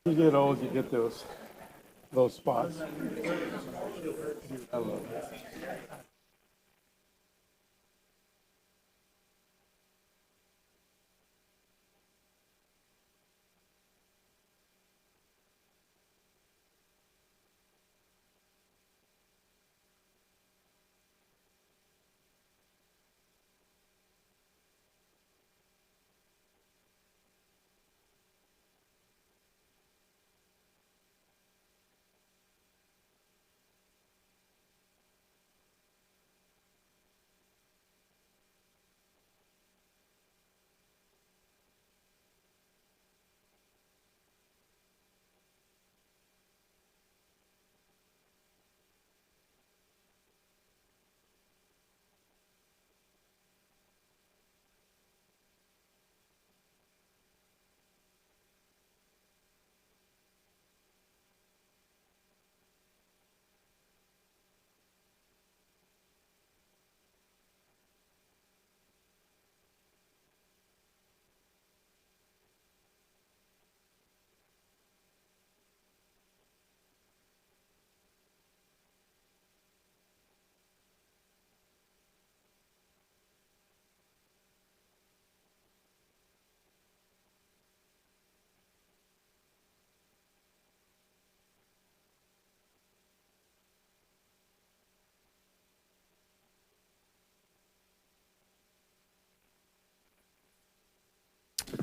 You get old, you get those spots. I love it.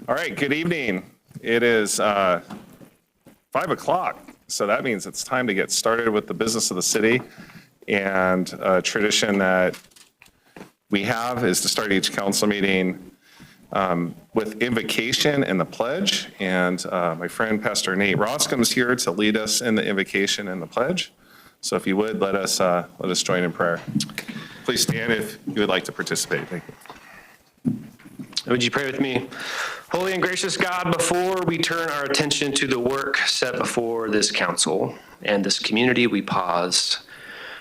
All right, good evening. It is 5 o'clock, so that means it's time to get started with the business of the city. And a tradition that we have is to start each council meeting with invocation and the pledge. And my friend Pastor Nate Roscom is here to lead us in the invocation and the pledge. So if you would, let us join in prayer. Please stand if you would like to participate. Thank you. Would you pray with me? Holy and gracious God, before we turn our attention to the work set before this council and this community, we pause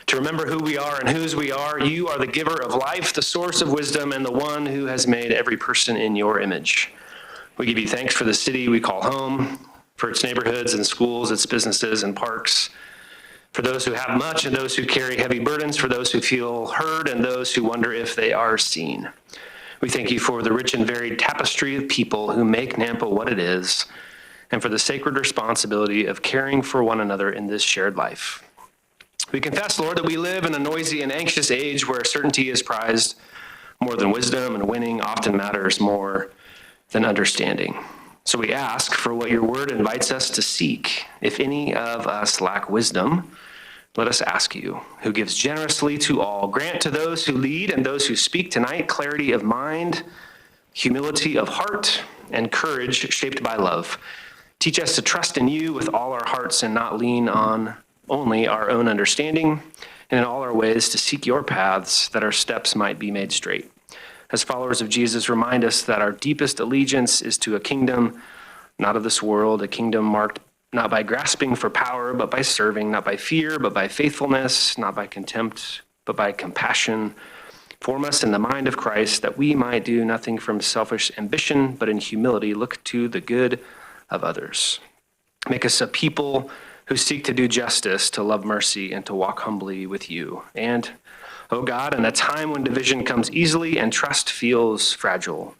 to remember who we are and whose we are. You are the giver of life, the source of wisdom, and the one who has made every person in your image. We give you thanks for the city we call home, for its neighborhoods and schools, its businesses and parks, for those who have much and those who carry heavy burdens, for those who feel heard and those who wonder if they are seen. We thank you for the rich and varied tapestry of people who make Nampa what it is, and for the sacred responsibility of caring for one another in this shared life. We confess, Lord, that we live in a noisy and anxious age where certainty is prized more than wisdom, and winning often matters more than understanding. So we ask for what your word invites us to seek. If any of us lack wisdom, let us ask you, who gives generously to all, grant to those who lead and those who speak tonight clarity of mind, humility of heart, and courage shaped by love. Teach us to trust in you with all our hearts and not lean on only our own understanding, and in all our ways to seek your paths that our steps might be made straight. As followers of Jesus, remind us that our deepest allegiance is to a kingdom not of this world, a kingdom marked not by grasping for power, but by serving, not by fear, but by faithfulness, not by contempt, but by compassion. Form us in the mind of Christ, that we might do nothing from selfish ambition, but in humility look to the good of others. Make us a people who seek to do justice, to love mercy, and to walk humbly with you. And, oh God, in a time when division comes easily and trust feels fragile,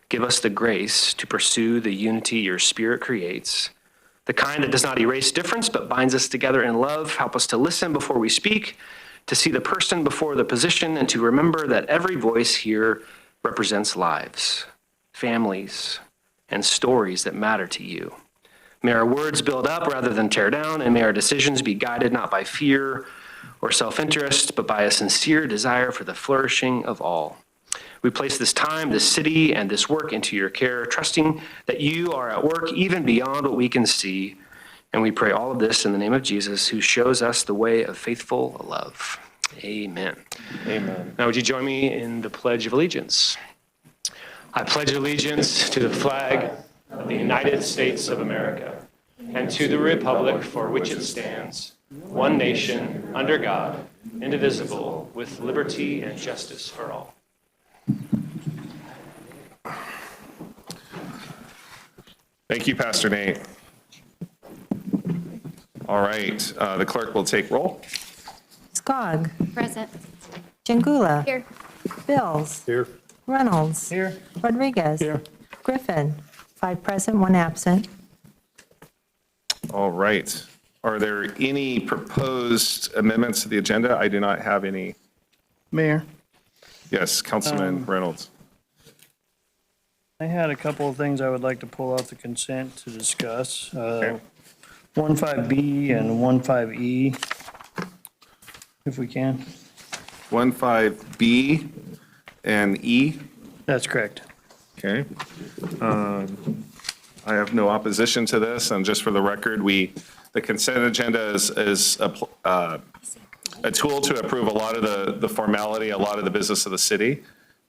give us the grace to pursue the unity your Spirit creates, the kind that does not erase difference but binds us together in love. Help us to listen before we speak, to see the person before the position, and to remember that every voice here represents lives, families, and stories that matter to you. May our words build up rather than tear down, and may our decisions be guided not by fear or self-interest, but by a sincere desire for the flourishing of all. We place this time, this city, and this work into your care, trusting that you are at work even beyond what we can see. And we pray all of this in the name of Jesus, who shows us the way of faithful love. Amen. Amen. Now, would you join me in the Pledge of Allegiance? I pledge allegiance to the flag of the United States of America and to the republic for which it stands, one nation, under God, indivisible, with liberty and justice for all. Thank you, Pastor Nate. All right, the clerk will take roll. Skog. Present. Jangula. Here. Bills. Here. Reynolds. Here. Rodriguez. Here. Griffin. 5 present, 1 absent. All right. Are there any proposed amendments to the agenda? I do not have any. Mayor, Yes, Councilman Reynolds. I had a couple of things I would like to pull off the consent to discuss. Okay. 15B and 15E, if we can. 15B and E. That's correct. Okay. I have no opposition to this, and just for the record, the consent agenda is a tool to approve a lot of the formality, a lot of the business of the city,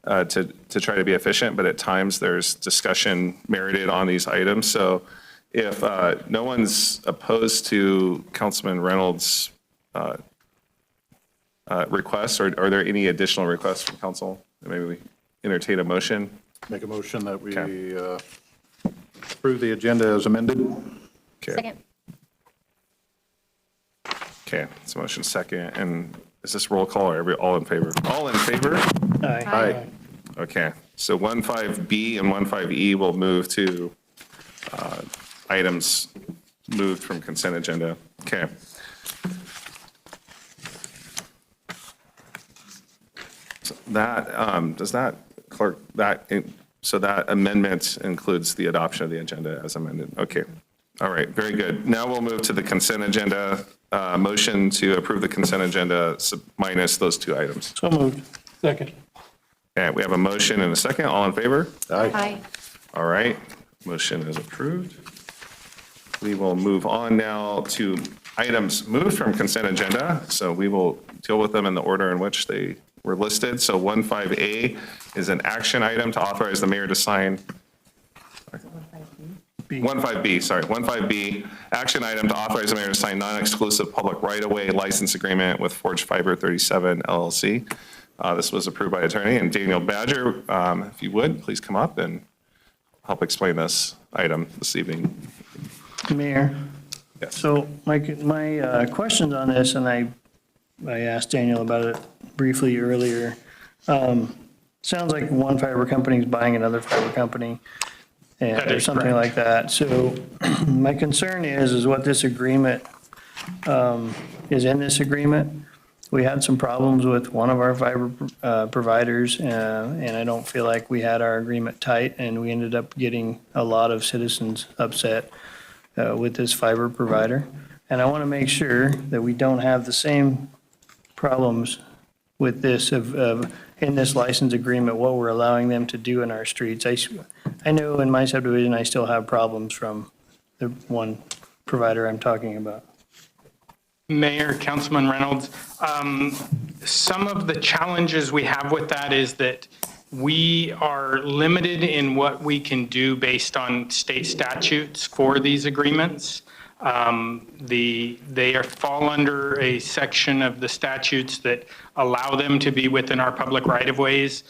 to try to be efficient, but at times there's discussion merited on these items. So if no one's opposed to Councilman Reynolds' requests, or are there any additional requests from council? Maybe we entertain a motion. Make a motion that we Okay. approve the agenda as amended. Okay. Second. Okay, it's a motion second, and is this roll call or all in favor? All in favor? Aye. Aye. Okay, so 15B and 15E will move to items moved from consent agenda. Okay. So that, does that, clerk, so that amendment includes the adoption of the agenda as amended? Okay, all right, very good. Now we'll move to the consent agenda. Motion to approve the consent agenda minus those 2 items. So moved. Second. Okay, we have a motion and a second. All in favor? Aye. All right, motion is approved. We will move on now to items moved from consent agenda. So we will deal with them in the order in which they were listed. So 15A is an action item to authorize the mayor to sign. 15B, sorry, 15B, action item to authorize the mayor to sign non-exclusive public right-of-way license agreement with Forge Fiber 37 LLC. This was approved by attorney, and Daniel Badger, if you would, please come up and help explain this item this evening. Mayor, Yes. so my questions on this, and I asked Daniel about it briefly earlier. Sounds like one fiber company is buying another fiber company, and or something like that. So my concern is what this agreement is in this agreement. We had some problems with one of our fiber providers, and I don't feel like we had our agreement tight, and we ended up getting a lot of citizens upset with this fiber provider. And I want to make sure that we don't have the same problems with this in this license agreement, what we're allowing them to do in our streets. I know in my subdivision, I still have problems from the one provider I'm talking about. Mayor, Councilman Reynolds, some of the challenges we have with that is that we are limited in what we can do based on state statutes for these agreements. They fall under a section of the statutes that allow them to be within our public right-of-ways,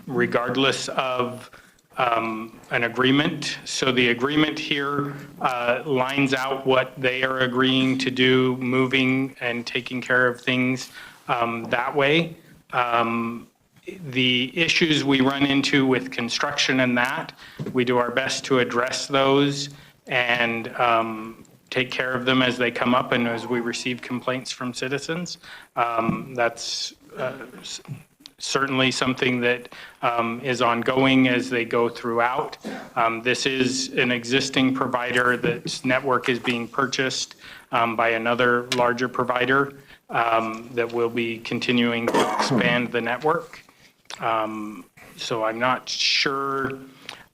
regardless of an agreement. So the agreement here lines out what they are agreeing to do, moving and taking care of things that way. The issues we run into with construction and that, we do our best to address those and take care of them as they come up and as we receive complaints from citizens. That's certainly something that is ongoing as they go throughout. This is an existing provider that's network is being purchased by another larger provider that will be continuing to expand the network. So I'm not sure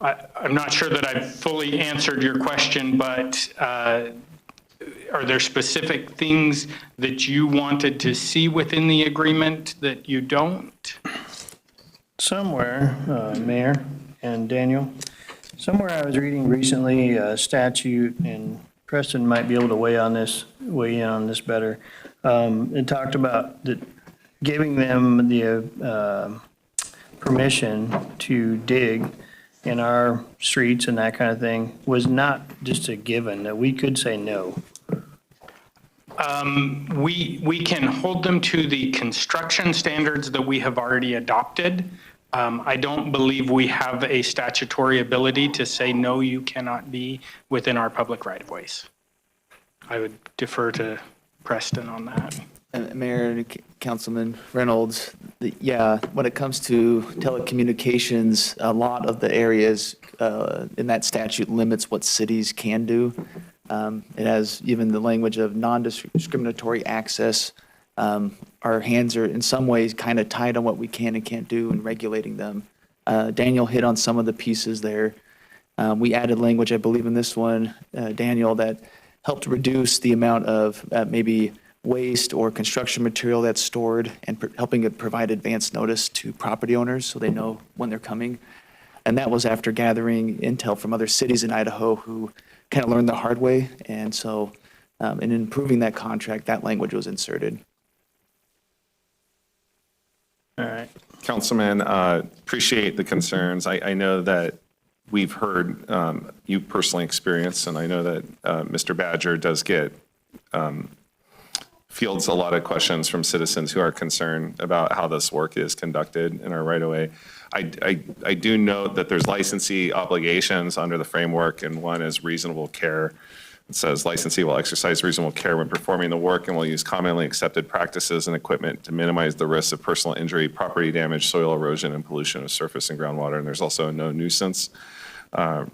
that I've fully answered your question, but are there specific things that you wanted to see within the agreement that you don't? Somewhere, Mayor and Daniel, somewhere I was reading recently a statute, and Preston might be able to weigh in on this better. It talked about giving them the permission to dig in our streets and that kind of thing was not just a given, that we could say no. We can hold them to the construction standards that we have already adopted. I don't believe we have a statutory ability to say, no, you cannot be within our public right-of-ways. I would defer to Preston on that. Mayor and Councilman Reynolds, yeah, when it comes to telecommunications, a lot of the areas in that statute limits what cities can do. It has even the language of non-discriminatory access. Our hands are in some ways kind of tied on what we can and can't do in regulating them. Daniel hit on some of the pieces there. We added language, I believe in this one, Daniel, that helped reduce the amount of maybe waste or construction material that's stored and helping it provide advance notice to property owners so they know when they're coming. And that was after gathering intel from other cities in Idaho who kind of learned the hard way. And so in improving that contract, that language was inserted. All right. Councilman, appreciate the concerns. I know that we've heard you personally experience, and I know that Mr. Badger does get fields a lot of questions from citizens who are concerned about how this work is conducted in our right-of-way. I do note that there's licensee obligations under the framework, and one is reasonable care. It says licensee will exercise reasonable care when performing the work and will use commonly accepted practices and equipment to minimize the risks of personal injury, property damage, soil erosion, and pollution of surface and groundwater. And there's also a no nuisance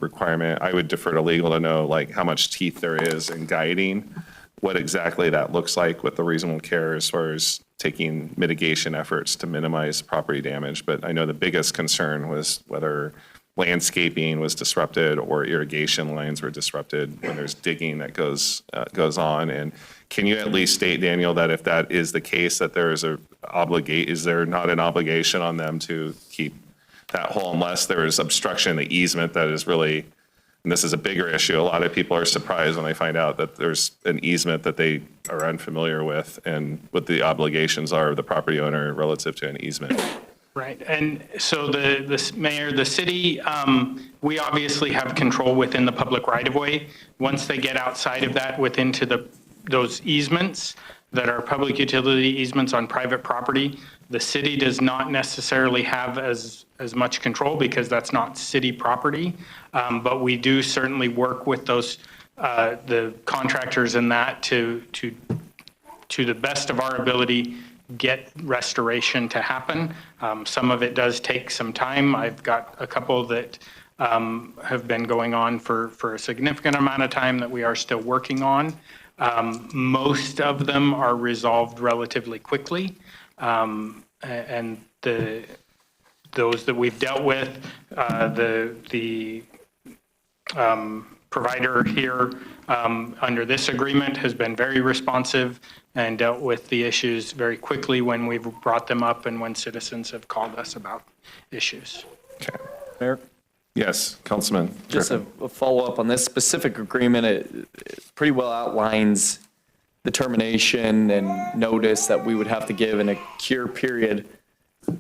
requirement. I would defer to legal to know like how much teeth there is in guiding what exactly that looks like with the reasonable care as far as taking mitigation efforts to minimize property damage. But I know the biggest concern was whether landscaping was disrupted or irrigation lines were disrupted when there's digging that goes on. And can you at least state, Daniel, that if that is the case, that there is is there not an obligation on them to keep that hole unless there is obstruction in the easement that is really, and this is a bigger issue. A lot of people are surprised when they find out that there's an easement that they are unfamiliar with and what the obligations are of the property owner relative to an easement. Right, and so the mayor, the city, we obviously have control within the public right-of-way. Once they get outside of that, those easements that are public utility easements on private property, the city does not necessarily have as much control because that's not city property. But we do certainly work with those, the contractors in that to the best of our ability, get restoration to happen. Some of it does take some time. I've got a couple that have been going on for a significant amount of time that we are still working on. Most of them are resolved relatively quickly. And those that we've dealt with, the provider here under this agreement has been very responsive and dealt with the issues very quickly when we've brought them up and when citizens have called us about issues. Okay. Mayor, Yes, Councilman just Griffin. a follow-up on this specific agreement. It pretty well outlines the termination and notice that we would have to give in a cure period.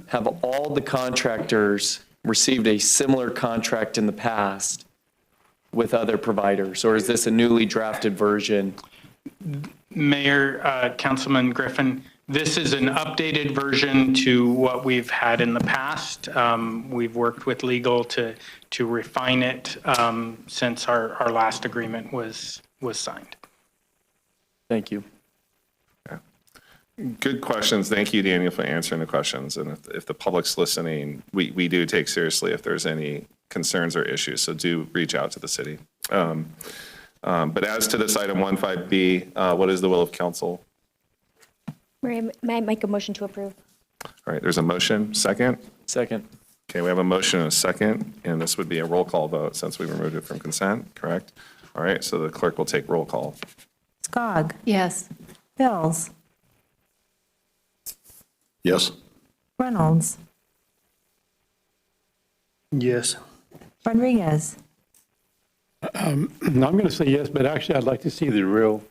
Have all the contractors received a similar contract in the past with other providers, or is this a newly drafted version? Mayor, Councilman Griffin, this is an updated version to what we've had in the past. We've worked with legal to refine it since our last agreement was signed. Thank you. Good questions. Thank you, Daniel, for answering the questions. And if the public's listening, we do take seriously if there's any concerns or issues, so do reach out to the city. But as to this item 15B, what is the will of council? May I make a motion to approve? All right, there's a motion. Second? Second. Okay, we have a motion and a second, and this would be a roll call vote since we removed it from consent, correct? All right, so the clerk will take roll call. Skog. Yes. Bills. Yes. Reynolds. Yes. Rodriguez. I'm going to say yes, but actually I'd like to see the real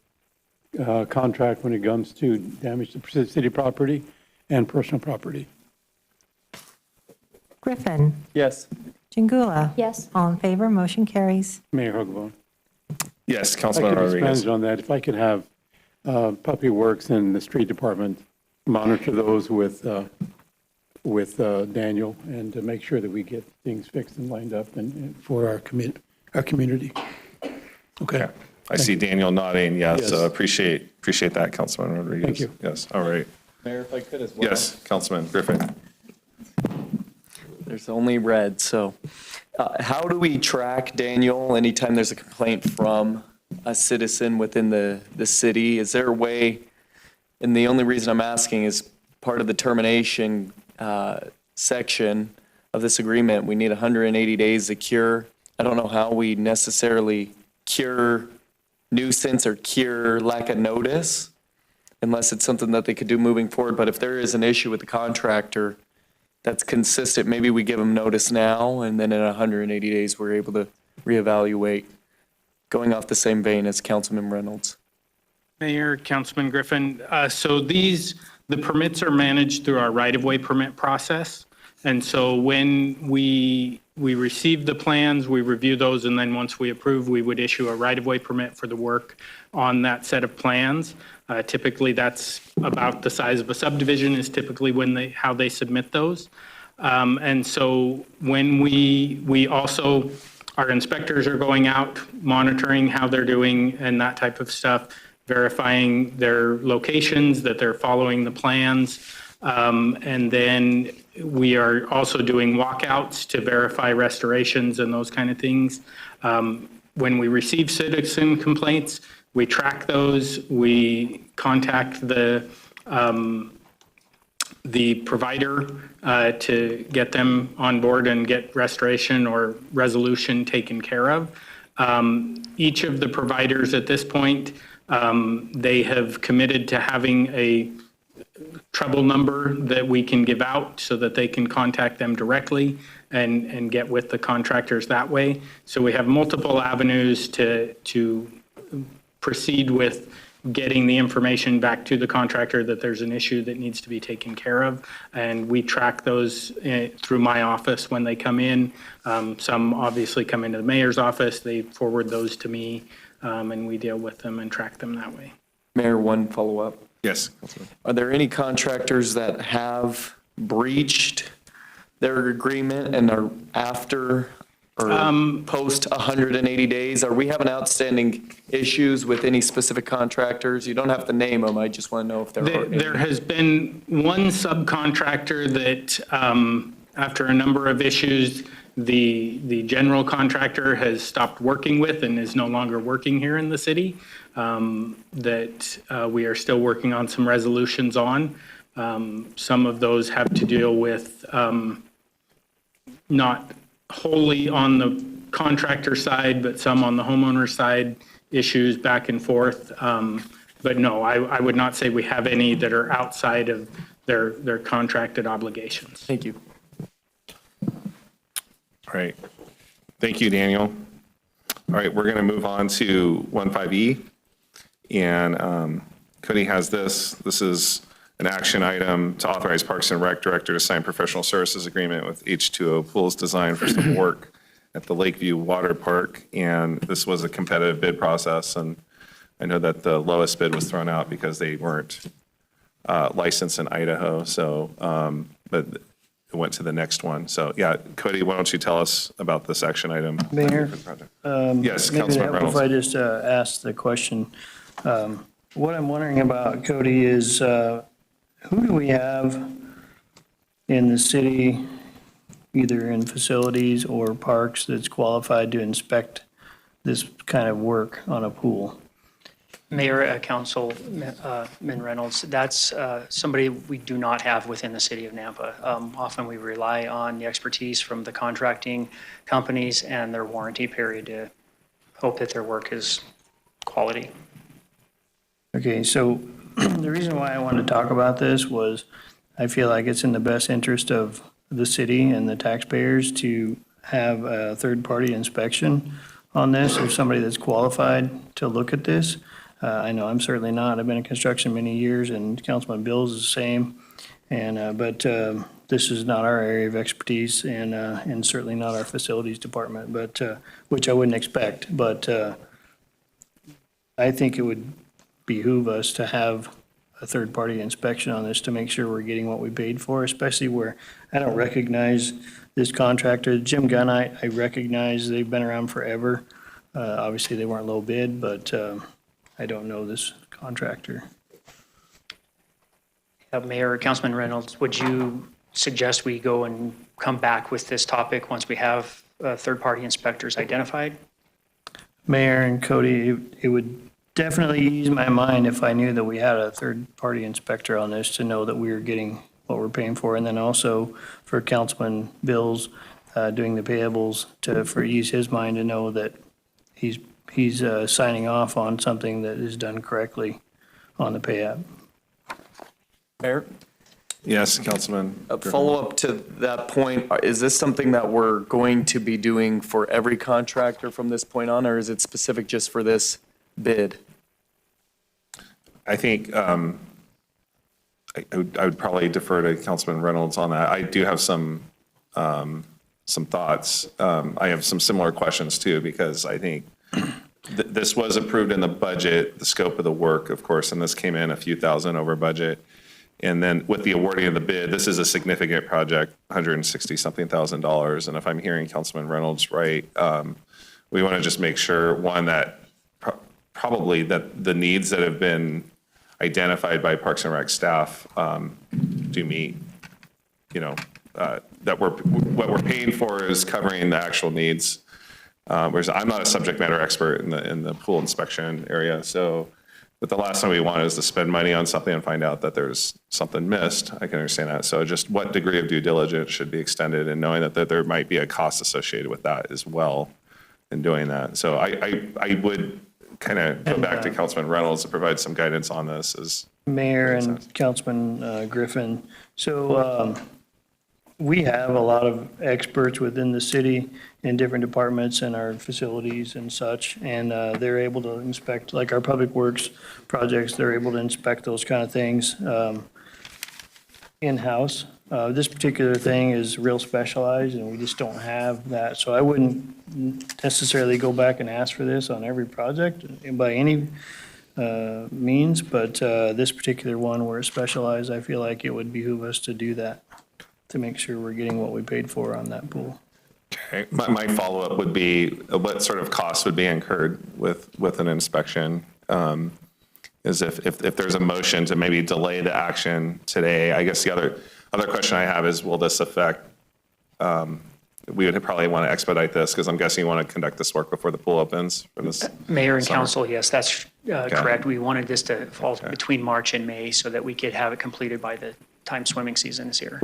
contract when it comes to damage to city property and personal property. Griffin. Yes. Jingula. Yes. All in favor, motion carries. Mayor Hugabone. Yes, I Councilman could Rodriguez. expand on that. If I could have Public Works and the street department monitor those with Daniel and to make sure that we get things fixed and lined up and for our community. Okay. I see Daniel nodding, yes, Yes. so appreciate that, Councilman Rodriguez. Thank you. Yes, all right. Mayor, if I could as well. Yes, Councilman Griffin. There's only red, so how do we track, Daniel, anytime there's a complaint from a citizen within the city? Is there a way, and the only reason I'm asking is part of the termination section of this agreement, we need 180 days to cure. I don't know how we necessarily cure nuisance or cure lack of notice, unless it's something that they could do moving forward. But if there is an issue with the contractor that's consistent, maybe we give them notice now, and then in 180 days, we're able to reevaluate, going off the same vein as Councilman Reynolds. Mayor, Councilman Griffin, so the permits are managed through our right-of-way permit process. And so when we receive the plans, we review those, and then once we approve, we would issue a right-of-way permit for the work on that set of plans. Typically, that's about the size of a subdivision is typically how they submit those. And so when we also, our inspectors are going out, monitoring how they're doing and that type of stuff, verifying their locations, that they're following the plans. And then we are also doing walkouts to verify restorations and those kind of things. When we receive citizen complaints, we track those. We contact the provider to get them on board and get restoration or resolution taken care of. Each of the providers at this point, they have committed to having a trouble number that we can give out so that they can contact them directly and get with the contractors that way. So we have multiple avenues to proceed with getting the information back to the contractor that there's an issue that needs to be taken care of. And we track those through my office when they come in. Some obviously come into the mayor's office. They forward those to me, and we deal with them and track them that way. Mayor, one follow-up. Yes, Councilman. Are there any contractors that have breached their agreement and are after or post 180 days? Are we having outstanding issues with any specific contractors? You don't have to name them. I just want to know if there are any. There has been one subcontractor that, after a number of issues, the general contractor has stopped working with and is no longer working here in the city, that we are still working on some resolutions on. Some of those have to deal with not wholly on the contractor side, but some on the homeowner side, issues back and forth. But no, I would not say we have any that are outside of their contracted obligations. Thank you. All right. Thank you, Daniel. All right, we're going to move on to 15E. And Cody has this. This is an action item to authorize Parks and Rec Director to sign professional services agreement with H2O Pools Design for some work at the Lakeview Water Park. And this was a competitive bid process. And I know that the lowest bid was thrown out because they weren't licensed in Idaho. So, but it went to the next one. So yeah, Cody, why don't you tell us about this action item? Mayor? Yes, Maybe Councilman help if Reynolds. I just ask the question. What I'm wondering about, Cody, is who do we have in the city, either in facilities or parks, that's qualified to inspect this kind of work on a pool? Mayor, Councilman Reynolds, that's somebody we do not have within the city of Nampa. Often we rely on the expertise from the contracting companies and their warranty period to hope that their work is quality. Okay, so the reason why I wanted to talk about this was I feel like it's in the best interest of the city and the taxpayers to have a third-party inspection on this, or somebody that's qualified to look at this. I know I'm certainly not. I've been in construction many years, and Councilman Bills is the same. And, but this is not our area of expertise, and certainly not our facilities department, but, which I wouldn't expect. But I think it would behoove us to have a third-party inspection on this to make sure we're getting what we paid for, especially where I don't recognize this contractor. Jim Gunn, I recognize they've been around forever. Obviously, they weren't low bid, but I don't know this contractor. Mayor, Councilman Reynolds, would you suggest we go and come back with this topic once we have third-party inspectors identified? Mayor and Cody, it would definitely ease my mind if I knew that we had a third-party inspector on this to know that we were getting what we're paying for. And then also for Councilman Bills doing the payables for ease his mind to know that he's signing off on something that is done correctly on the pay app. Mayor? Yes, Councilman. A follow-up to that point, is this something that we're going to be doing for every contractor from this point on, or is it specific just for this bid? I think I would probably defer to Councilman Reynolds on that. I do have some thoughts. I have some similar questions too, because I think this was approved in the budget, the scope of the work, of course, and this came in a few thousand over budget. And then with the awarding of the bid, this is a significant project, $160-something thousand. And if I'm hearing Councilman Reynolds right, we want to just make sure, one, that probably that the needs that have been identified by Parks and Rec staff do meet, that what we're paying for is covering the actual needs. Whereas I'm not a subject matter expert in the pool inspection area, so. But the last thing we want is to spend money on something and find out that there's something missed. I can understand that. So just what degree of due diligence should be extended, and knowing that there might be a cost associated with that as well in doing that. So I would kind of go back to Councilman Reynolds to provide some guidance on this. Mayor and Councilman Griffin, so we have a lot of experts within the city in different departments and our facilities and such, and they're able to inspect, like our public works projects, they're able to inspect those kind of things in-house. This particular thing is real specialized, and we just don't have that. So I wouldn't necessarily go back and ask for this on every project by any means, but this particular one where it's specialized, I feel like it would behoove us to do that, to make sure we're getting what we paid for on that pool. Okay. My follow-up would be, what sort of costs would be incurred with an inspection? Is if there's a motion to maybe delay the action today. I guess the other question I have is, will this affect, we would probably want to expedite this, because I'm guessing you want to conduct this work before the pool opens for this. Mayor and summer. council, yes, that's correct. We wanted this to fall between March and May so that we could have it completed by the time swimming season is here.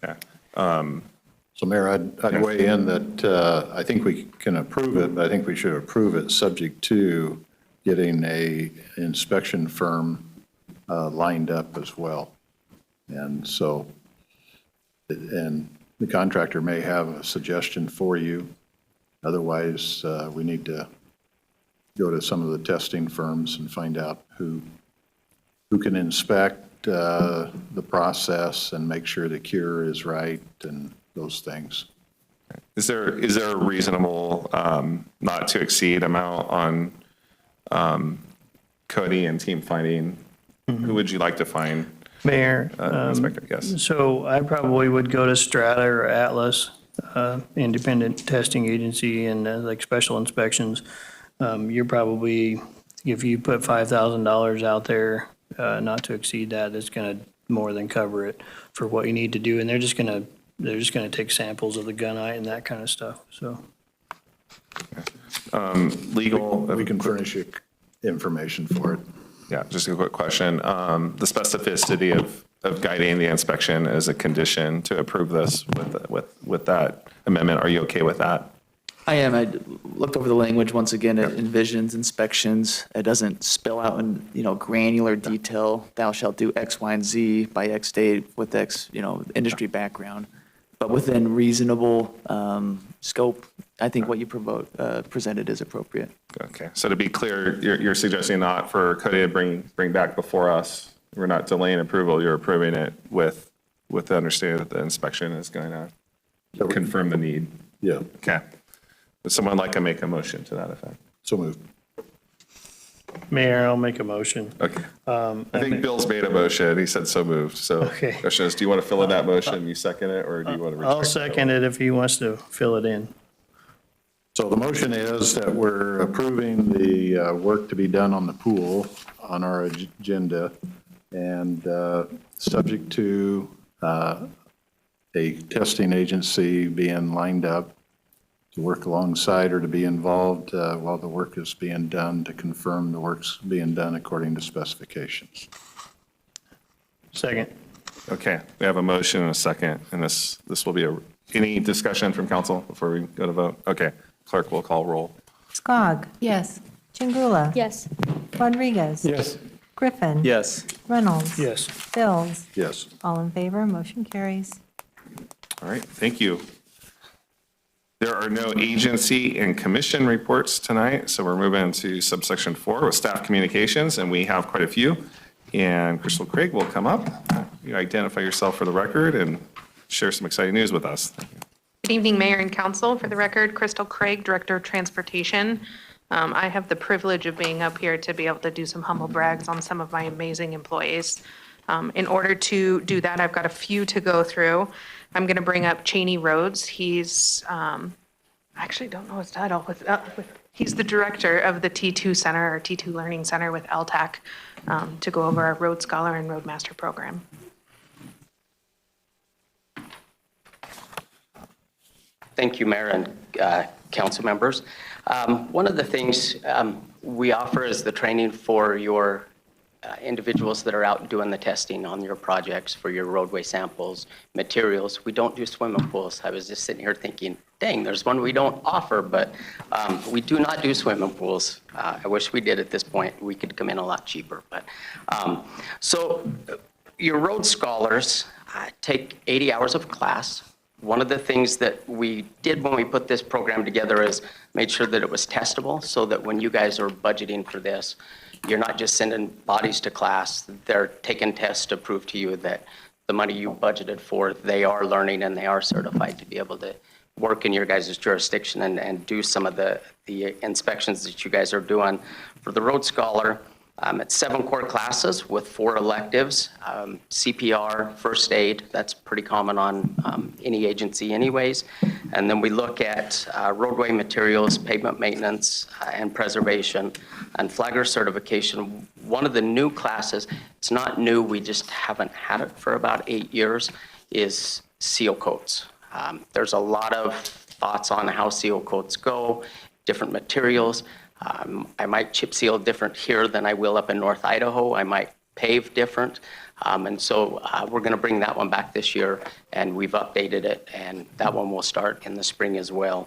Okay. So Mayor, I'd weigh in that I think we can approve it, but I think we should approve it subject to getting a inspection firm lined up as well. And so, and the contractor may have a suggestion for you. Otherwise, we need to go to some of the testing firms and find out who can inspect the process and make sure the cure is right and those things. Is there a reasonable not to exceed amount on Cody and team finding? Who would you like to find? Mayor, Inspector, yes. so I probably would go to Strata or Atlas, independent testing agency, and like special inspections. You're probably, if you put $5,000 out there, not to exceed that, it's going to more than cover it for what you need to do. And they're just going to take samples of the gunite and that kind of stuff, so. Legal. We can furnish you information for it. Yeah, just a quick question. The specificity of guiding the inspection as a condition to approve this with that amendment, are you okay with that? I am. I looked over the language once again. It envisions inspections. It doesn't spell out in, granular detail, thou shalt do X, Y, and Z by X date with X, industry background. But within reasonable scope, I think what you presented is appropriate. Okay, so to be clear, you're suggesting not for Cody to bring back before us. We're not delaying approval, you're approving it with the understanding that the inspection is going to confirm the need. Yeah, Okay. Would someone like to make a motion to that effect? so moved. Mayor, I'll make a motion. Okay. I think Bill's made a motion. He said so moved. So Okay. question is, do you want to fill in that motion? You second it, or do you want to? I'll second it if he wants to fill it in. So the motion is that we're approving the work to be done on the pool on our agenda, and subject to a testing agency being lined up to work alongside or to be involved while the work is being done, to confirm the work's being done according to specifications. Second. Okay, we have a motion and a second, and this will be any discussion from council before we go to vote? Okay, clerk will call roll. Skog. Yes. Chingula. Yes. Rodriguez. Yes. Griffin. Yes. Reynolds. Yes. Bills. Yes. All in favor, motion carries. All right, thank you. There are no agency and commission reports tonight, so we're moving to subsection 4 with staff communications, and we have quite a few. And Crystal Craig will come up. You identify yourself for the record and share some exciting news with us. Good evening, Mayor and Council. For the record, Crystal Craig, Director of Transportation. I have the privilege of being up here to be able to do some humble brags on some of my amazing employees. In order to do that, I've got a few to go through. I'm going to bring up Cheney Rhodes. He's, I actually don't know his title. He's the director of the T2 Center, or T2 Learning Center with LTAC, to go over our Road Scholar and Roadmaster program. Thank you, Mayor and council members. One of the things we offer is the training for your individuals that are out doing the testing on your projects for your roadway samples, materials. We don't do swimming pools. I was just sitting here thinking, dang, there's one we don't offer, but we do not do swimming pools. I wish we did at this point. We could come in a lot cheaper. But so your road scholars take 80 hours of class. One of the things that we did when we put this program together is made sure that it was testable, so that when you guys are budgeting for this, you're not just sending bodies to class. They're taking tests to prove to you that the money you budgeted for, they are learning and they are certified to be able to work in your guys' jurisdiction and do some of the inspections that you guys are doing. For the Road Scholar, it's 7 core classes with 4 electives, CPR, first aid, that's pretty common on any agency anyways. And then we look at roadway materials, pavement maintenance, and preservation, and flagger certification. One of the new classes, it's not new, we just haven't had it for about 8 years, is seal coats. There's a lot of thoughts on how seal coats go, different materials. I might chip seal different here than I will up in North Idaho. I might pave different. And so we're going to bring that one back this year, and we've updated it, and that one will start in the spring as well.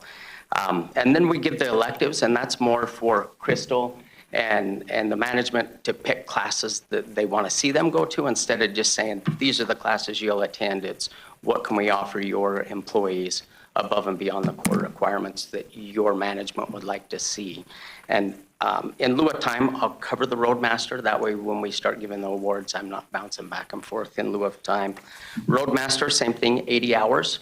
And then we give the electives, and that's more for Crystal and the management to pick classes that they want to see them go to, instead of just saying, these are the classes you'll attend. It's what can we offer your employees above and beyond the core requirements that your management would like to see. And in lieu of time, I'll cover the Roadmaster. That way, when we start giving the awards, I'm not bouncing back and forth in lieu of time. Roadmaster, same thing, 80 hours.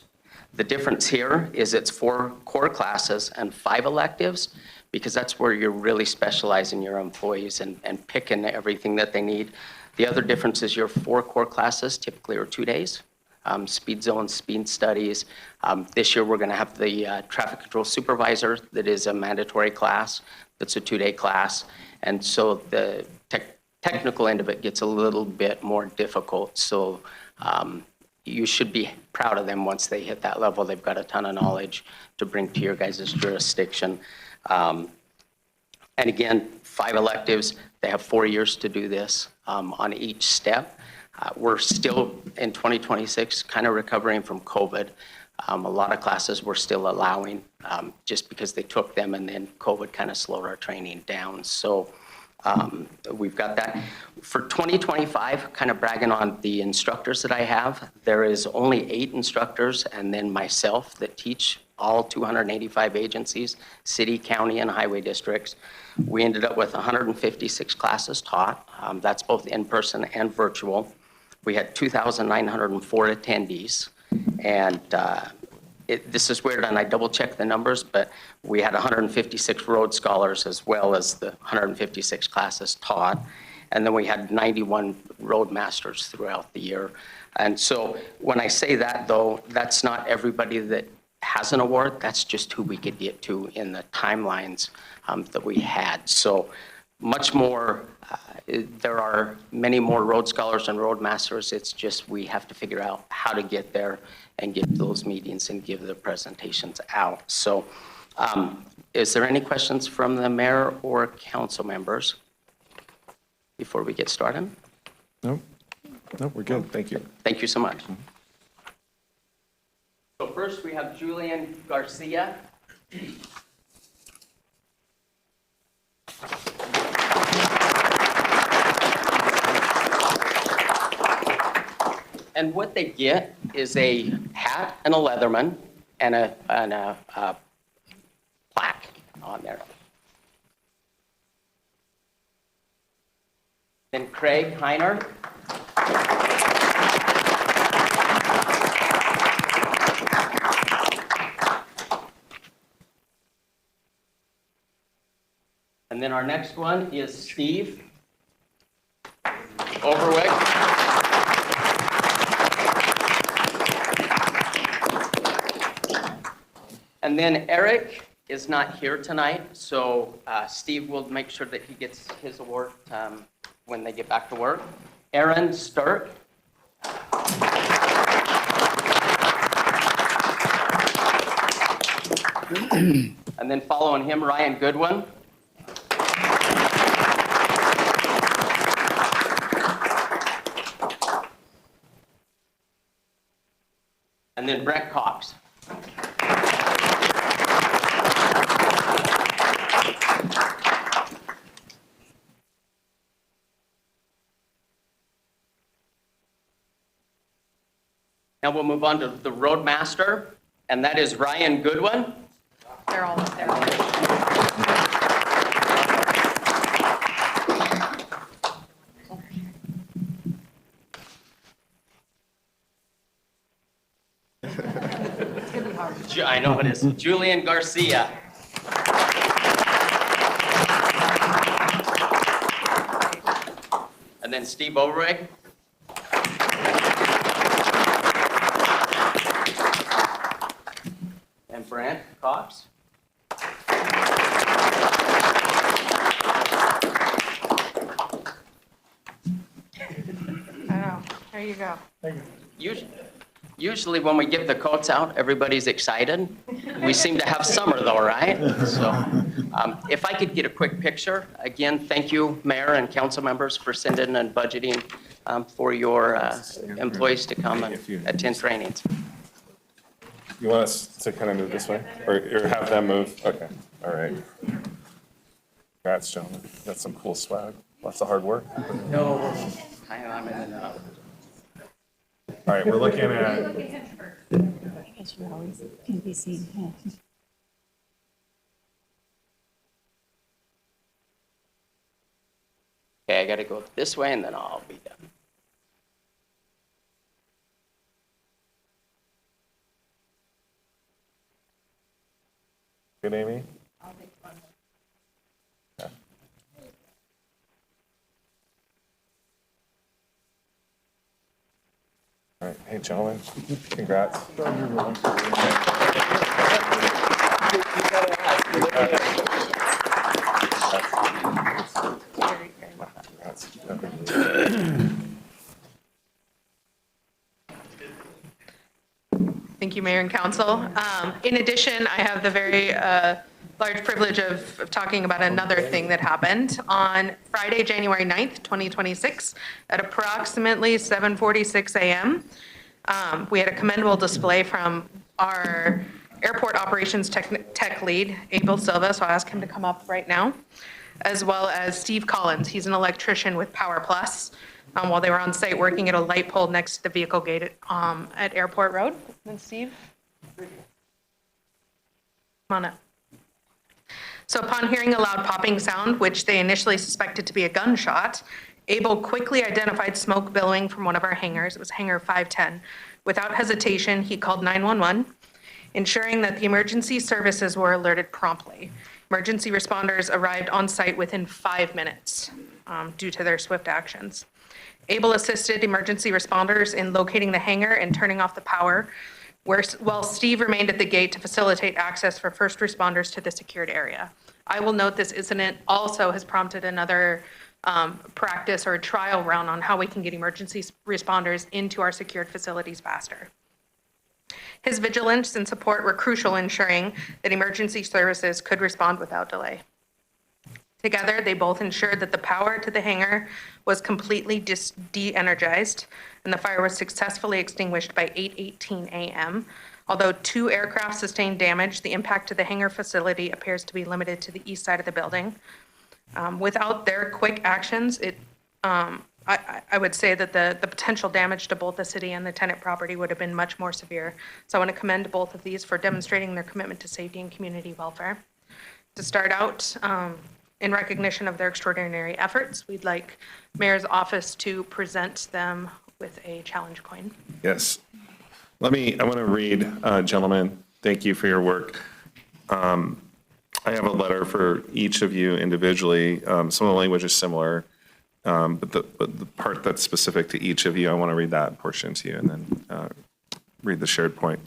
The difference here is it's 4 core classes and 5 electives, because that's where you're really specializing your employees and picking everything that they need. The other difference is your 4 core classes typically are 2 days. Speed zones, speed studies. This year, we're going to have the traffic control supervisor that is a mandatory class. That's a 2-day class. And so the technical end of it gets a little bit more difficult. So you should be proud of them once they hit that level. They've got a ton of knowledge to bring to your guys' jurisdiction. And again, 5 electives. They have 4 years to do this on each step. We're still in 2026 kind of recovering from COVID. A lot of classes we're still allowing just because they took them, and then COVID kind of slowed our training down. So we've got that. For 2025, kind of bragging on the instructors that I have, there is only 8 instructors and then myself that teach all 285 agencies, city, county, and highway districts. We ended up with 156 classes taught. That's both in person and virtual. We had 2,904 attendees, and this is weird, and I double-checked the numbers, but we had 156 Rhodes Scholars as well as the 156 classes taught. And then we had 91 Roadmasters throughout the year. And so when I say that, though, that's not everybody that has an award. That's just who we could get to in the timelines that we had. So much more, there are many more Rhodes Scholars and Roadmasters. It's just we have to figure out how to get there and get those meetings and give the presentations out. So is there any questions from the mayor or council members before we get started? No, we're good. Thank you. Thank you so much. So first we have Julian Garcia. And what they get is a hat and a Leatherman and a plaque on there. Then Craig Heiner. And then our next one is Steve Overwick. And then Eric is not here tonight, so Steve will make sure that he gets his award when they get back to work. Aaron Sturk. And then following him, Ryan Goodwin. And then Brett Cox. Now we'll move on to the Roadmaster, and that is Ryan Goodwin. They're all up there. I know it is. Julian Garcia. And then Steve Overwick. And Brant Cox. I know. There you go. Usually when we give the coats out, everybody's excited. We seem to have summer though, right? So if I could get a quick picture. Again, thank you, Mayor and council members, for sending and budgeting for your employees to come and attend trainings. You want us to kind of move this way or have them move? Okay. All right. Congrats, gentlemen. Got some cool swag. Lots of hard work. No, I'm in and out. All right, we're looking at. I guess you're always going to be seen. Okay, I got to go this way and then I'll be done. Good, Amy? All right, hey, gentlemen, congrats. Thank you, Mayor and Council. In addition, I have the very large privilege of talking about another thing that happened on Friday, January 9th, 2026, at approximately 7:46 a.m. We had a commendable display from our airport operations tech lead, Abel Silva, so I'll ask him to come up right now, as well as Steve Collins. He's an electrician with Power Plus. While they were on site working at a light pole next to the vehicle gate at Airport Road. And Steve? Come on up. So upon hearing a loud popping sound, which they initially suspected to be a gunshot, Abel quickly identified smoke billowing from one of our hangars. It was hangar 510. Without hesitation, he called 911. ensuring that the emergency services were alerted promptly. Emergency responders arrived on site within 5 minutes due to their swift actions. Able assisted emergency responders in locating the hangar and turning off the power, while Steve remained at the gate to facilitate access for first responders to the secured area. I will note this incident also has prompted another practice or a trial run on how we can get emergency responders into our secured facilities faster. His vigilance and support were crucial in ensuring that emergency services could respond without delay. Together, they both ensured that the power to the hangar was completely de-energized and the fire was successfully extinguished by 8:18 a.m. Although 2 aircraft sustained damage, the impact to the hangar facility appears to be limited to the east side of the building. Without their quick actions, I would say that the potential damage to both the city and the tenant property would have been much more severe. So I want to commend both of these for demonstrating their commitment to safety and community welfare. To start out, in recognition of their extraordinary efforts, we'd like Mayor's office to present them with a challenge coin. Yes. I want to read, gentlemen, thank you for your work. I have a letter for each of you individually. Some of the language is similar, but the part that's specific to each of you, I want to read that portion to you and then read the shared point.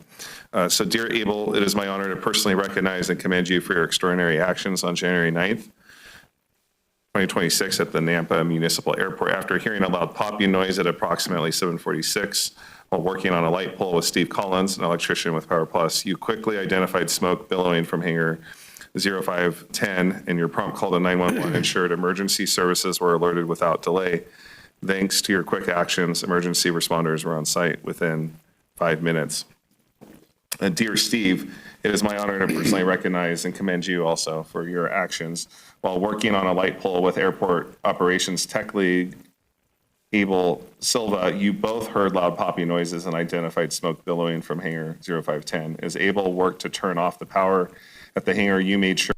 So, dear Abel, it is my honor to personally recognize and commend you for your extraordinary actions on January 9th, 2026 at the Nampa Municipal Airport. After hearing a loud popping noise at approximately 7:46, while working on a light pole with Steve Collins, an electrician with Power Plus, you quickly identified smoke billowing from hangar 0510, and your prompt call to 911 ensured emergency services were alerted without delay. Thanks to your quick actions, emergency responders were on site within 5 minutes. And dear Steve, it is my honor to personally recognize and commend you also for your actions. While working on a light pole with Airport Operations Tech Lead Abel Silva, you both heard loud popping noises and identified smoke billowing from hangar 0510. As Abel worked to turn off the power at the hangar, you made sure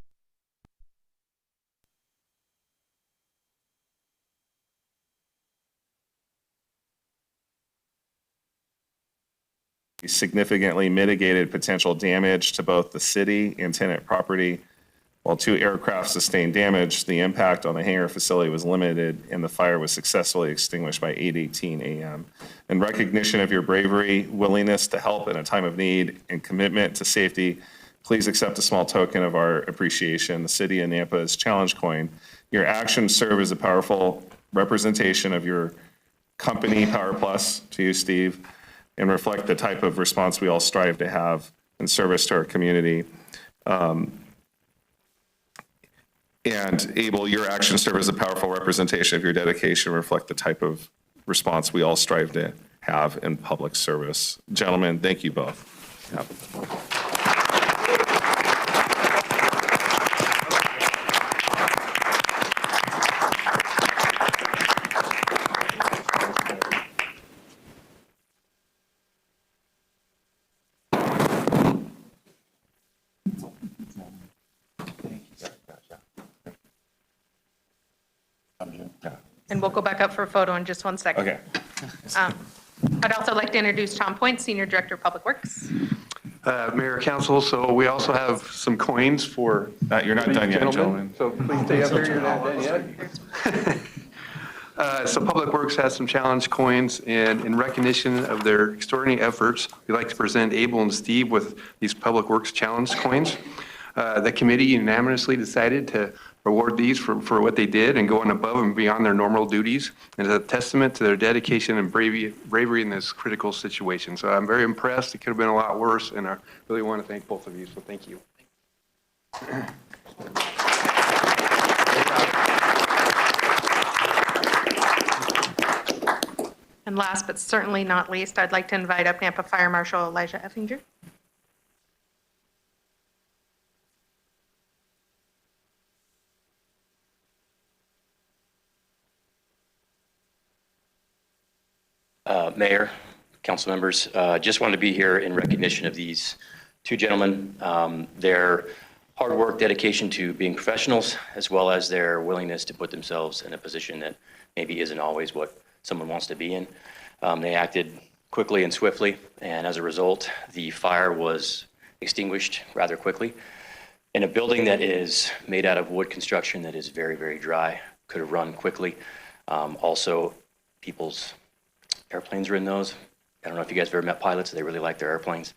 significantly mitigated potential damage to both the city and tenant property. While 2 aircraft sustained damage, the impact on the hangar facility was limited and the fire was successfully extinguished by 8:18 a.m. In recognition of your bravery, willingness to help in a time of need, and commitment to safety, please accept a small token of our appreciation, the City of Nampa's challenge coin. Your actions serve as a powerful representation of your company, Power Plus, to you, Steve, and reflect the type of response we all strive to have in service to our community. And Abel, your actions serve as a powerful representation of your dedication, reflect the type of response we all strive to have in public service. Gentlemen, thank you both. And we'll go back up for a photo in just 1 second. Okay. I'd also like to introduce Tom Point, Senior Director of Public Works. Mayor, Council, so we also have some coins for. You're not done yet, gentlemen. So please stay up here, you're not done yet. So Public Works has some challenge coins, and in recognition of their extraordinary efforts, we'd like to present Abel and Steve with these Public Works challenge coins. The committee unanimously decided to award these for what they did and going above and beyond their normal duties, and as a testament to their dedication and bravery in this critical situation. So I'm very impressed. It could have been a lot worse, and I really want to thank both of you, so thank you. And last but certainly not least, I'd like to invite up Nampa Fire Marshal Elijah Effinger. Mayor, council members, just wanted to be here in recognition of these 2 gentlemen, their hard work, dedication to being professionals, as well as their willingness to put themselves in a position that maybe isn't always what someone wants to be in. They acted quickly and swiftly, and as a result, the fire was extinguished rather quickly. In a building that is made out of wood construction that is very, very dry, could have run quickly. Also, people's airplanes are in those. I don't know if you guys have ever met pilots, they really like their airplanes.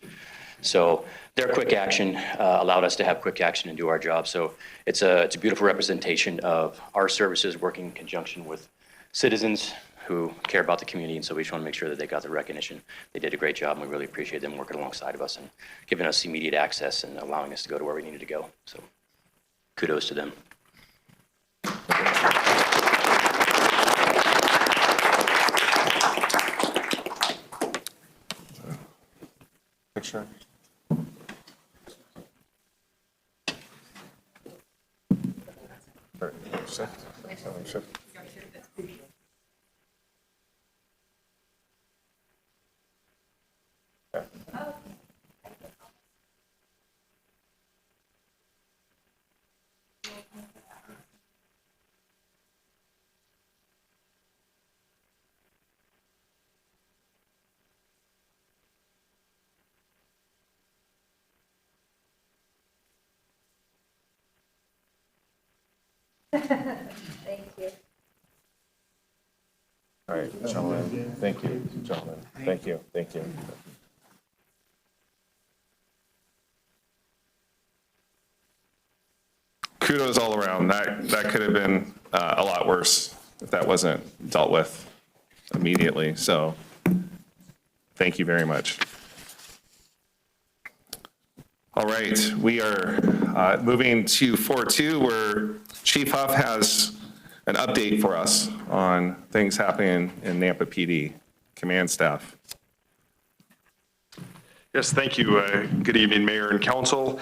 So their quick action allowed us to have quick action and do our job. So it's a beautiful representation of our services working in conjunction with citizens who care about the community, and so we just want to make sure that they got the recognition. They did a great job, and we really appreciate them working alongside of us and giving us immediate access and allowing us to go to where we needed to go. So kudos to them. Picture. Shift. Thank you. All right, gentlemen, thank you, gentlemen, thank you, thank you. Kudos all around. That could have been a lot worse if that wasn't dealt with immediately. So thank you very much. All right, we are moving to 4.2 where Chief Huff has an update for us on things happening in Nampa PD. Command staff. Yes, thank you. Good evening, Mayor and Council.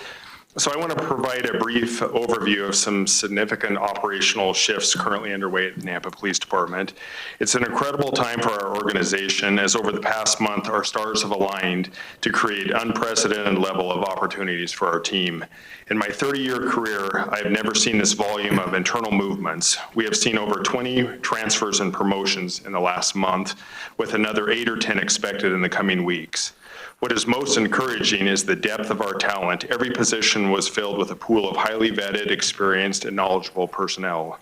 So I want to provide a brief overview of some significant operational shifts currently underway at the Nampa Police Department. It's an incredible time for our organization, as over the past month, our stars have aligned to create unprecedented level of opportunities for our team. In my 30-year career, I have never seen this volume of internal movements. We have seen over 20 transfers and promotions in the last month, with another 8 or 10 expected in the coming weeks. What is most encouraging is the depth of our talent. Every position was filled with a pool of highly vetted, experienced, and knowledgeable personnel.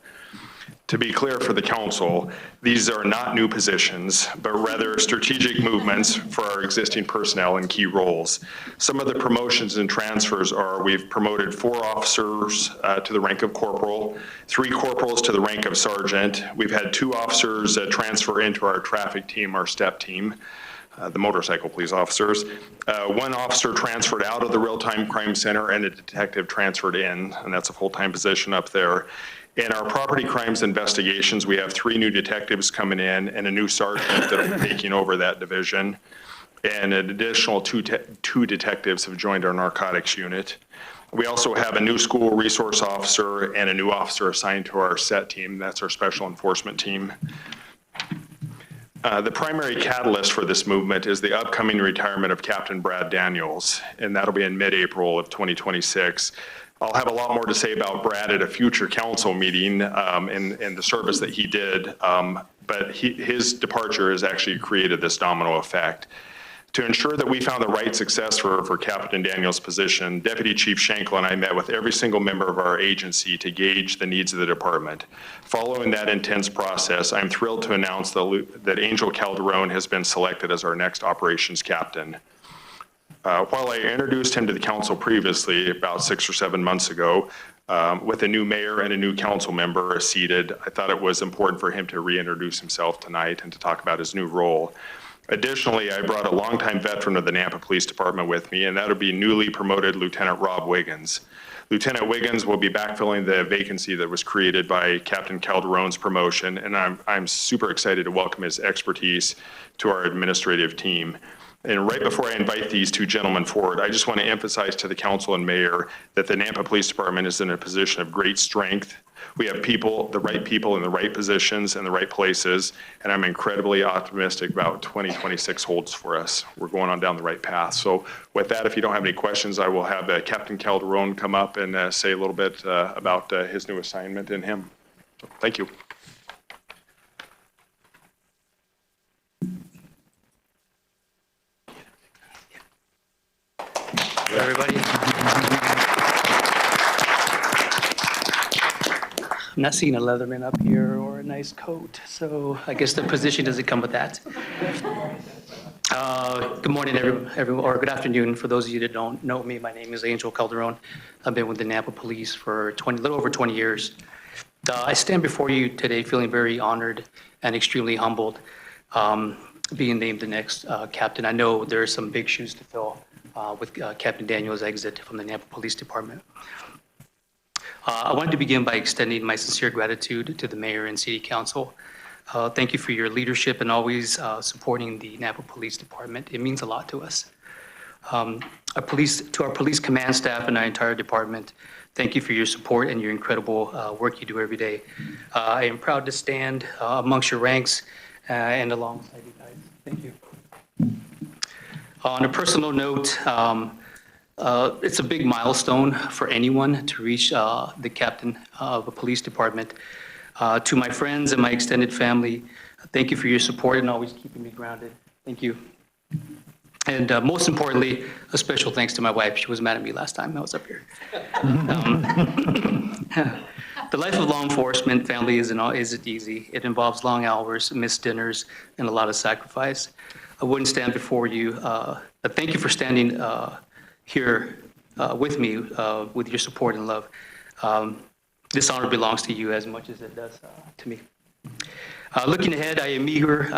To be clear for the council, these are not new positions, but rather strategic movements for our existing personnel in key roles. Some of the promotions and transfers are: we've promoted 4 officers to the rank of corporal, 3 corporals to the rank of sergeant. We've had 2 officers transfer into our traffic team, our STEP team. The motorcycle police officers. 1 officer transferred out of the real-time crime center and a detective transferred in, and that's a full-time position up there. In our property crimes investigations, we have 3 new detectives coming in and a new sergeant that will be taking over that division. And an additional 2 detectives have joined our narcotics unit. We also have a new school resource officer and a new officer assigned to our SET team. That's our special enforcement team. The primary catalyst for this movement is the upcoming retirement of Captain Brad Daniels, and that'll be in mid-April of 2026. I'll have a lot more to say about Brad at a future council meeting and the service that he did, but his departure has actually created this domino effect. To ensure that we found the right success for Captain Daniels' position, Deputy Chief Schenkel and I met with every single member of our agency to gauge the needs of the department. Following that intense process, I'm thrilled to announce that Angel Calderon has been selected as our next operations captain. While I introduced him to the council previously, about 6 or 7 months ago, with a new mayor and a new council member seated, I thought it was important for him to reintroduce himself tonight and to talk about his new role. Additionally, I brought a longtime veteran of the Nampa Police Department with me, and that would be newly promoted Lieutenant Rob Wiggins. Lieutenant Wiggins will be backfilling the vacancy that was created by Captain Calderon's promotion, and I'm super excited to welcome his expertise to our administrative team. And right before I invite these 2 gentlemen forward, I just want to emphasize to the council and mayor that the Nampa Police Department is in a position of great strength. We have people, the right people in the right positions and the right places, and I'm incredibly optimistic about what 2026 holds for us. We're going on down the right path. So with that, if you don't have any questions, I will have Captain Calderon come up and say a little bit about his new assignment and him. So, thank you. Everybody. I'm not seeing a Leatherman up here or a nice coat, so I guess the position doesn't come with that. Good morning, everyone, or good afternoon. For those of you that don't know me, my name is Angel Calderon. I've been with the Nampa Police for a little over 20 years. I stand before you today feeling very honored and extremely humbled, being named the next captain. I know there are some big shoes to fill with Captain Daniels' exit from the Nampa Police Department. I wanted to begin by extending my sincere gratitude to the mayor and city council. Thank you for your leadership and always supporting the Nampa Police Department. It means a lot to us. To our police command staff and our entire department, thank you for your support and your incredible work you do every day. I am proud to stand amongst your ranks and alongside you guys. Thank you. On a personal note, it's a big milestone for anyone to reach the captain of a police department. To my friends and my extended family, thank you for your support and always keeping me grounded. Thank you. And most importantly, a special thanks to my wife. She was mad at me last time I was up here. The life of law enforcement family isn't easy. It involves long hours, missed dinners, and a lot of sacrifice. I wouldn't stand before you. Thank you for standing here with me with your support and love. This honor belongs to you as much as it does to me. Looking ahead, I am eager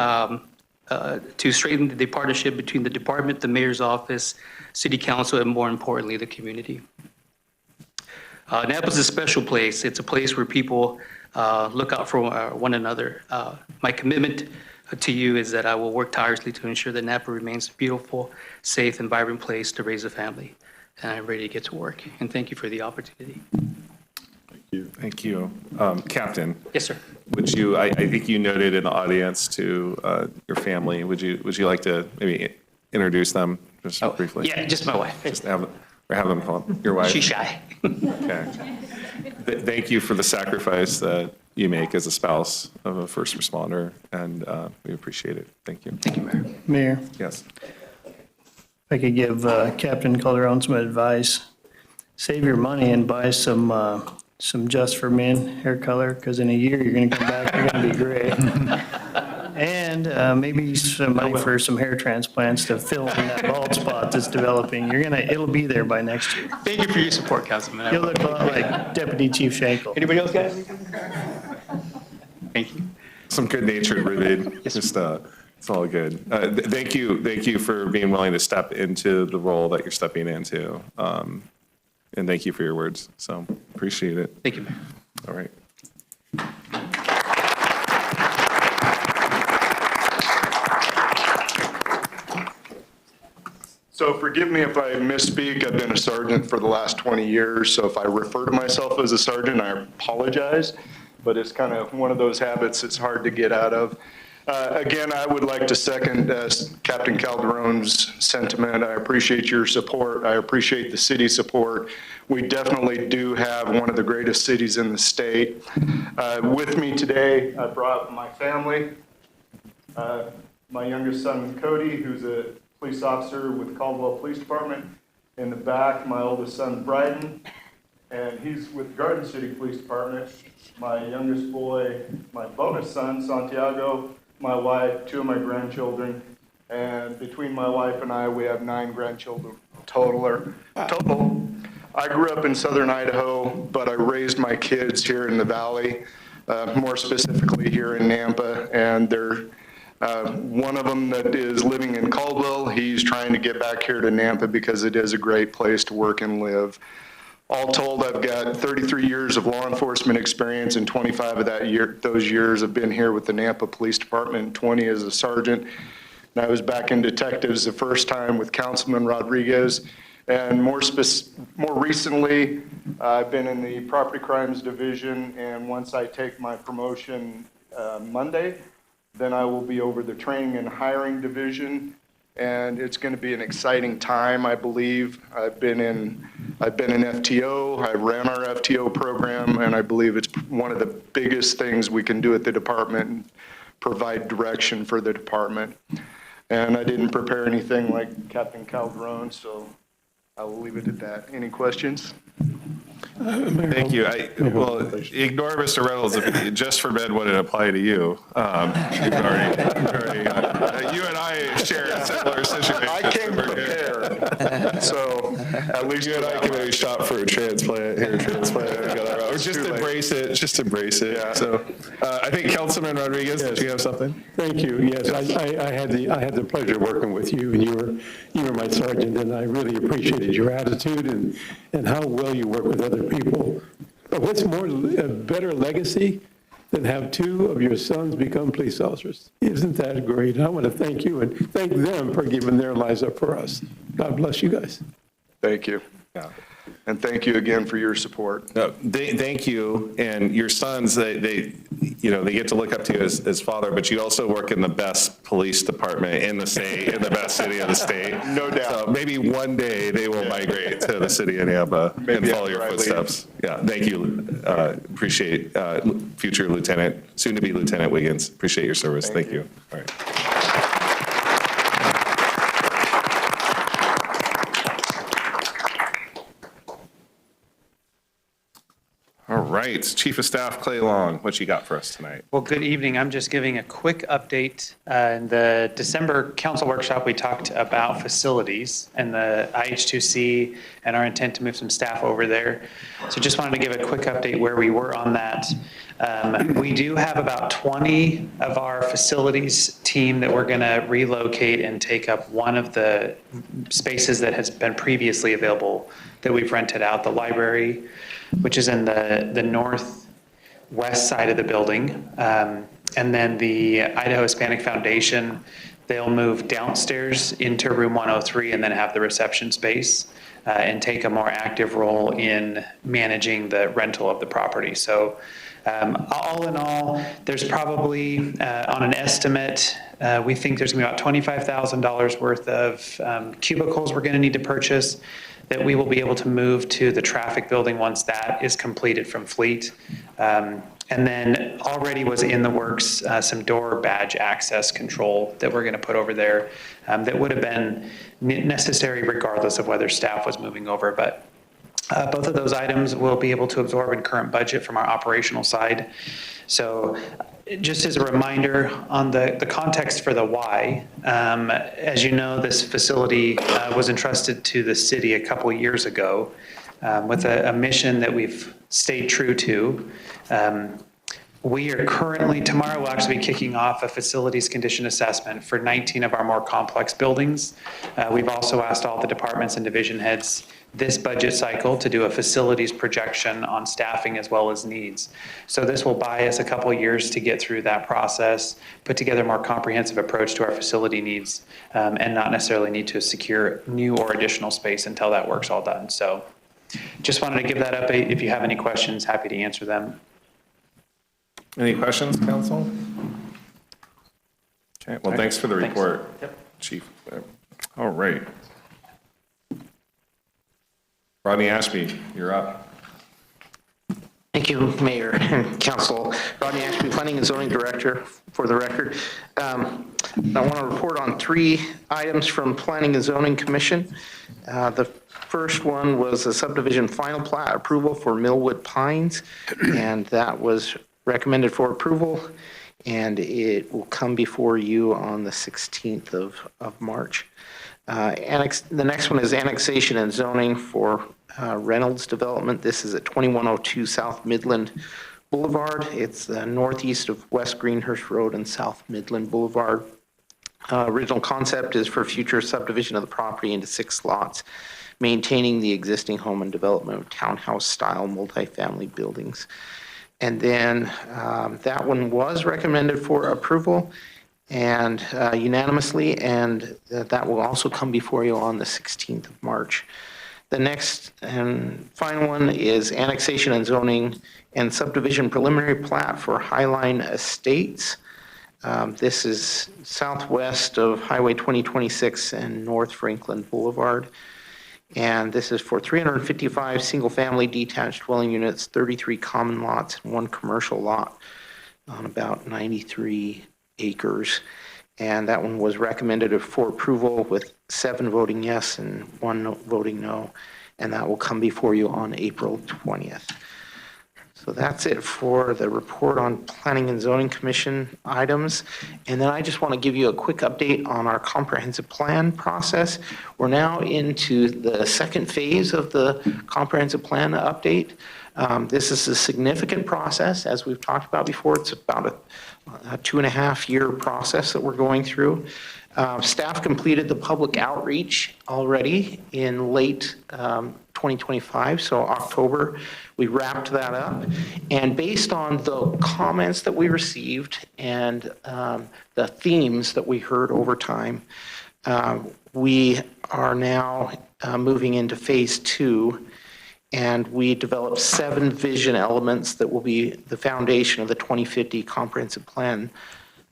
to strengthen the partnership between the department, the mayor's office, city council, and more importantly, the community. Napa's a special place. It's a place where people look out for one another. My commitment to you is that I will work tirelessly to ensure that Napa remains a beautiful, safe, and vibrant place to raise a family. And I'm ready to get to work. And thank you for the opportunity. Thank you. Captain? Yes, sir. Would you, I think you noted in the audience to your family, would you like to maybe introduce them just briefly? Yeah, just my wife. Just have them call your wife? She's shy. Okay. Thank you for the sacrifice that you make as a spouse of a first responder, and we appreciate it. Thank you. Thank you, Mayor. Mayor, Yes. if I could give Captain Calderon some advice, save your money and buy some Just for Men hair color, because in a year you're going to come back, you're going to be gray. And maybe some money for some hair transplants to fill in that bald spot that's developing. It'll be there by next year. Thank you for your support, Councilman. You'll look a lot like Deputy Chief Schenkel. Anybody else, guys? Thank you. Some good-natured ribbon. Just, it's all good. Thank you for being willing to step into the role that you're stepping into. And thank you for your words. So appreciate it. Thank you, Mayor. All right. So forgive me if I misspeak. I've been a sergeant for the last 20 years. So if I refer to myself as a sergeant, I apologize. But it's kind of one of those habits it's hard to get out of. Again, I would like to second Captain Calderon's sentiment. I appreciate your support. I appreciate the city's support. We definitely do have one of the greatest cities in the state. With me today, I brought my family, my youngest son, Cody, who's a police officer with Caldwell Police Department. In the back, my oldest son, Bryden, and he's with Garden City Police Department. My youngest boy, my bonus son, Santiago, my wife, 2 of my grandchildren, and between my wife and I, we have 9 grandchildren total. I grew up in southern Idaho, but I raised my kids here in the valley, more specifically here in Nampa, and they're one of them that is living in Caldwell. He's trying to get back here to Nampa because it is a great place to work and live. All told, I've got 33 years of law enforcement experience, and 25 of those years have been here with the Nampa Police Department, 20 as a sergeant. And I was back in detectives the first time with Councilman Rodriguez. And more recently, I've been in the Property Crimes Division, and once I take my promotion Monday, then I will be over the Training and Hiring Division. And it's going to be an exciting time, I believe. I've been in FTO, I ran our FTO program, and I believe it's one of the biggest things we can do at the department and provide direction for the department. And I didn't prepare anything like Captain Calderon, so I will leave it at that. Any questions? Thank you. Well, ignore Mr. Reynolds, just for Ben wouldn't apply to you. You and I share a similar situation. I came prepared, so at least you and I can maybe shop for a transplant, hair transplant. Or just embrace it, Yeah. So I think Councilman Rodriguez, did you have something? Thank you. Yes, I had the pleasure of working with you, and you were my sergeant, and I really appreciated your attitude and how well you work with other people. But what's a better legacy than have two of your sons become police officers? Isn't that great? And I want to thank you and thank them for giving their lives up for us. God bless you guys. Thank you. And thank you again for your support. No, thank you. And your sons, they get to look up to you as father, but you also work in the best police department in the state, in the best city of the state. No doubt. So maybe one day they will migrate to the city of Nampa and follow your footsteps. Yeah, thank you. Appreciate future Lieutenant, soon to be Lieutenant Wiggins. Appreciate your service. Thank you. All right. All right, Chief of Staff Clay Long, what you got for us tonight? Well, good evening. I'm just giving a quick update. In the December council workshop, we talked about facilities and the IH2C and our intent to move some staff over there. So just wanted to give a quick update where we were on that. We do have about 20 of our facilities team that we're going to relocate and take up one of the spaces that has been previously available that we've rented out, the library, which is in the northwest side of the building. And then the Idaho Hispanic Foundation, they'll move downstairs into room 103 and then have the reception space and take a more active role in managing the rental of the property. So all in all, there's probably, on an estimate, we think there's gonna be about $25,000 worth of cubicles we're gonna need to purchase that we will be able to move to the traffic building once that is completed from Fleet. And then already was in the works some door badge access control that we're gonna put over there that would have been necessary regardless of whether staff was moving over. But both of those items we'll be able to absorb in current budget from our operational side. So just as a reminder on the context for the why, as you know, this facility was entrusted to the city a couple of years ago with a mission that we've stayed true to. We are currently, tomorrow we'll actually be kicking off a facilities condition assessment for 19 of our more complex buildings. We've also asked all the departments and division heads this budget cycle to do a facilities projection on staffing as well as needs. So this will buy us a couple of years to get through that process, put together a more comprehensive approach to our facility needs, and not necessarily need to secure new or additional space until that work's all done. So just wanted to give that update. If you have any questions, happy to answer them. Any questions, council? Okay, well, thanks for the report, Chief. All right. Rodney Ashby, you're up. Thank you, Mayor and Council. Rodney Ashby, Planning and Zoning Director, for the record. I want to report on 3 items from Planning and Zoning Commission. The first one was a subdivision final plat approval for Millwood Pines, and that was recommended for approval, and it will come before you on the 16th of March. The next one is annexation and zoning for Reynolds Development. This is at 2102 South Midland Boulevard. It's northeast of West Greenhurst Road and South Midland Boulevard. Original concept is for future subdivision of the property into 6 lots, maintaining the existing home and development of townhouse-style multifamily buildings. And then that one was recommended for approval and unanimously, and that will also come before you on the 16th of March. The next and final one is annexation and zoning and subdivision preliminary plat for Highline Estates. This is southwest of Highway 2026 and North Franklin Boulevard. And this is for 355 single-family detached dwelling units, 33 common lots, and 1 commercial lot on about 93 acres. And that one was recommended for approval with 7 voting yes and 1 voting no. And that will come before you on April 20th. So that's it for the report on Planning and Zoning Commission items. And then I just want to give you a quick update on our comprehensive plan process. We're now into the second phase of the comprehensive plan update. This is a significant process, as we've talked about before. It's about a 2.5-year process that we're going through. Staff completed the public outreach already in late 2025, so October, we wrapped that up. And based on the comments that we received and the themes that we heard over time, we are now moving into phase 2. And we developed 7 vision elements that will be the foundation of the 2050 comprehensive plan.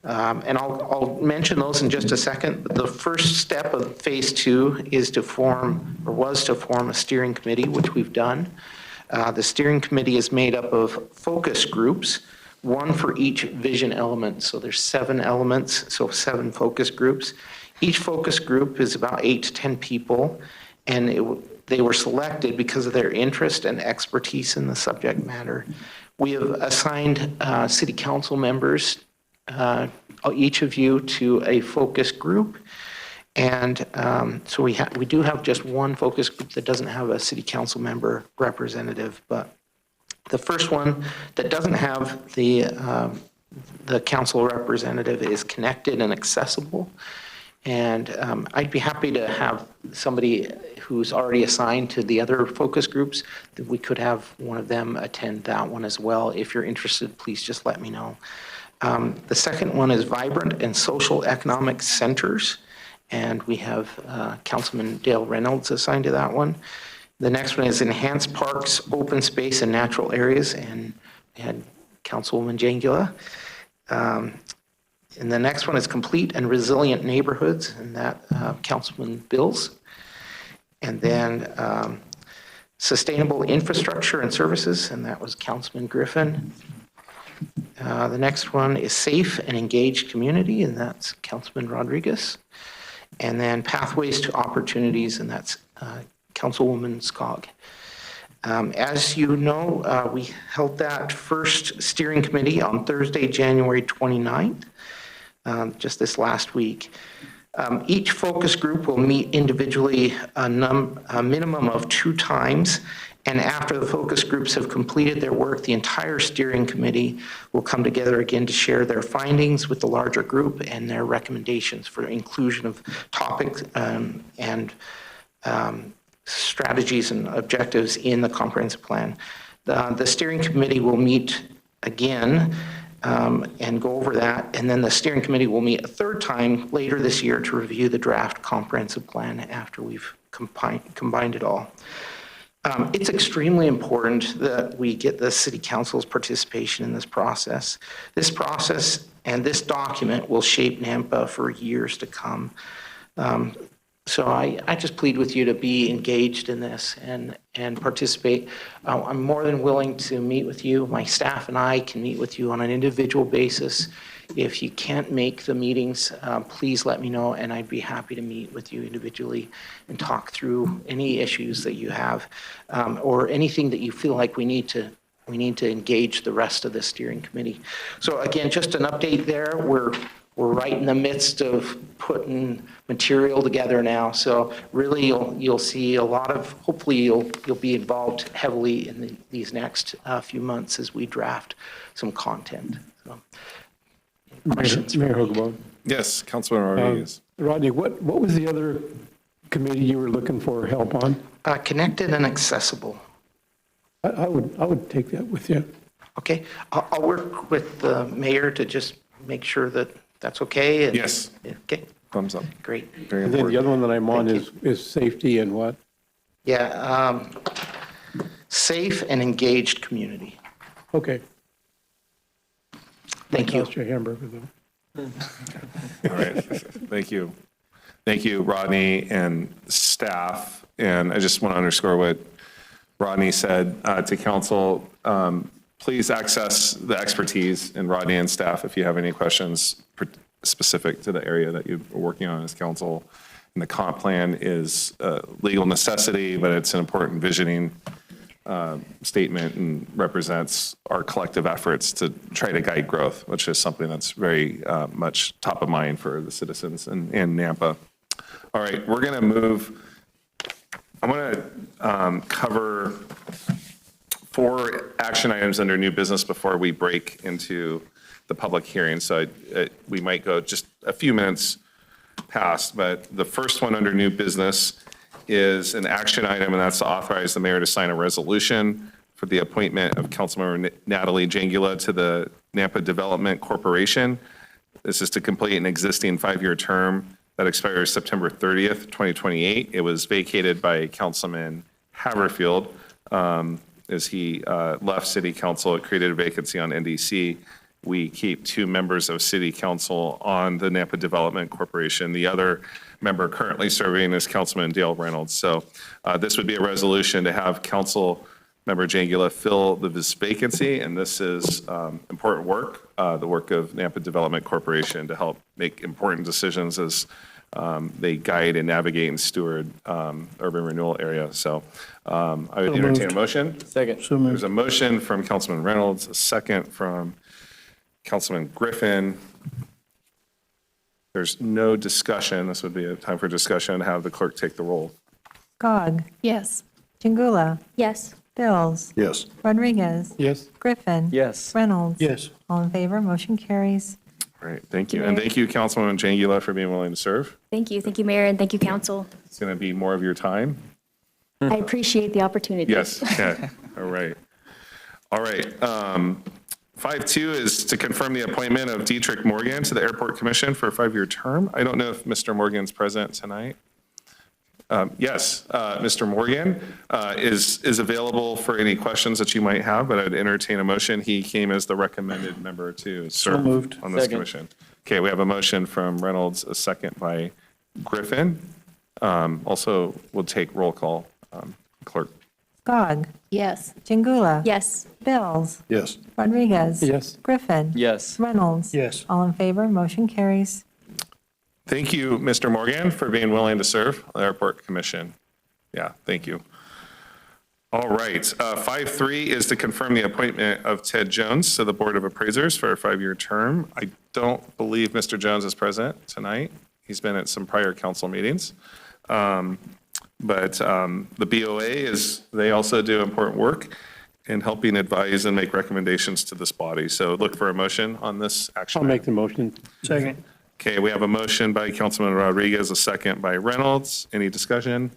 And I'll mention those in just a second. But the first step of phase 2 is to form, or was to form, a steering committee, which we've done. The steering committee is made up of focus groups, 1 for each vision element. So there's 7 elements, so 7 focus groups. Each focus group is about 8 to 10 people, and they were selected because of their interest and expertise in the subject matter. We have assigned city council members, each of you, to a focus group. And so we do have just 1 focus group that doesn't have a city council member representative. But the first one that doesn't have the council representative is Connected and Accessible. And I'd be happy to have somebody who's already assigned to the other focus groups, that we could have one of them attend that one as well. If you're interested, please just let me know. The second one is Vibrant and Social Economic Centers, and we have Councilman Dale Reynolds assigned to that one. The next one is Enhanced Parks, Open Space, and Natural Areas, and we had Councilwoman Jangula. And the next one is Complete and Resilient Neighborhoods, and that Councilman Bills. And then Sustainable Infrastructure and Services, and that was Councilman Griffin. The next one is Safe and Engaged Community, and that's Councilman Rodriguez. And then Pathways to Opportunities, and that's Councilwoman Skog. As you know, we held that first steering committee on Thursday, January 29th. Just this last week. Each focus group will meet individually a minimum of 2 times, and after the focus groups have completed their work, the entire steering committee will come together again to share their findings with the larger group and their recommendations for inclusion of topics and strategies and objectives in the comprehensive plan. The steering committee will meet again and go over that. And then the steering committee will meet a 3rd time later this year to review the draft comprehensive plan after we've combined it all. It's extremely important that we get the city council's participation in this process. This process and this document will shape NAMPA for years to come. So I just plead with you to be engaged in this and participate. I'm more than willing to meet with you. My staff and I can meet with you on an individual basis. If you can't make the meetings, please let me know, and I'd be happy to meet with you individually and talk through any issues that you have, or anything that you feel like we need to engage the rest of the steering committee. So again, just an update there. We're right in the midst of putting material together now. So really, you'll see a lot of, hopefully you'll be involved heavily in these next few months as we draft some content. So, questions? Mayor Hogaboam. Yes, Councilman Rodriguez. Rodney, what was the other committee you were looking for help on? Connected and Accessible. I would take that with you. Okay, I'll work with the mayor to just make sure that that's okay. And, yes. Okay. Thumbs up. Great. Very And then important. the other one that I'm on is safety and what? Yeah, safe and engaged community. Okay. Thank you. Tossed your hamburger though. All right. Thank you. Thank you, Rodney and staff. And I just want to underscore what Rodney said to council. Please access the expertise in Rodney and staff if you have any questions specific to the area that you're working on as council. And the comp plan is a legal necessity, but it's an important visioning statement and represents our collective efforts to try to guide growth, which is something that's very much top of mind for the citizens in Nampa. All right, we're going to move. I'm going to cover 4 action items under new business before we break into the public hearing. So we might go just a few minutes past, but the first one under new business is an action item, and that's to authorize the mayor to sign a resolution for the appointment of Councilmember Natalie Jangula to the Nampa Development Corporation. This is to complete an existing 5-year term that expires September 30th, 2028. It was vacated by Councilman Haverfield as he left city council. It created a vacancy on NDC. We keep 2 members of city council on the Nampa Development Corporation. The other member currently serving is Councilman Dale Reynolds. So this would be a resolution to have Council Member Jangula fill this vacancy, and this is important work, the work of Nampa Development Corporation to help make important decisions as they guide and navigate and steward urban renewal area. So I would entertain a motion. Second. There's a motion from Councilman Reynolds, a second from Councilman Griffin. There's no discussion. This would be a time for discussion. Have the clerk take the roll. Skog. Yes. Jingula. Yes. Bills. Yes. Rodriguez. Yes. Griffin. Yes. Reynolds. Yes. All in favor, motion carries. All right, thank you. And thank you, Councilwoman Jangula, for being willing to serve. Thank you, Mayor, and thank you, council. It's going to be more of your time. I appreciate the opportunity. Yes, okay, all right. All right, 5.2 is to confirm the appointment of Dietrich Morgan to the Airport Commission for a 5-year term. I don't know if Mr. Morgan's present tonight. Yes, Mr. Morgan is available for any questions that you might have, but I'd entertain a motion. He came as the recommended member to serve moved. on this Second. commission. Okay, we have a motion from Reynolds, a second by Griffin. Also, we'll take roll call. Clerk. Skog. Yes. Jingula. Yes. Bills. Yes. Rodriguez. Yes. Griffin. Yes. Reynolds. Yes. All in favor, motion carries. Thank you, Mr. Morgan, for being willing to serve on the Airport Commission. Yeah, thank you. All right, 5.3 is to confirm the appointment of Ted Jones to the Board of Appraisers for a 5-year term. I don't believe Mr. Jones is present tonight. He's been at some prior council meetings. But the BOA they also do important work in helping advise and make recommendations to this body. So look for a motion on this action. I'll make the motion. Second. Okay, we have a motion by Councilman Rodriguez, a second by Reynolds. Any discussion?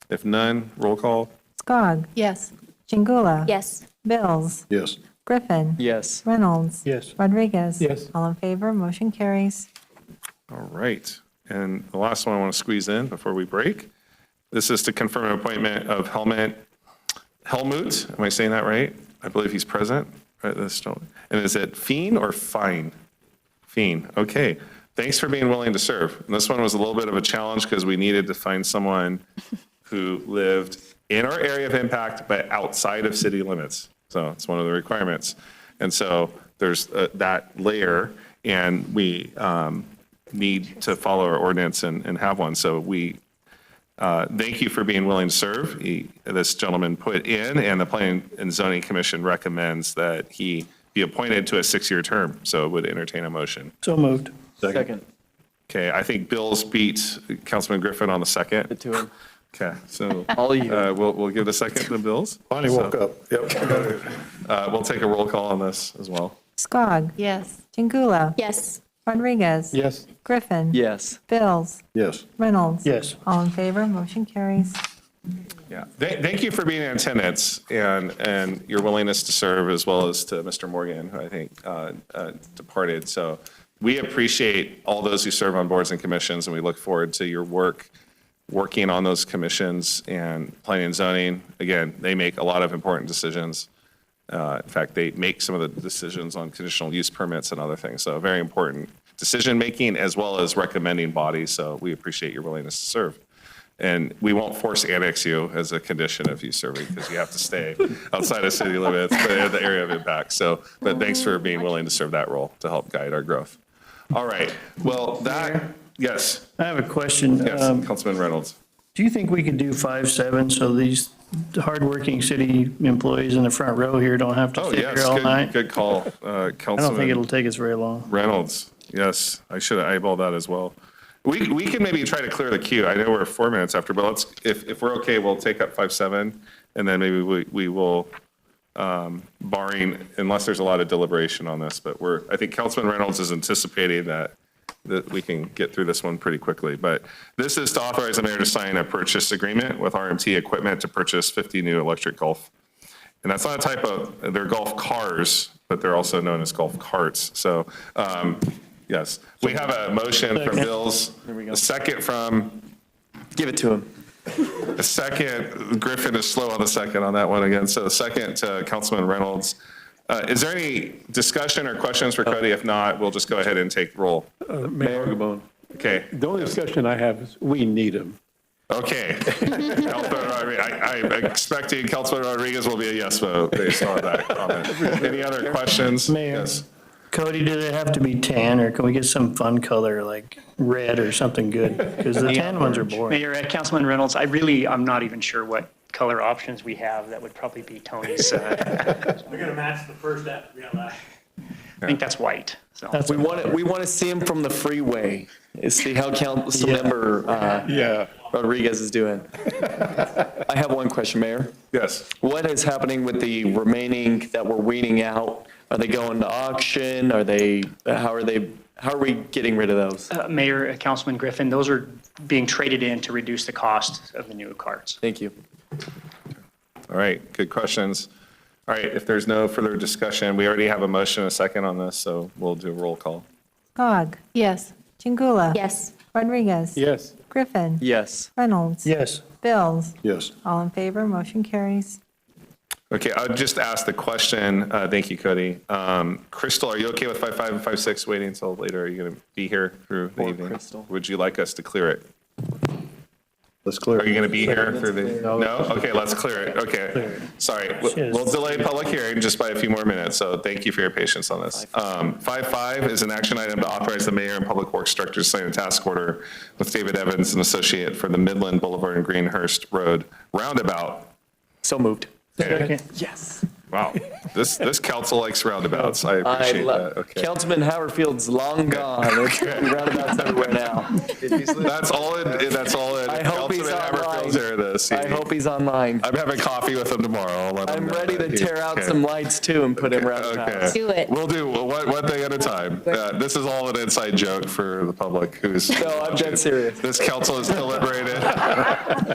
If none, roll call. Skog. Yes. Jingula. Yes. Bills. Yes. Griffin. Yes. Reynolds. Yes. Rodriguez. Yes. All in favor, motion carries. All right, and the last one I want to squeeze in before we break. This is to confirm an appointment of Helmut. Am I saying that right? I believe he's present. Right, and is it Feen or Fine? Feen, okay. Thanks for being willing to serve. And this one was a little bit of a challenge because we needed to find someone who lived in our area of impact, but outside of city limits. So it's one of the requirements. And so there's that layer, and we need to follow our ordinance and have one. So we thank you for being willing to serve. This gentleman put in, and the Planning and Zoning Commission recommends that he be appointed to a 6-year term. So it would entertain a motion. So moved. Second. Okay, I think Bill's beat Councilman Griffin on the second. The 2 of them. Okay, so All of you. we'll give the second to Bill's. Finally woke up. Yep. We'll take a roll call on this as well. Skog. Yes. Jingula. Yes. Rodriguez. Yes. Griffin. Yes. Bills. Yes. Reynolds. Yes. All in favor, motion carries. Yeah, thank you for being in attendance and your willingness to serve, as well as to Mr. Morgan, who I think departed. So we appreciate all those who serve on boards and commissions, and we look forward to your working on those commissions and planning and zoning. Again, they make a lot of important decisions. In fact, they make some of the decisions on conditional use permits and other things. So very important decision-making as well as recommending bodies. So we appreciate your willingness to serve. And we won't force annex you as a condition of you serving, because you have to stay outside of city limits, but in the area of impact. So, but thanks for being willing to serve that role to help guide our growth. All right, well, yes, I have a question. yes, Councilman Reynolds. Do you think we could do 5-7 so these hardworking city employees in the front row here don't have to Oh, sit yes, here all night? good call, I Councilman. don't think it'll take us very long. Reynolds, yes, I should have eyeballed that as well. We can maybe try to clear the queue. I know we're 4 minutes after, but let's, if we're okay, we'll take up 5-7, and then maybe we will, barring, unless there's a lot of deliberation on this, but I think Councilman Reynolds is anticipating that we can get through this one pretty quickly. But this is to authorize the mayor to sign a purchase agreement with RMT Equipment to purchase 50 new electric golf. And that's not a typo, they're golf cars, but they're also known as golf carts. So, yes, we have a motion from Bills, a second from, Give it to him. a second, Griffin is slow on the second on that one again. So a second to Councilman Reynolds. Is there any discussion or questions for Cody? If not, we'll just go ahead and take roll. Mayor, Okay, the only discussion I have is we need them. okay. I'm expecting Councilman Rodriguez will be a yes vote based on that comment. Any other questions? Mayor. Yes. Cody, do they have to be tan, or can we get some fun color like red or something good? Because the tan ones are boring. Mayor, Councilman Reynolds, I'm not even sure what color options we have. That would probably be Tony's. They're going to match the first app. I think that's white. So. We want to see him from the freeway, see how Councilmember Rodriguez is doing. I have one question, Mayor. Yes. What is happening with the remaining that we're weeding out? Are they going to auction? How are we getting rid of those? Mayor, Councilman Griffin, those are being traded in to reduce the cost of the new carts. Thank you. All right, good questions. All right, if there's no further discussion, we already have a motion and a second on this, so we'll do a roll call. Gog. Yes. Chingula. Yes. Rodriguez. Yes. Griffin. Yes. Reynolds. Yes. Bills. Yes. All in favor, motion carries. Okay, I'll just ask the question. Thank you, Cody. Crystal, are you okay with 5.5 and 5.6 waiting until later? Are you going to be here through the evening? Crystal. Would you like us to clear it? Let's clear Are you it. going to be here through the, no? Okay, let's clear it. Okay. Sorry, we'll delay public hearing just by a few more minutes, so thank you for your patience on this. 5.5 is an action item to authorize the mayor and public works director to sign a task order with David Evans, an associate for the Midland Boulevard and Greenhurst Road roundabout. So moved. Okay. Yes. Wow, this council likes roundabouts. I appreciate that. Okay. Councilman Haverfield's long gone. There's roundabouts everywhere now. That's all in. That's all in. I hope he's online. I hope he's online. I'm having coffee with him tomorrow. I'll let him I'm know ready to that. tear out Okay. some lights too and put him roundabouts. Do it. We'll do one thing at a time. This is all an inside joke for the public who's. No, I'm dead serious. This council has deliberated.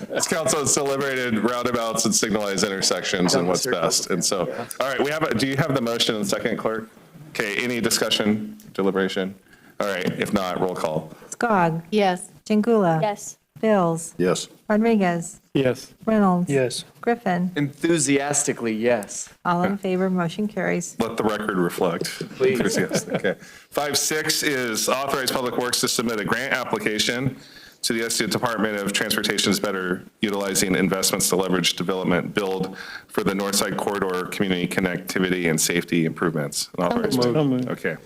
This council has deliberated roundabouts and signalized intersections and what's best. And so, all right, do you have the motion and second, clerk? Okay, any discussion, deliberation? All right, if not, roll call. Gog. Yes. Chingula. Yes. Bills. Yes. Rodriguez. Yes. Reynolds. Yes. Griffin. Enthusiastically, yes. All in favor, motion carries. Let the record reflect. Please. Enthusiastic, okay. 5.6 is authorize Public Works to submit a grant application to the SDOT Department of Transportation's better utilizing investments to leverage development build for the Northside Corridor community connectivity and safety improvements. Okay.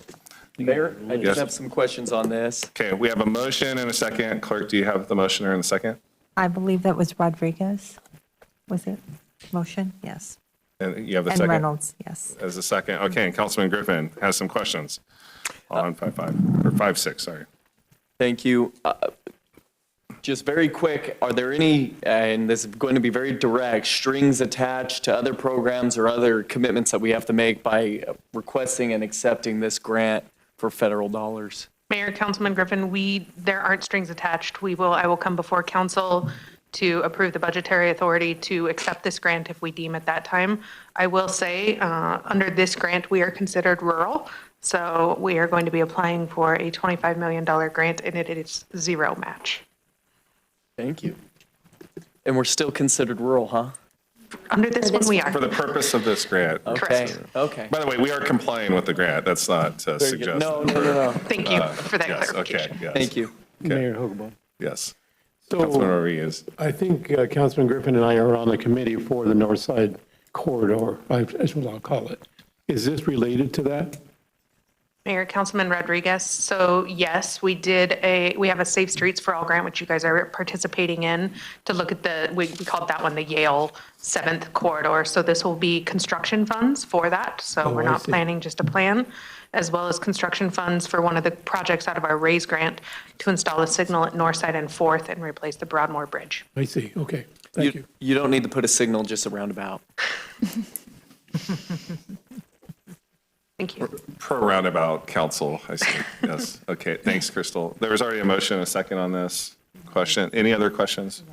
Mayor, I Yes. just have some questions on this. Okay, we have a motion and a second. Clerk, do you have the motion or in the second? I believe that was Rodriguez. Was it? Motion? Yes. And you have the And second? Reynolds, yes. As a second. Okay, and Councilman Griffin has some questions on 5.5, or 5.6, sorry. Thank you. Just very quick, are there any, and this is going to be very direct, strings attached to other programs or other commitments that we have to make by requesting and accepting this grant for federal dollars? Mayor, Councilman Griffin, there aren't strings attached. I will come before council to approve the budgetary authority to accept this grant if we deem at that time. I will say, under this grant, we are considered rural. So we are going to be applying for a $25 million grant, and it is zero match. Thank you. And we're still considered rural, huh? Under this one, we are. For the purpose of this grant. Okay, okay. By the way, we are complying with the grant. That's not Very good. suggested. No. Thank you for that Yes, clarification. okay, yes. Thank you. Mayor Hogaboam. Yes. Councilman So Rodriguez. I think Councilman Griffin and I are on the committee for the North Side Corridor, that's what I'll call it. Is this related to that? Mayor, Councilman Rodriguez. So yes, we have a Safe Streets for All grant, which you guys are participating in, to look at we called that one the Yale 7th corridor. So this will be construction funds for that. So we're I not see. planning just a plan, as well as construction funds for one of the projects out of our RAISE grant to install a signal at Northside and 4th and replace the Broadmoor Bridge. I see, okay, thank you. You don't need to put a signal, just a roundabout. Thank you. Per roundabout, council, I see. Yes. Okay, thanks, Crystal. There was already a motion, and a second on this question. Any other questions?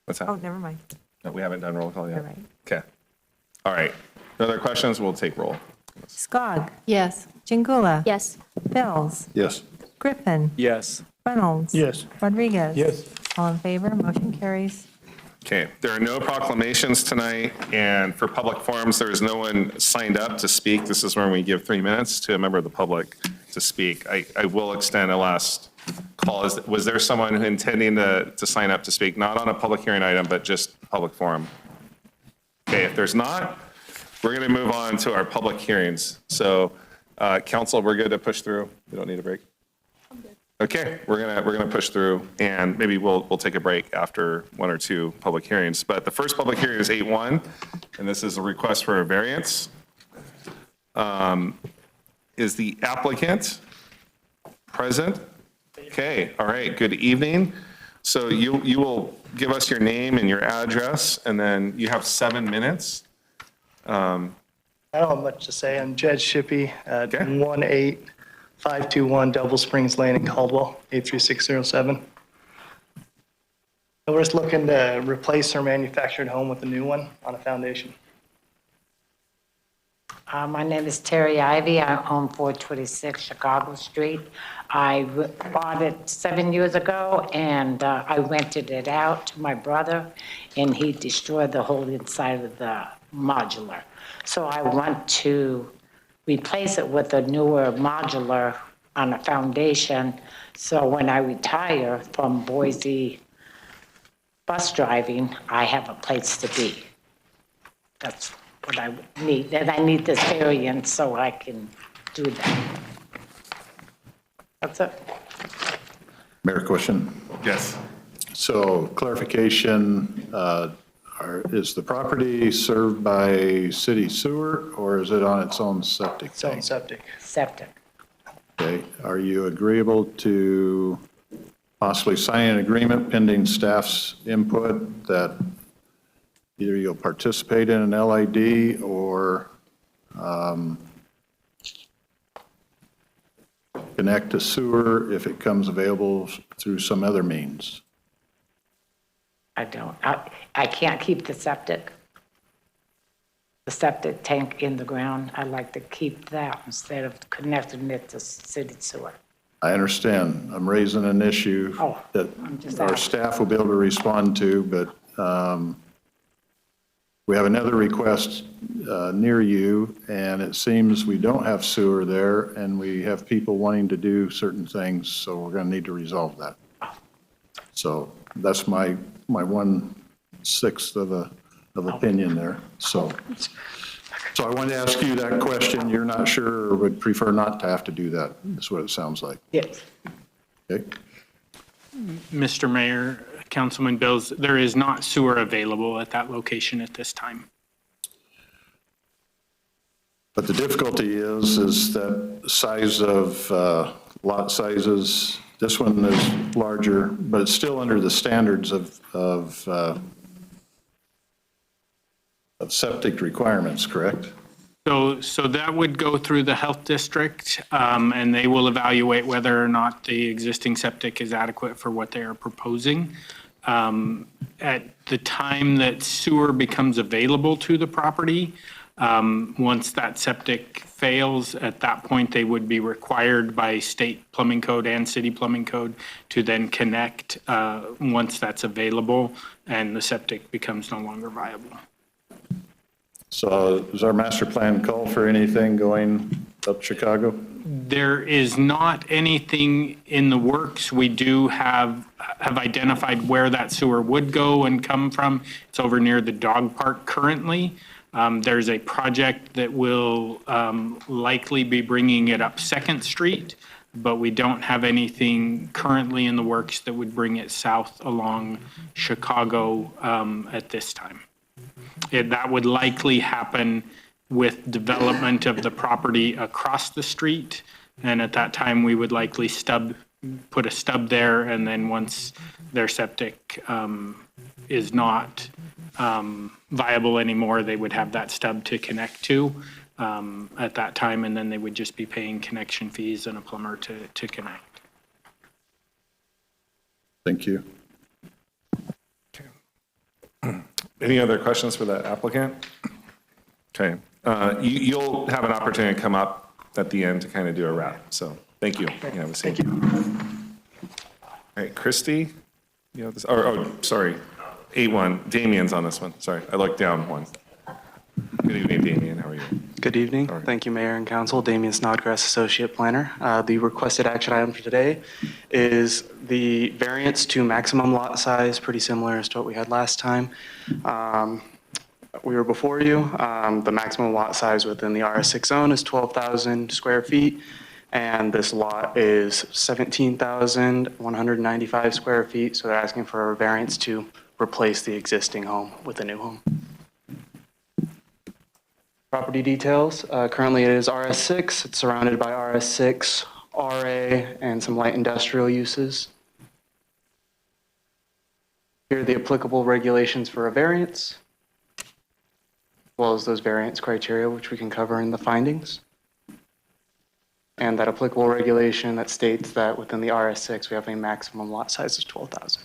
What's that? Oh, never mind. No, we haven't done roll call yet. All right. Okay. All right. No other questions? We'll take roll. Skog. Yes. Jingula. Yes. Bills. Yes. Griffin. Yes. Reynolds. Yes. Rodriguez. Yes. All in favor, motion carries. Okay, there are no proclamations tonight, and for public forums, there is no one signed up to speak. This is when we give 3 minutes to a member of the public to speak. I will extend a last call. Was there someone intending to sign up to speak, not on a public hearing item, but just public forum? Okay, if there's not, we're going to move on to our public hearings. So, council, we're good to push through? We don't need a break? Okay, we're gonna push through, and maybe we'll take a break after 1 or 2 public hearings. But the first public hearing is 8-1, and this is a request for a variance. Is the applicant present? Okay, all right, good evening. So you will give us your name and your address, and then you have 7 minutes. I don't have much to say. I'm Jed Shippey at 18521 Double Springs Lane in Caldwell, 83607. And we're just looking to replace our manufactured home with a new one on a foundation. My name is Terry Ivy. I own 426 Chicago Street. I bought it 7 years ago, and I rented it out to my brother, and he destroyed the whole inside of the modular. So I want to replace it with a newer modular on a foundation, so when I retire from Boise bus driving, I have a place to be. That's what I need, and I need this variance so I can do that. That's it. Mayor, question? Yes. So clarification, is the property served by city sewer, or is it on its own septic Its own tank? septic. Septic. Okay, are you agreeable to possibly sign an agreement pending staff's input that either you'll participate in an LID or connect to sewer if it comes available through some other means? I don't, I can't keep the septic tank in the ground. I like to keep that instead of connecting it to city sewer. I understand. I'm raising an issue Oh, that I'm just our asking. staff will be able to respond to, but we have another request near you, and it seems we don't have sewer there, and we have people wanting to do certain things, so we're going to need to resolve that. So that's my 1/6 of opinion there. So I wanted to ask you that question. You're not sure or would prefer not to have to do that, is what it sounds like. Yes. Okay. Mr. Mayor, Councilman Bills, there is not sewer available at that location at this time. But the difficulty is that size of lot sizes, this one is larger, but it's still under the standards of septic requirements, correct? So that would go through the health district, and they will evaluate whether or not the existing septic is adequate for what they are proposing. At the time that sewer becomes available to the property, once that septic fails, at that point, they would be required by state plumbing code and city plumbing code to then connect once that's available and the septic becomes no longer viable. So does our master plan call for anything going up Chicago? There is not anything in the works. We do have identified where that sewer would go and come from. It's over near the dog park currently. There's a project that will likely be bringing it up Second Street, but we don't have anything currently in the works that would bring it south along Chicago at this time. That would likely happen with development of the property across the street, and at that time, we would likely put a stub there, and then once their septic is not viable anymore, they would have that stub to connect to at that time, and then they would just be paying connection fees and a plumber to connect. Thank you. Any other questions for the applicant? Okay, you'll have an opportunity to come up at the end to kind of do a wrap, so thank you. Yeah, thank you. All right, Christy, you know this, sorry, 8-1, Damien's on this one, sorry, I looked down one. Good evening, Damien, how are you? Good evening. Thank you, Mayor and Council. Damien Snodgrass, Associate Planner. The requested action item for today is the variance to maximum lot size, pretty similar as to what we had last time. We were before you. The maximum lot size within the RS6 zone is 12,000 square feet, and this lot is 17,195 square feet, so they're asking for a variance to replace the existing home with a new home. Property details, currently it is RS6. It's surrounded by RS6, RA, and some light industrial uses. Here are the applicable regulations for a variance, as well as those variance criteria, which we can cover in the findings. And that applicable regulation that states that within the RS6, we have a maximum lot size of 12,000.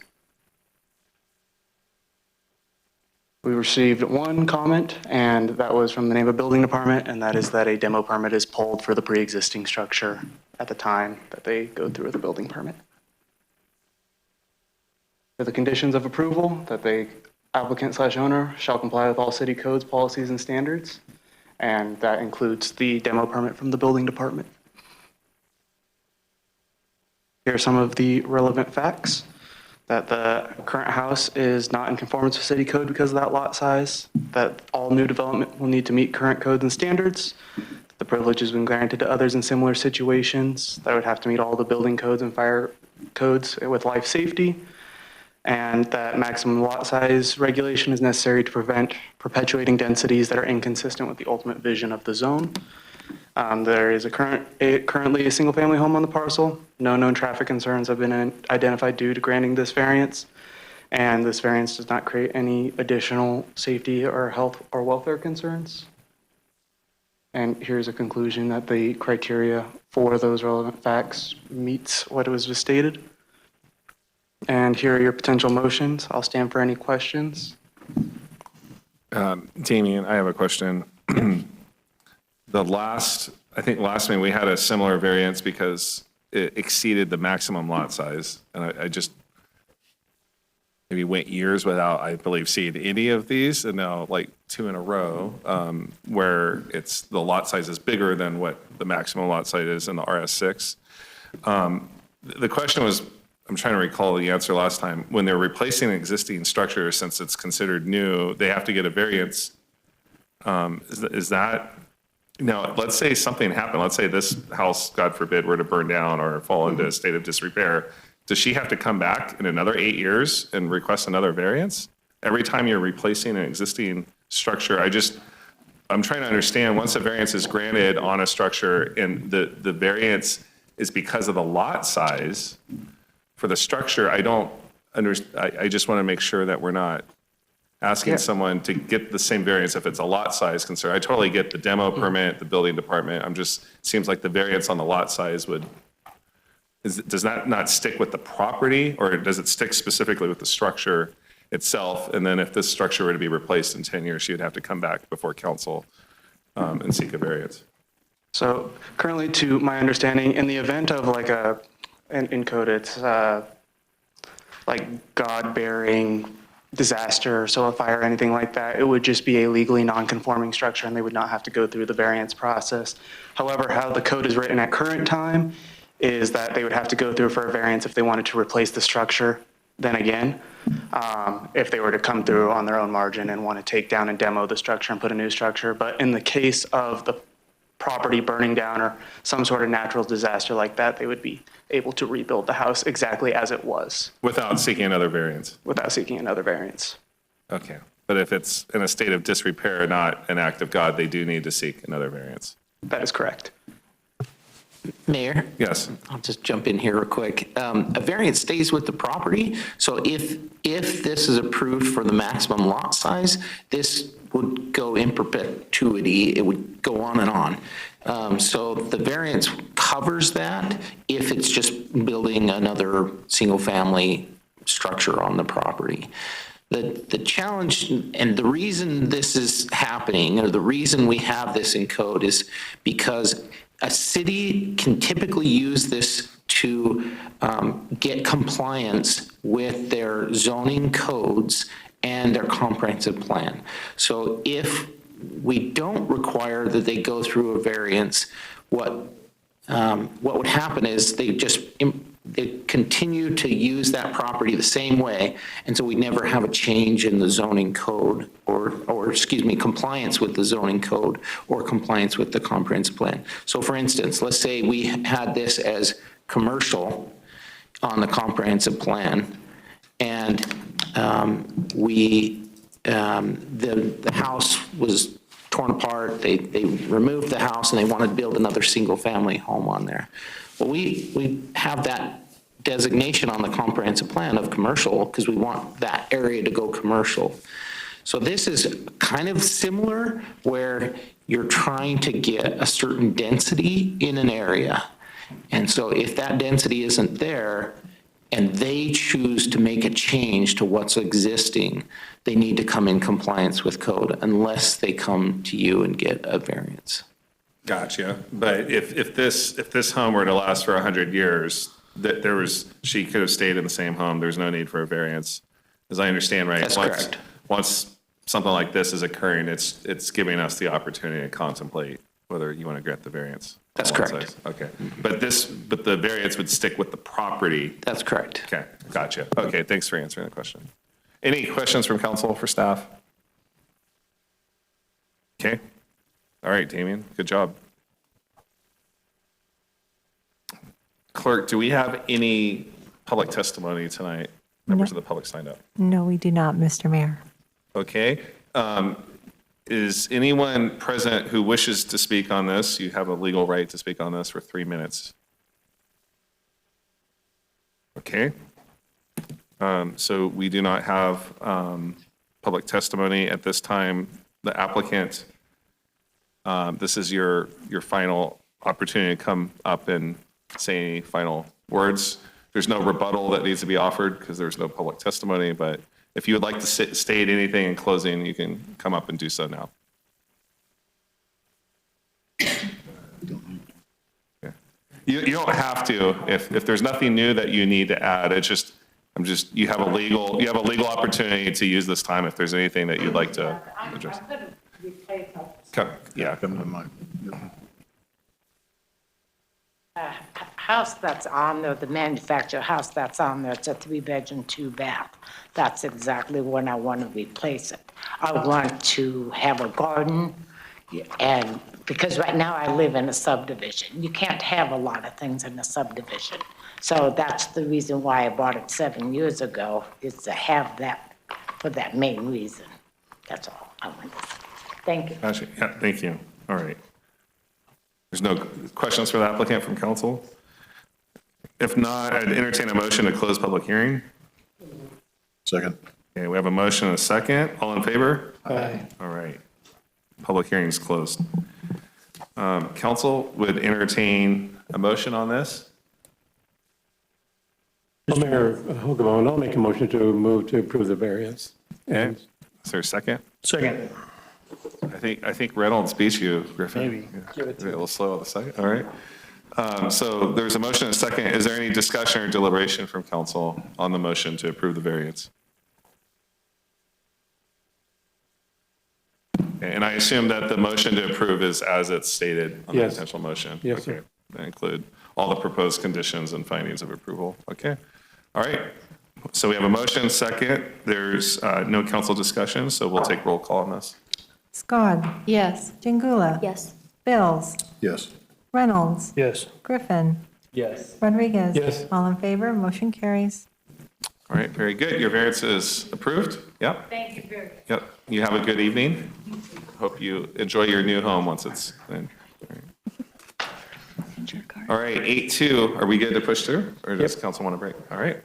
We received one comment, and that was from the Napa Building Department, and that is that a demo permit is pulled for the pre-existing structure at the time that they go through with the building permit. For the conditions of approval, that the applicant/owner shall comply with all city codes, policies, and standards, and that includes the demo permit from the building department. Here are some of the relevant facts. That the current house is not in conformance with city code because of that lot size, that all new development will need to meet current codes and standards, that the privilege has been granted to others in similar situations, that would have to meet all the building codes and fire codes with life safety, and that maximum lot size regulation is necessary to prevent perpetuating densities that are inconsistent with the ultimate vision of the zone. There is currently a single-family home on the parcel. No known traffic concerns have been identified due to granting this variance, and this variance does not create any additional safety or health or welfare concerns. And here's a conclusion that the criteria for those relevant facts meets what was stated. And here are your potential motions. I'll stand for any questions. Damien, I have a question. I think last meeting, we had a similar variance because it exceeded the maximum lot size. And I just maybe went years without, I believe, seeing any of these, and now like 2 in a row, where the lot size is bigger than what the maximum lot size is in the RS6. The question was, I'm trying to recall the answer last time, when they're replacing an existing structure, since it's considered new, they have to get a variance. Is that, now, let's say something happened. Let's say this house, God forbid, were to burn down or fall into a state of disrepair. Does she have to come back in another 8 years and request another variance? Every time you're replacing an existing structure, I'm trying to understand, once a variance is granted on a structure and the variance is because of the lot size for the structure, I just want to make sure that we're not asking someone to get the same variance if it's a lot size concern. I totally get the demo permit, the building department. Seems like the variance on the lot size does that not stick with the property, or does it stick specifically with the structure itself? And then if this structure were to be replaced in 10 years, she would have to come back before council and seek a variance. So currently, to my understanding, in the event of like in code, it's like God-bearing disaster, so a fire or anything like that, it would just be a legally non-conforming structure and they would not have to go through the variance process. However, how the code is written at current time is that they would have to go through for a variance if they wanted to replace the structure then again. if they were to come through on their own margin and want to take down and demo the structure and put a new structure. But in the case of the property burning down or some sort of natural disaster like that, they would be able to rebuild the house exactly as it was Without seeking another variance? without seeking another variance. Okay. But if it's in a state of disrepair, not an act of God, they do need to seek another variance? That is correct. Mayor? Yes. I'll just jump in here real quick. A variance stays with the property, so if this is approved for the maximum lot size, this would go in perpetuity, it would go on and on. So the variance covers that if it's just building another single-family structure on the property. The challenge and the reason this is happening, or the reason we have this in code, is because a city can typically use this to get compliance with their zoning codes and their comprehensive plan. So if we don't require that they go through a variance, what would happen is they continue to use that property the same way, and so we never have a change in the zoning code or excuse me, compliance with the zoning code or compliance with the comprehensive plan. So for instance, let's say we had this as commercial on the comprehensive plan, and the house was torn apart, they removed the house and they wanted to build another single-family home on there. Well, we have that designation on the comprehensive plan of commercial because we want that area to go commercial. So this is kind of similar where you're trying to get a certain density in an area. And so if that density isn't there and they choose to make a change to what's existing, they need to come in compliance with code unless they come to you and get a variance. Gotcha. But if this home were to last for 100 years, she could have stayed in the same home. There's no need for a variance, as I understand, right? That's correct. Once something like this is occurring, it's giving us the opportunity to contemplate whether you want to grant the variance. That's correct. Okay. But the variance would stick with the property. That's correct. Okay, gotcha. Okay, thanks for answering the question. Any questions from council for staff? Okay. All right, Damien, good job. Clerk, do we have any public testimony tonight? Members of the public signed up. No, we do not, Mr. Mayor. Okay. Is anyone present who wishes to speak on this? You have a legal right to speak on this for 3 minutes. Okay. So we do not have public testimony at this time. The applicant, this is your final opportunity to come up and say any final words. There's no rebuttal that needs to be offered because there's no public testimony, but if you would like to state anything in closing, you can come up and do so now. Yeah. You don't have to. If there's nothing new that you need to add, it's just, you have a legal opportunity to use this time if there's anything that you'd like to address. Yeah. Come to mind. House that's on there, the manufactured house that's on there, it's a 3-bedroom, 2-bath. That's exactly when I want to replace it. I want to have a garden, and because right now I live in a subdivision. You can't have a lot of things in a subdivision. So that's the reason why I bought it 7 years ago, is to have that for that main reason. That's all I want to say. Thank you. Gotcha. Yeah, thank you. All right. There's no questions for the applicant from council? If not, I'd entertain a motion to close public hearing. Second. Okay, we have a motion and a second. All in favor? Aye. All right. Public hearing is closed. Council would entertain a motion on this? Well, Mayor Hogabown, I'll make a motion to move to approve the variance. Okay. Is there a second? Second. I think Reynolds beat you, Griffin. Maybe. Yeah. A little slow on the second. All right. So there's a motion and a second. Is there any discussion or deliberation from council on the motion to approve the variance? Okay, and I assume that the motion to approve is as it's stated on the Yes. potential motion? Yes, Okay. sir. That include all the proposed conditions and findings of approval. Okay. All right. So we have a motion, second. There's no council discussion, so we'll take roll call on this. Scott. Yes. Jingula. Yes. Bills. Yes. Reynolds. Yes. Griffin. Yes. Rodriguez. Yes. All in favor, motion carries. All right, very good. Your variance is approved. Yep. Thank you very much. Yep. You have a good evening. Hope you enjoy your new home once it's in. All right, 8-2, are we good to push through, or does council want to break? All right.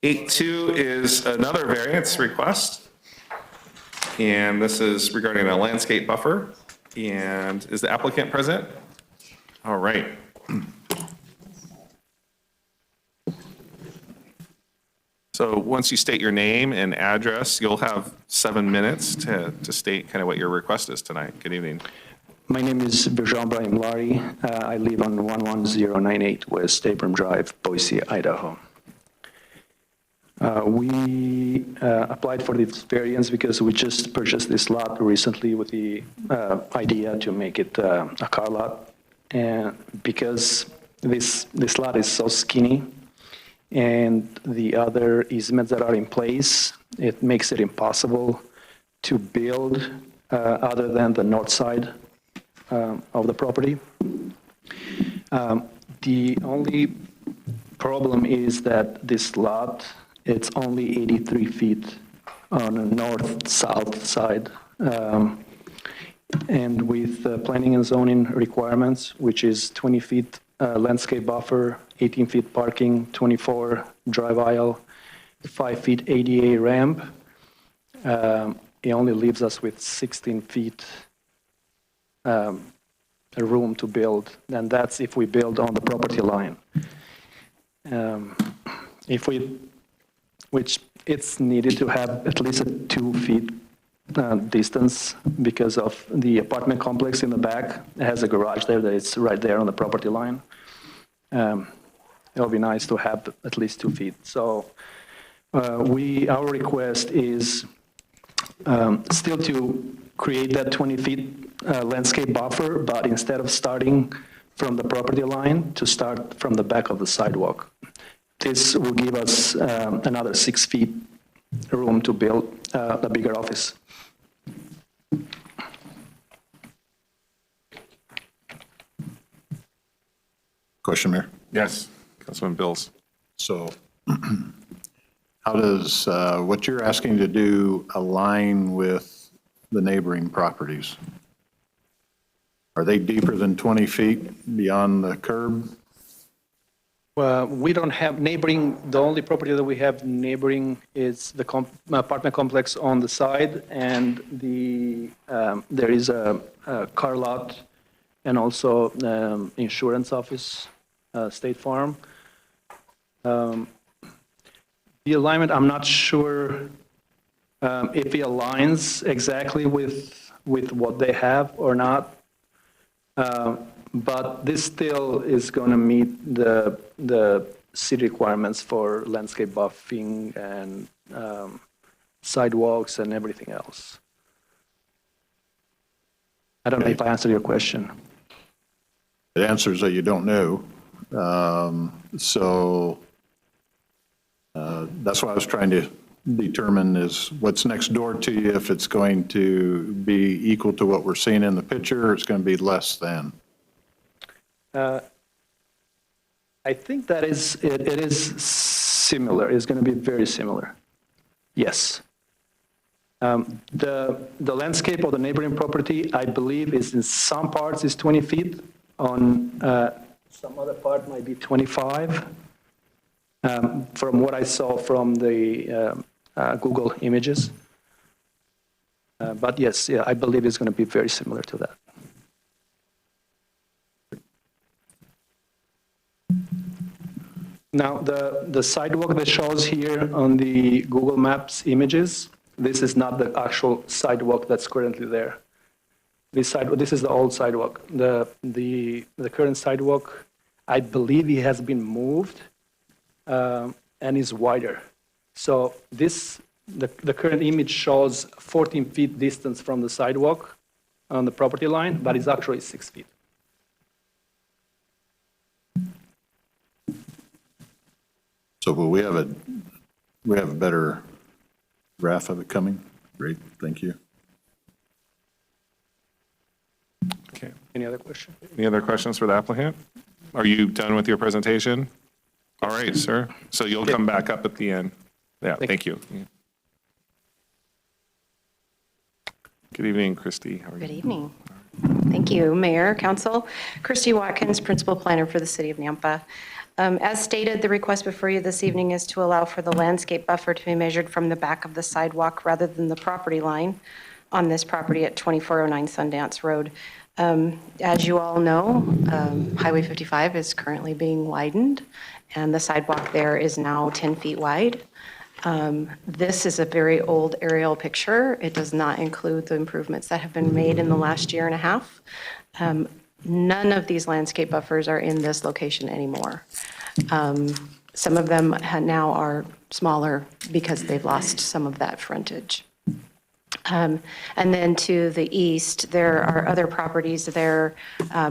8-2 is another variance request, and this is regarding a landscape buffer. And is the applicant present? All right. So once you state your name and address, you'll have 7 minutes to state kind of what your request is tonight. Good evening. My name is Virjan Brahim Lari. I live on 11098 West Abram Drive, Boise, Idaho. We applied for this variance because we just purchased this lot recently with the idea to make it a car lot. And because this lot is so skinny and the other easements that are in place, it makes it impossible to build other than the north side of the property. The only problem is that this lot, it's only 83 feet on the north-south side. And with planning and zoning requirements, which is 20 feet landscape buffer, 18 feet parking, 24 drive aisle, 5 feet ADA ramp, it only leaves us with 16 feet room to build, and that's if we build on the property line. Which it's needed to have at least a 2 feet distance because of the apartment complex in the back. It has a garage there that is right there on the property line. It'll be nice to have at least 2 feet. So our request is still to create that 20 feet landscape buffer, but instead of starting from the property line, to start from the back of the sidewalk. This will give us another 6 feet room to build a bigger office. Question, Mayor? Yes, Councilman Bills. So how does what you're asking to do align with the neighboring properties? Are they deeper than 20 feet beyond the curb? We don't have neighboring, the only property that we have neighboring is the apartment complex on the side, and there is a car lot and also insurance office, State Farm. The alignment, I'm not sure if it aligns exactly with what they have or not. But this still is going to meet the city requirements for landscape buffing and sidewalks and everything else. I don't know if I answered your question. The answer is that you don't know. That's what I was trying to determine is what's next door to you, if it's going to be equal to what we're seeing in the picture, or it's going to be less than. I think that it is similar. It's going to be very similar. Yes. The landscape of the neighboring property, I believe, is in some parts is 20 feet. On some other part might be 25. From what I saw from the Google images. But yes, yeah, I believe it's going to be very similar to that. Now, the sidewalk that shows here on the Google Maps images, this is not the actual sidewalk that's currently there. This is the old sidewalk. The current sidewalk, I believe it has been moved and is wider. So the current image shows 14 feet distance from the sidewalk on the property line, but it's actually 6 feet. So will we have We have a better graph of it coming. Great, thank you. Okay. Any other question? Any other questions for the applicant? Are you done with your presentation? All right, sir. So you'll come back up at the end. Yeah, thank you. Good evening, Christy. How are you? Good evening. Thank you, Mayor, Council. Christy Watkins, Principal Planner for the City of Nampa. As stated, the request before you this evening is to allow for the landscape buffer to be measured from the back of the sidewalk rather than the property line on this property at 2409 Sundance Road. As you all know, Highway 55 is currently being widened, and the sidewalk there is now 10 feet wide. This is a very old aerial picture. It does not include the improvements that have been made in the last year and a half. None of these landscape buffers are in this location anymore. Some of them now are smaller because they've lost some of that frontage. And then to the east, there are other properties there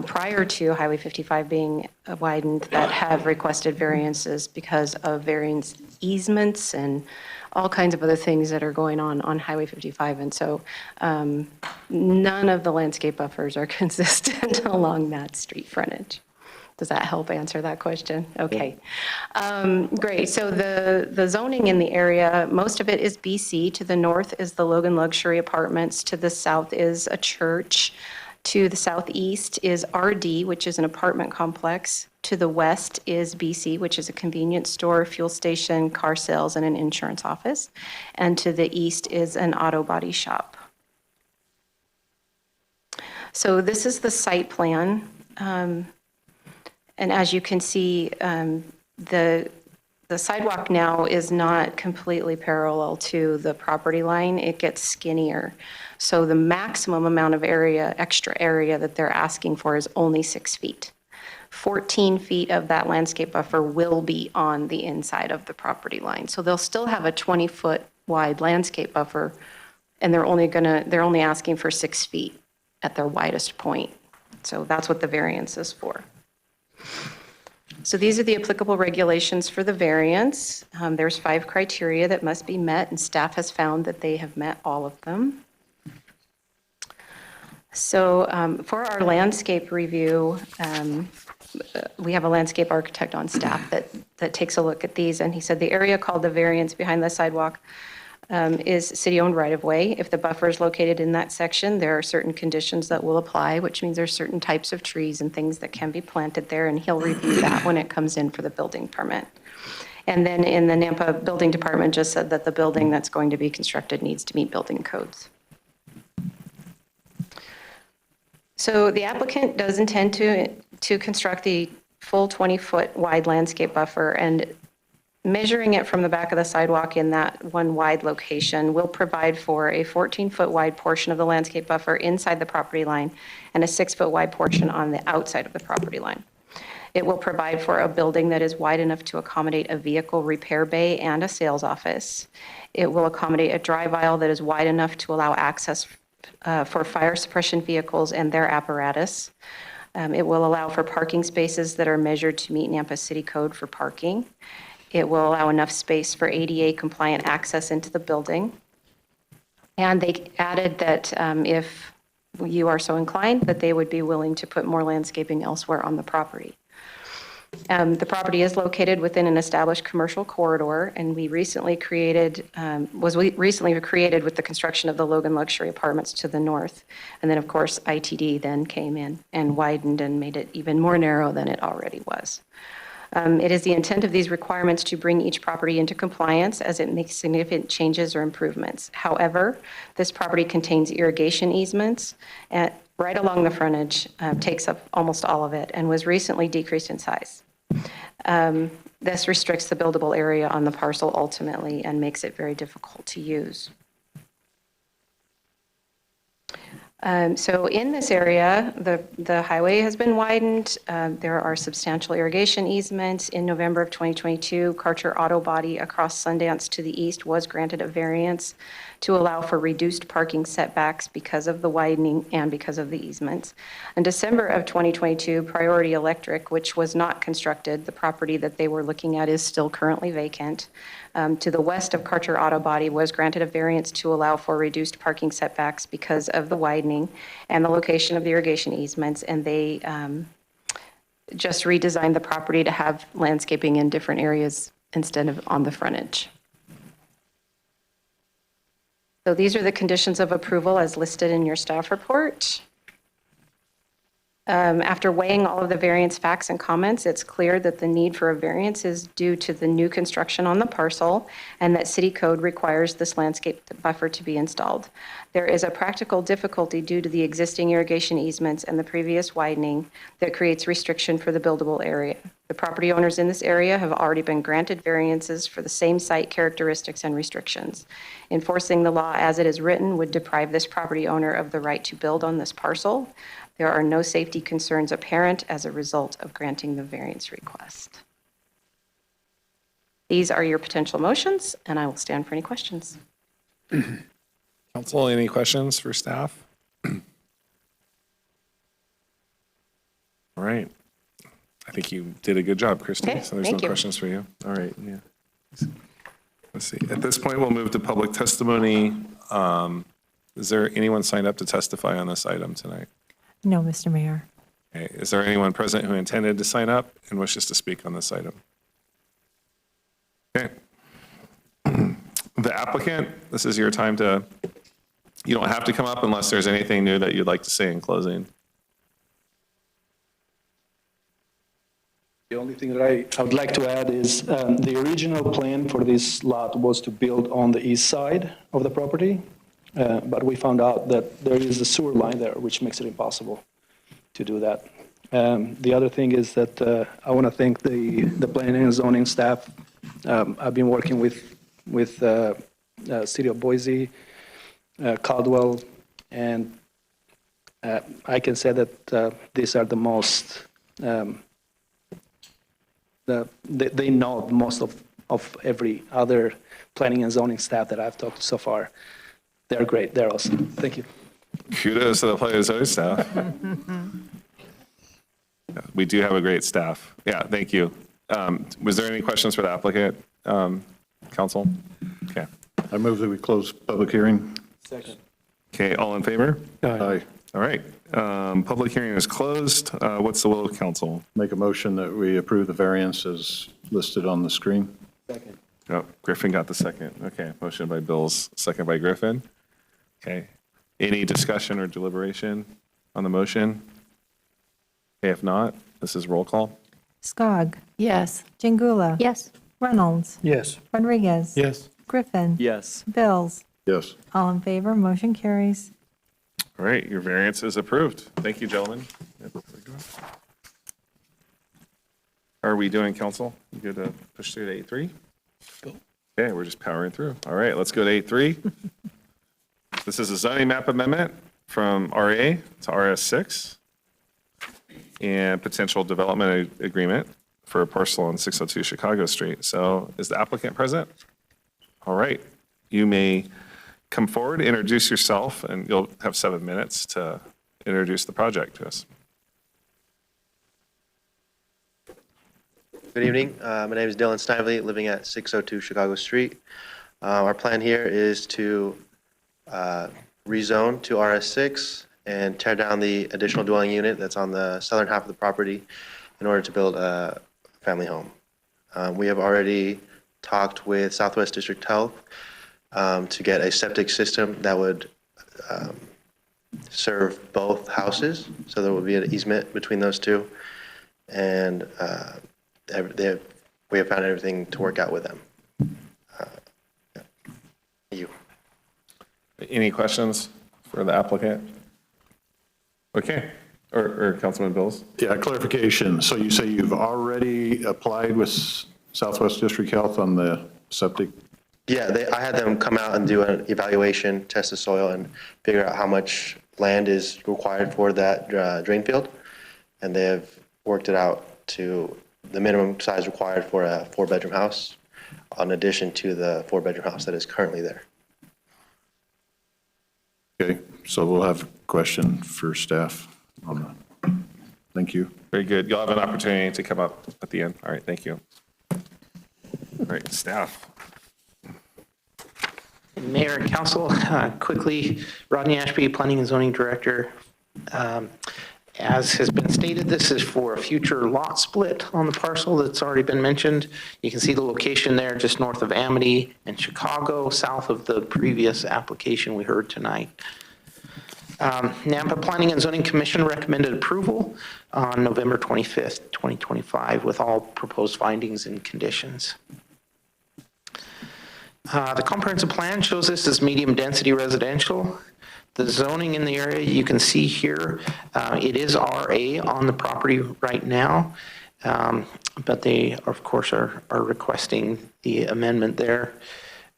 prior to Highway 55 being widened that have requested variances because of variance easements and all kinds of other things that are going on Highway 55. And so none of the landscape buffers are consistent along that street frontage. Does that help answer that question? Okay. Great. So the zoning in the area, most of it is BC. To the north is the Logan Luxury Apartments. To the south is a church. To the southeast is RD, which is an apartment complex. To the west is BC, which is a convenience store, fuel station, car sales, and an insurance office. And to the east is an auto body shop. So this is the site plan. And as you can see, the sidewalk now is not completely parallel to the property line. It gets skinnier. So the maximum amount of area, extra area that they're asking for is only 6 feet. 14 feet of that landscape buffer will be on the inside of the property line. So they'll still have a 20-foot wide landscape buffer, and they're only asking for 6 feet at their widest point. So that's what the variance is for. So these are the applicable regulations for the variance. There's 5 criteria that must be met, and staff has found that they have met all of them. So for our landscape review, we have a landscape architect on staff that takes a look at these, and he said the area called the variance behind the sidewalk is city-owned right-of-way. If the buffer is located in that section, there are certain conditions that will apply, which means there's certain types of trees and things that can be planted there, and he'll review that when it comes in for the building permit. And then in the Nampa Building Department just said that the building that's going to be constructed needs to meet building codes. So the applicant does intend to construct the full 20-foot wide landscape buffer, and measuring it from the back of the sidewalk in that one wide location will provide for a 14-foot wide portion of the landscape buffer inside the property line and a 6-foot wide portion on the outside of the property line. It will provide for a building that is wide enough to accommodate a vehicle repair bay and a sales office. It will accommodate a drive aisle that is wide enough to allow access for fire suppression vehicles and their apparatus. It will allow for parking spaces that are measured to meet Nampa City Code for parking. It will allow enough space for ADA compliant access into the building. And they added that if you are so inclined, that they would be willing to put more landscaping elsewhere on the property. The property is located within an established commercial corridor, and was recently created with the construction of the Logan Luxury Apartments to the north. And then, of course, ITD then came in and widened and made it even more narrow than it already was. It is the intent of these requirements to bring each property into compliance as it makes significant changes or improvements. However, this property contains irrigation easements right along the frontage, takes up almost all of it, and was recently decreased in size. This restricts the buildable area on the parcel ultimately and makes it very difficult to use. So in this area, the highway has been widened. There are substantial irrigation easements. In November of 2022, Karcher Auto Body across Sundance to the east was granted a variance to allow for reduced parking setbacks because of the widening and because of the easements. In December of 2022, Priority Electric, which was not constructed, the property that they were looking at is still currently vacant. to the west of Karcher Auto Body was granted a variance to allow for reduced parking setbacks because of the widening and the location of the irrigation easements, and they just redesigned the property to have landscaping in different areas instead of on the frontage. So these are the conditions of approval as listed in your staff report. After weighing all of the variance facts and comments, it's clear that the need for a variance is due to the new construction on the parcel and that city code requires this landscape buffer to be installed. There is a practical difficulty due to the existing irrigation easements and the previous widening that creates restriction for the buildable area. The property owners in this area have already been granted variances for the same site characteristics and restrictions. Enforcing the law as it is written would deprive this property owner of the right to build on this parcel. There are no safety concerns apparent as a result of granting the variance request. These are your potential motions, and I will stand for any questions. Council, any questions for staff? All right. I think you did a good job, Christie. Okay, So there's thank no you. questions for you. All right, yeah. Let's see. At this point, we'll move to public testimony. Is there anyone signed up to testify on this item tonight? No, Mr. Mayor. Okay. Is there anyone present who intended to sign up and wishes to speak on this item? Okay. The applicant, this is your time to, you don't have to come up unless there's anything new that you'd like to say in closing. The only thing that I would like to add is the original plan for this lot was to build on the east side of the property, but we found out that there is a sewer line there, which makes it impossible to do that. The other thing is that I want to thank the planning and zoning staff. I've been working with City of Boise, Caldwell, and I can say that these are the most they know most of every other planning and zoning staff that I've talked to so far. They're great. They're awesome. Thank you. Kudos to the planning and zoning staff. Yeah, we do have a great staff. Yeah, thank you. Was there any questions for the applicant, council? Okay. I move that we close public hearing. Second. Okay, all in favor? Aye. All right. Public hearing is closed. What's the will of council? Make a motion that we approve the variance as listed on the screen. Second. Oh, Griffin got the second. Okay, motion by Bills, second by Griffin. Okay. Any discussion or deliberation on the motion? Okay, if not, this is roll call. Skog. Yes. Jingula. Yes. Reynolds. Yes. Rodriguez. Yes. Griffin. Yes. Bills. Yes. All in favor, motion carries. All right, your variance is approved. Thank you, gentlemen. Are we doing council? You good to push through to 8.3? Okay, we're just powering through. All right, let's go to 8.3. This is a zoning map amendment from RA to RS6 and potential development agreement for a parcel on 602 Chicago Street. So is the applicant present? All right, you may come forward, introduce yourself, and you'll have 7 minutes to introduce the project to us. Good evening. My name is Dylan Snively, living at 602 Chicago Street. Our plan here is to rezone to RS6 and tear down the additional dwelling unit that's on the southern half of the property in order to build a family home. We have already talked with Southwest District Health to get a septic system that would serve both houses. So there would be an easement between those two. And we have found everything to work out with them. Thank you. Any questions for the applicant? Okay, or Councilman Bills? Yeah, clarification. So you say you've already applied with Southwest District Health on the septic? Yeah, I had them come out and do an evaluation, test the soil, and figure out how much land is required for that drain field. And they have worked it out to the minimum size required for a 4-bedroom house, in addition to the 4-bedroom house that is currently there. Okay, so we'll have a question for staff on that. Thank you. Very good. You'll have an opportunity to come up at the end. All right, thank you. All right, staff. Mayor and Council, quickly, Rodney Ashby, Planning and Zoning Director. As has been stated, this is for a future lot split on the parcel that's already been mentioned. You can see the location there just north of Amity and Chicago, south of the previous application we heard tonight. Nampa Planning and Zoning Commission recommended approval on November 25th, 2025, with all proposed findings and conditions. The comprehensive plan shows this as medium density residential. The zoning in the area you can see here, it is RA on the property right now, but they of course are requesting the amendment there,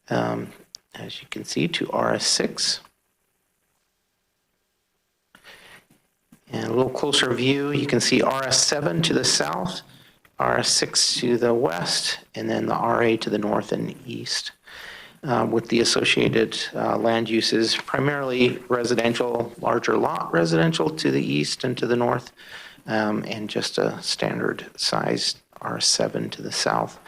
as you can see, to RS6. And a little closer view, you can see RS7 to the south, RS6 to the west, and then the RA to the north and east. With the associated land uses, primarily residential, larger lot residential to the east and to the north, and just a standard sized R7 to the south,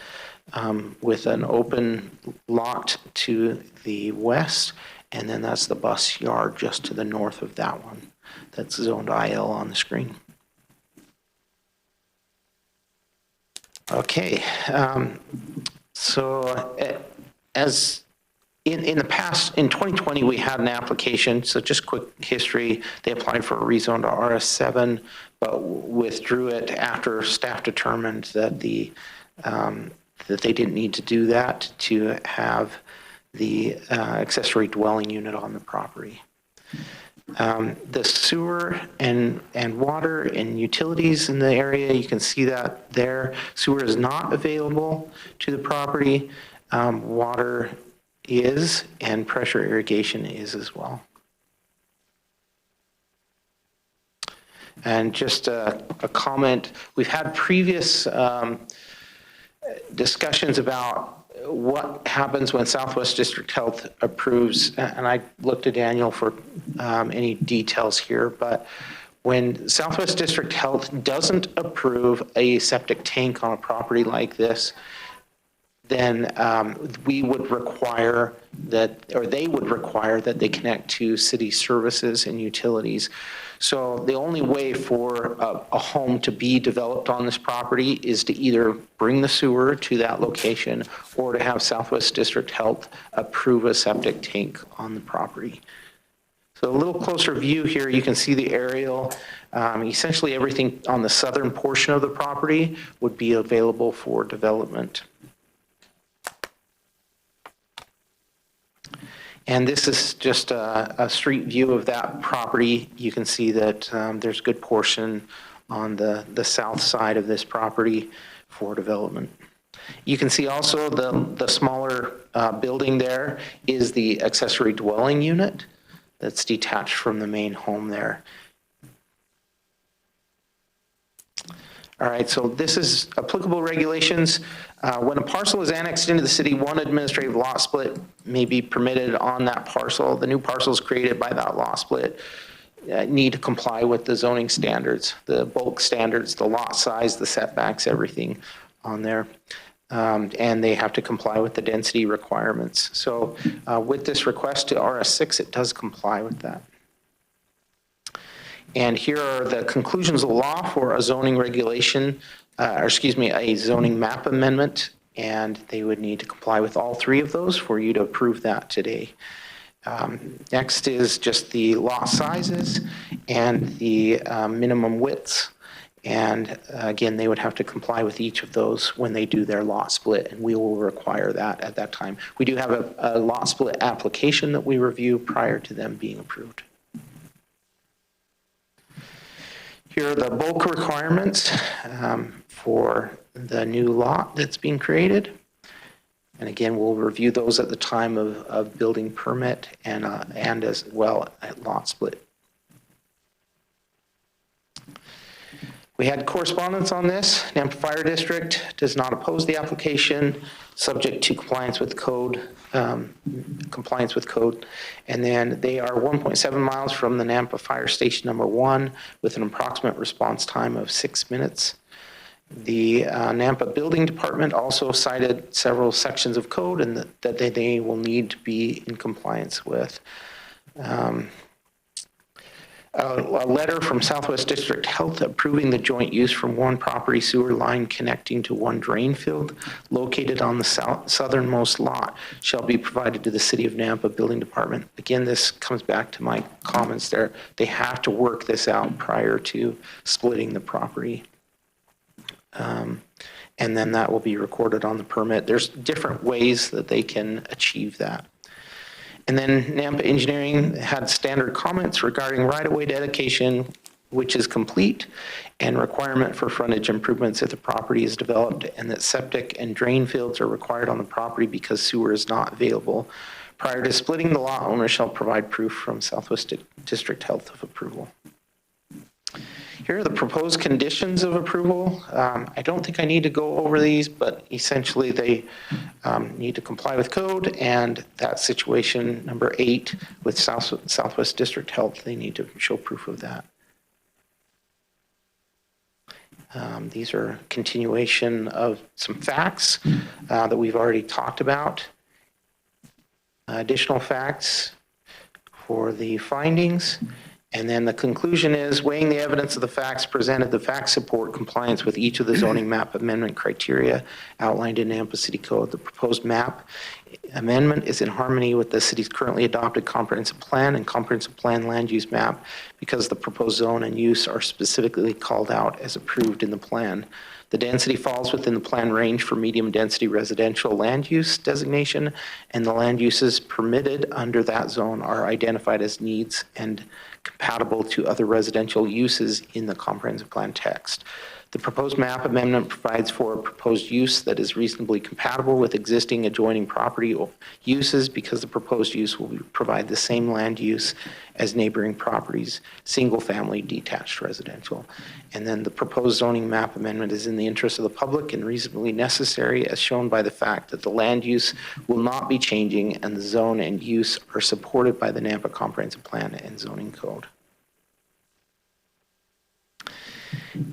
with an open lot to the west, and then that's the bus yard just to the north of that one. That's zoned IL on the screen. Okay, so as in the past, in 2020, we had an application, so just quick history. They applied for a rezone to RS7, but withdrew it after staff determined that that they didn't need to do that to have the accessory dwelling unit on the property. The sewer and water and utilities in the area, you can see that there. Sewer is not available to the property. Water is, and pressure irrigation is as well. And just a comment, we've had previous discussions about what happens when Southwest District Health approves, and I looked to Daniel for any details here, but when Southwest District Health doesn't approve a septic tank on a property like this, then we would require that, or they would require that they connect to city services and utilities. So the only way for a home to be developed on this property is to either bring the sewer to that location or to have Southwest District Health approve a septic tank on the property. So a little closer view here, you can see the aerial. Essentially everything on the southern portion of the property would be available for development. And this is just a street view of that property. You can see that there's a good portion on the south side of this property for development. You can see also the smaller building there is the accessory dwelling unit that's detached from the main home there. All right, so this is applicable regulations. When a parcel is annexed into the city, one administrative lot split may be permitted on that parcel. The new parcels created by that lot split need to comply with the zoning standards, the bulk standards, the lot size, the setbacks, everything on there. And they have to comply with the density requirements. So with this request to RS6, it does comply with that. And here are the conclusions of law for a zoning regulation, a zoning map amendment, and they would need to comply with all three of those for you to approve that today. Next is just the lot sizes and the minimum widths. And again, they would have to comply with each of those when they do their lot split, and we will require that at that time. We do have a lot split application that we review prior to them being approved. Here are the bulk requirements for the new lot that's being created. And again, we'll review those at the time of building permit and as well at lot split. We had correspondence on this. Nampa Fire District does not oppose the application, subject to compliance with code. And then they are 1.7 miles from the Nampa Fire Station number 1 with an approximate response time of 6 minutes. The Nampa Building Department also cited several sections of code and that they will need to be in compliance with. A letter from Southwest District Health approving the joint use from one property sewer line connecting to one drain field located on the southernmost lot shall be provided to the City of Nampa Building Department. Again, this comes back to my comments there. They have to work this out prior to splitting the property. And then that will be recorded on the permit. There's different ways that they can achieve that. And then Nampa Engineering had standard comments regarding right-of-way dedication, which is complete, and requirement for frontage improvements if the property is developed, and that septic and drain fields are required on the property because sewer is not available. Prior to splitting the lot, owner shall provide proof from Southwest District Health of approval. Here are the proposed conditions of approval. I don't think I need to go over these, but essentially they need to comply with code, and that situation number 8 with Southwest District Health, they need to show proof of that. These are continuation of some facts that we've already talked about. Additional facts for the findings. And then the conclusion is, weighing the evidence of the facts presented, the facts support compliance with each of the zoning map amendment criteria outlined in Nampa City Code. The proposed map amendment is in harmony with the city's currently adopted comprehensive plan and comprehensive plan land use map because the proposed zone and use are specifically called out as approved in the plan. The density falls within the plan range for medium density residential land use designation, and the land uses permitted under that zone are identified as needs and compatible to other residential uses in the comprehensive plan text. The proposed map amendment provides for a proposed use that is reasonably compatible with existing adjoining property uses because the proposed use will provide the same land use as neighboring properties, single-family detached residential. And then the proposed zoning map amendment is in the interest of the public and reasonably necessary as shown by the fact that the land use will not be changing and the zone and use are supported by the Nampa Comprehensive Plan and Zoning Code.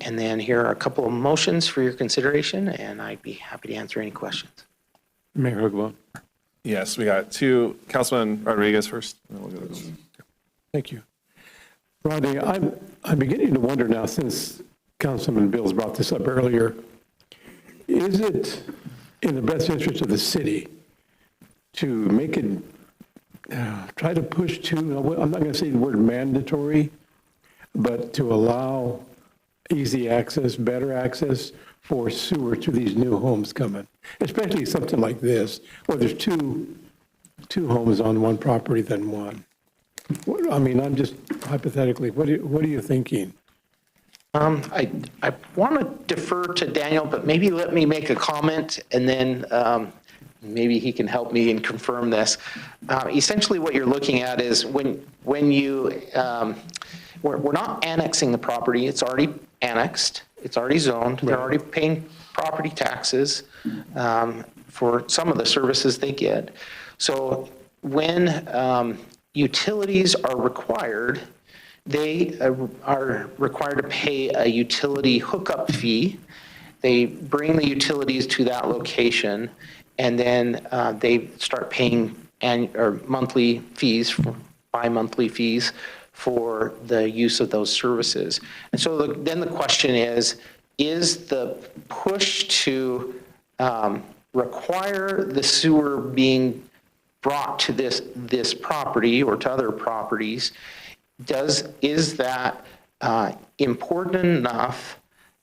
And then here are a couple of motions for your consideration, and I'd be happy to answer any questions. Mayor Hugwell. Yes, we got two. Councilman Rodriguez first. And then we'll go to Thank you. Rodney, I'm beginning to wonder now, since Councilman Bills brought this up earlier, is it in the best interest of the city to make it, try to push to, I'm not going to say the word mandatory, but to allow easy access, better access for sewer to these new homes coming, especially something like this, where there's two homes on one property than one. I mean, I'm just hypothetically, what are you thinking? I want to defer to Daniel, but maybe let me make a comment and then maybe he can help me and confirm this. Essentially what you're looking at is when you, we're not annexing the property, it's already annexed, it's already zoned, they're already paying property taxes for some of the services they get. So when utilities are required, they are required to pay a utility hookup fee. They bring the utilities to that location, and then they start paying monthly fees, bi-monthly fees for the use of those services. And so then the question is the push to require the sewer being brought to this property or to other properties, is that important enough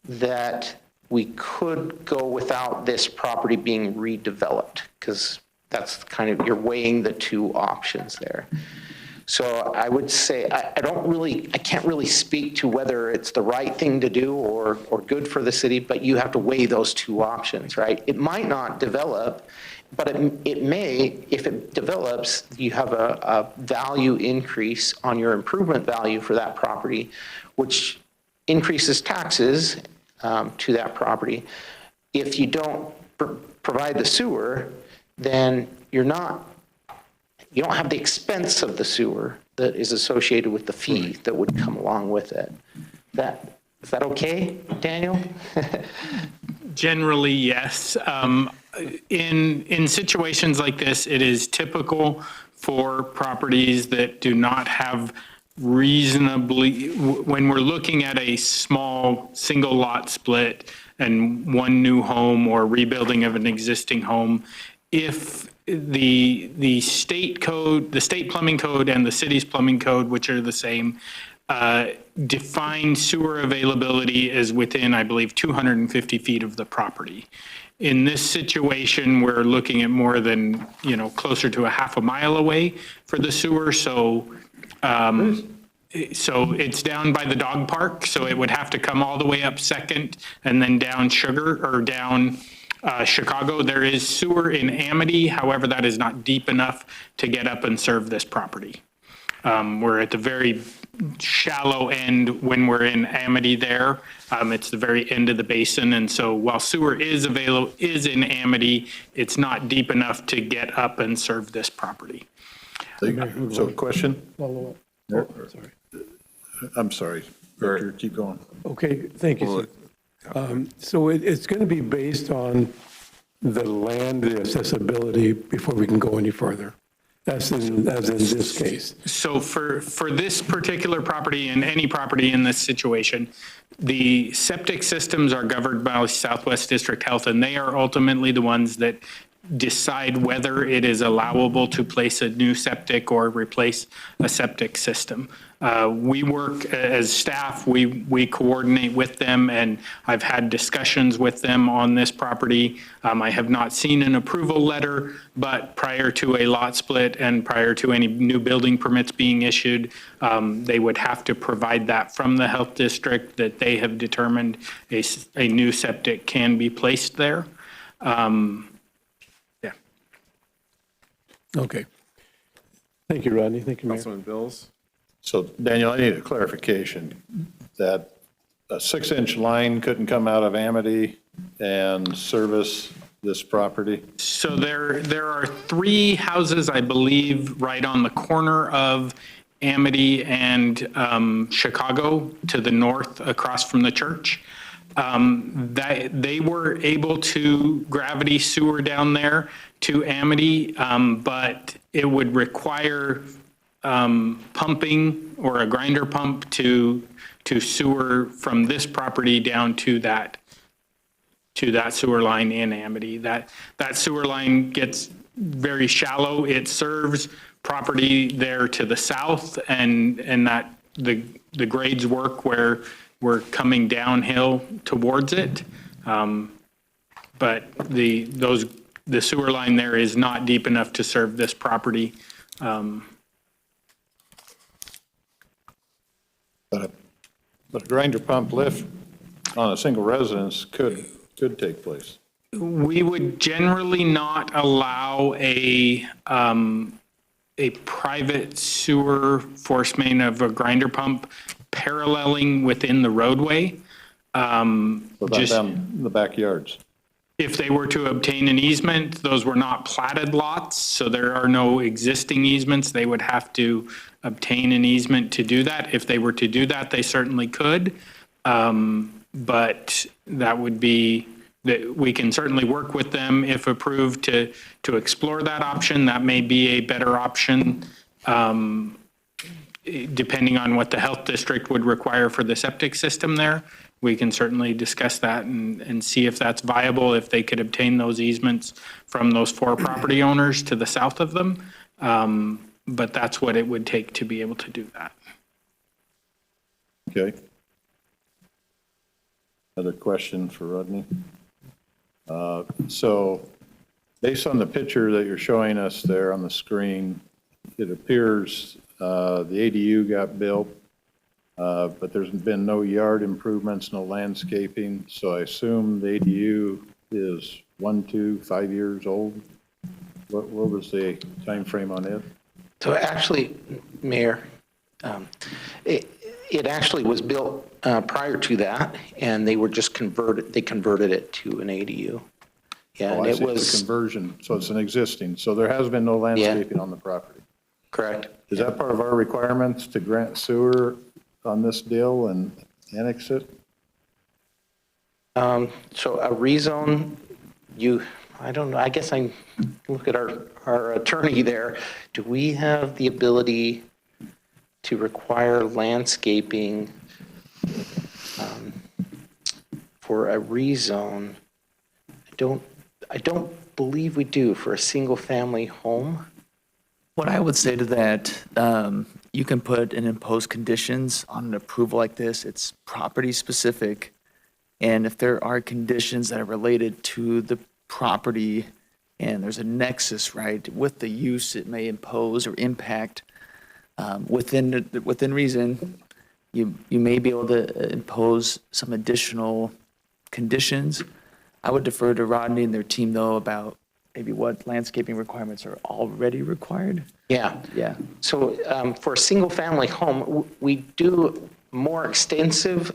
that we could go without this property being redeveloped? Because that's kind of, you're weighing the two options there. So I would say, I can't really speak to whether it's the right thing to do or good for the city, but you have to weigh those two options, right? It might not develop, but it may, if it develops, you have a value increase on your improvement value for that property, which increases taxes to that property. If you don't provide the sewer, then you don't have the expense of the sewer that is associated with the fee that would come along with it. Is that okay, Daniel? Generally, yes. In situations like this, it is typical for properties that do not have reasonably, when we're looking at a small single lot split and one new home or rebuilding of an existing home, if the state code, the state plumbing code and the city's plumbing code, which are the same, define sewer availability as within, I believe, 250 feet of the property. In this situation, we're looking at more than, closer to a half a mile away for the sewer. So it's down by the dog park. So it would have to come all the way up Second and then down down Chicago. There is sewer in Amity. However, that is not deep enough to get up and serve this property. We're at the very shallow end when we're in Amity there. It's the very end of the basin. And so while sewer is in Amity, it's not deep enough to get up and serve this property. So question? Follow up. Sorry. I'm sorry, Director, keep going. Okay, thank you, sir. So it's going to be based on the land accessibility before we can go any further, as in this case. So for this particular property and any property in this situation, the septic systems are governed by Southwest District Health, and they are ultimately the ones that decide whether it is allowable to place a new septic or replace a septic system. We work as staff, we coordinate with them, and I've had discussions with them on this property. I have not seen an approval letter, but prior to a lot split and prior to any new building permits being issued, they would have to provide that from the health district that they have determined a new septic can be placed there. Okay. Thank you, Rodney. Thank you, Mayor. Councilman Bills? So Daniel, I need a clarification that a 6-inch line couldn't come out of Amity and service this property? So there are 3 houses, I believe, right on the corner of Amity and Chicago to the north across from the church. They were able to gravity sewer down there to Amity, but it would require pumping or a grinder pump to sewer from this property down to that sewer line in Amity. That sewer line gets very shallow. It serves property there to the south, and that the grades work where we're coming downhill towards it. But the sewer line there is not deep enough to serve this property. But a grinder pump lift on a single residence could take place. We would generally not allow a private sewer force main of a grinder pump paralleling within the roadway. Just down the backyards. If they were to obtain an easement, those were not platted lots, so there are no existing easements. They would have to obtain an easement to do that. If they were to do that, they certainly could. But that would be, that we can certainly work with them if approved to explore that option. That may be a better option, depending on what the health district would require for the septic system there. We can certainly discuss that and see if that's viable, if they could obtain those easements from those 4 property owners to the south of them. But that's what it would take to be able to do that. Okay. Another question for Rodney. So based on the picture that you're showing us there on the screen, it appears the ADU got built, but there's been no yard improvements, no landscaping. So I assume the ADU is 1, 2, 5 years old. What was the time frame on it? So actually, Mayor, it actually was built prior to that, and they converted it to an ADU. Yeah, and I it see, was the conversion, so it's an existing, so there has been no landscaping on the property. correct. Is that part of our requirements to grant sewer on this deal and annex it? So a rezone, I don't know, I guess I look at our attorney there. Do we have the ability to require landscaping for a rezone? I don't believe we do for a single-family home. What I would say to that, you can put and impose conditions on an approval like this. It's property specific. And if there are conditions that are related to the property and there's a nexus, right, with the use it may impose or impact, within reason, you may be able to impose some additional conditions. I would defer to Rodney and their team, though, about maybe what landscaping requirements are already required. Yeah. Yeah. So for a single-family home, we do more extensive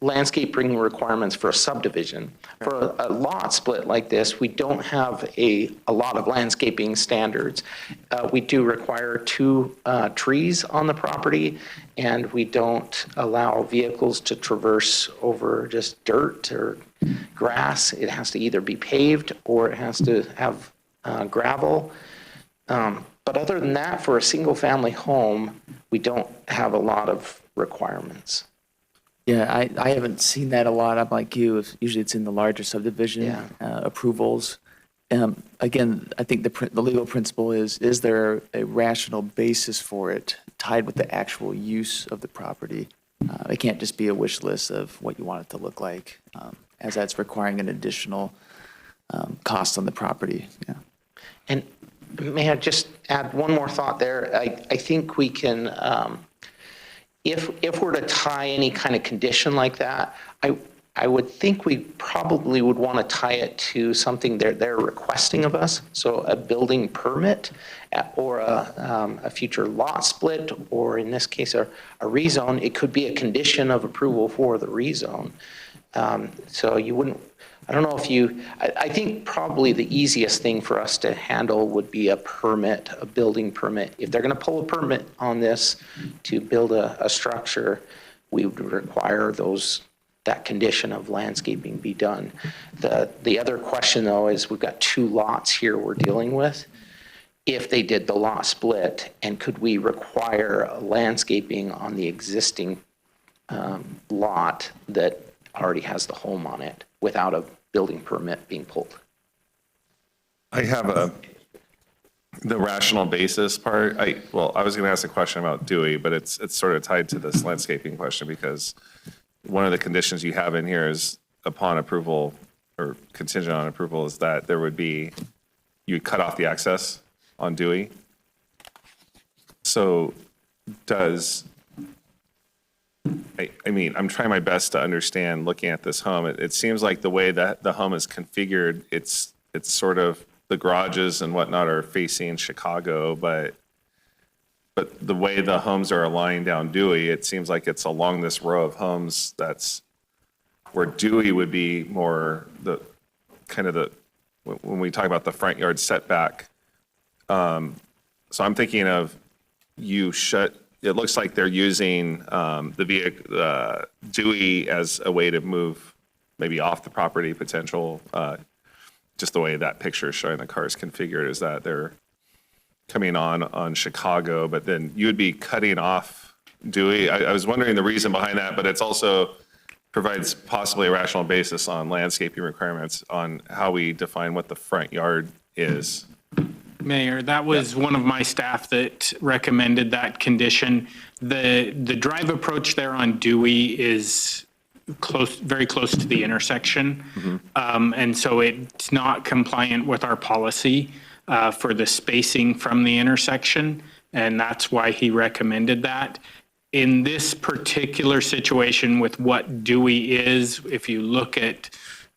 landscaping requirements for a subdivision. For a lot split like this, we don't have a lot of landscaping standards. We do require 2 trees on the property, and we don't allow vehicles to traverse over just dirt or grass. It has to either be paved or it has to have gravel. But other than that, for a single-family home, we don't have a lot of requirements. Yeah, I haven't seen that a lot. I'm like you. Usually it's in the larger subdivision approvals. Again, I think the legal principle is there a rational basis for it tied with the actual use of the property? It can't just be a wish list of what you want it to look like, as that's requiring an additional cost on the property. Yeah. And may I just add one more thought there? I think we can, if we're to tie any kind of condition like that, I would think we probably would want to tie it to something they're requesting of us. So a building permit or a future lot split, or in this case, a rezone. It could be a condition of approval for the rezone. So you wouldn't, I don't know if I think probably the easiest thing for us to handle would be a permit, a building permit. If they're going to pull a permit on this to build a structure, we would require that condition of landscaping be done. The other question, though, is we've got 2 lots here we're dealing with. If they did the lot split, and could we require landscaping on the existing lot that already has the home on it without a building permit being pulled? I have the rational basis part. I was going to ask a question about Dewey, but it's sort of tied to this landscaping question, because one of the conditions you have in here is upon approval or contingent on approval is that you cut off the access on Dewey. So I'm trying my best to understand looking at this home. It seems like the way that the home is configured, it's sort of the garages and whatnot are facing Chicago, but the way the homes are aligned down Dewey, it seems like it's along this row of homes that's where Dewey would be more when we talk about the front yard setback. So I'm thinking of it looks like they're using the Dewey as a way to move maybe off the property potential. Just the way that picture is showing the cars configured is that they're coming on Chicago, but then you would be cutting off Dewey. I was wondering the reason behind that, but it's also provides possibly a rational basis on landscaping requirements on how we define what the front yard is. Mayor, that was one of my staff that recommended that condition. The drive approach there on Dewey is very close to the intersection. And so it's not compliant with our policy for the spacing from the intersection. And that's why he recommended that. In this particular situation with what Dewey is, if you look at,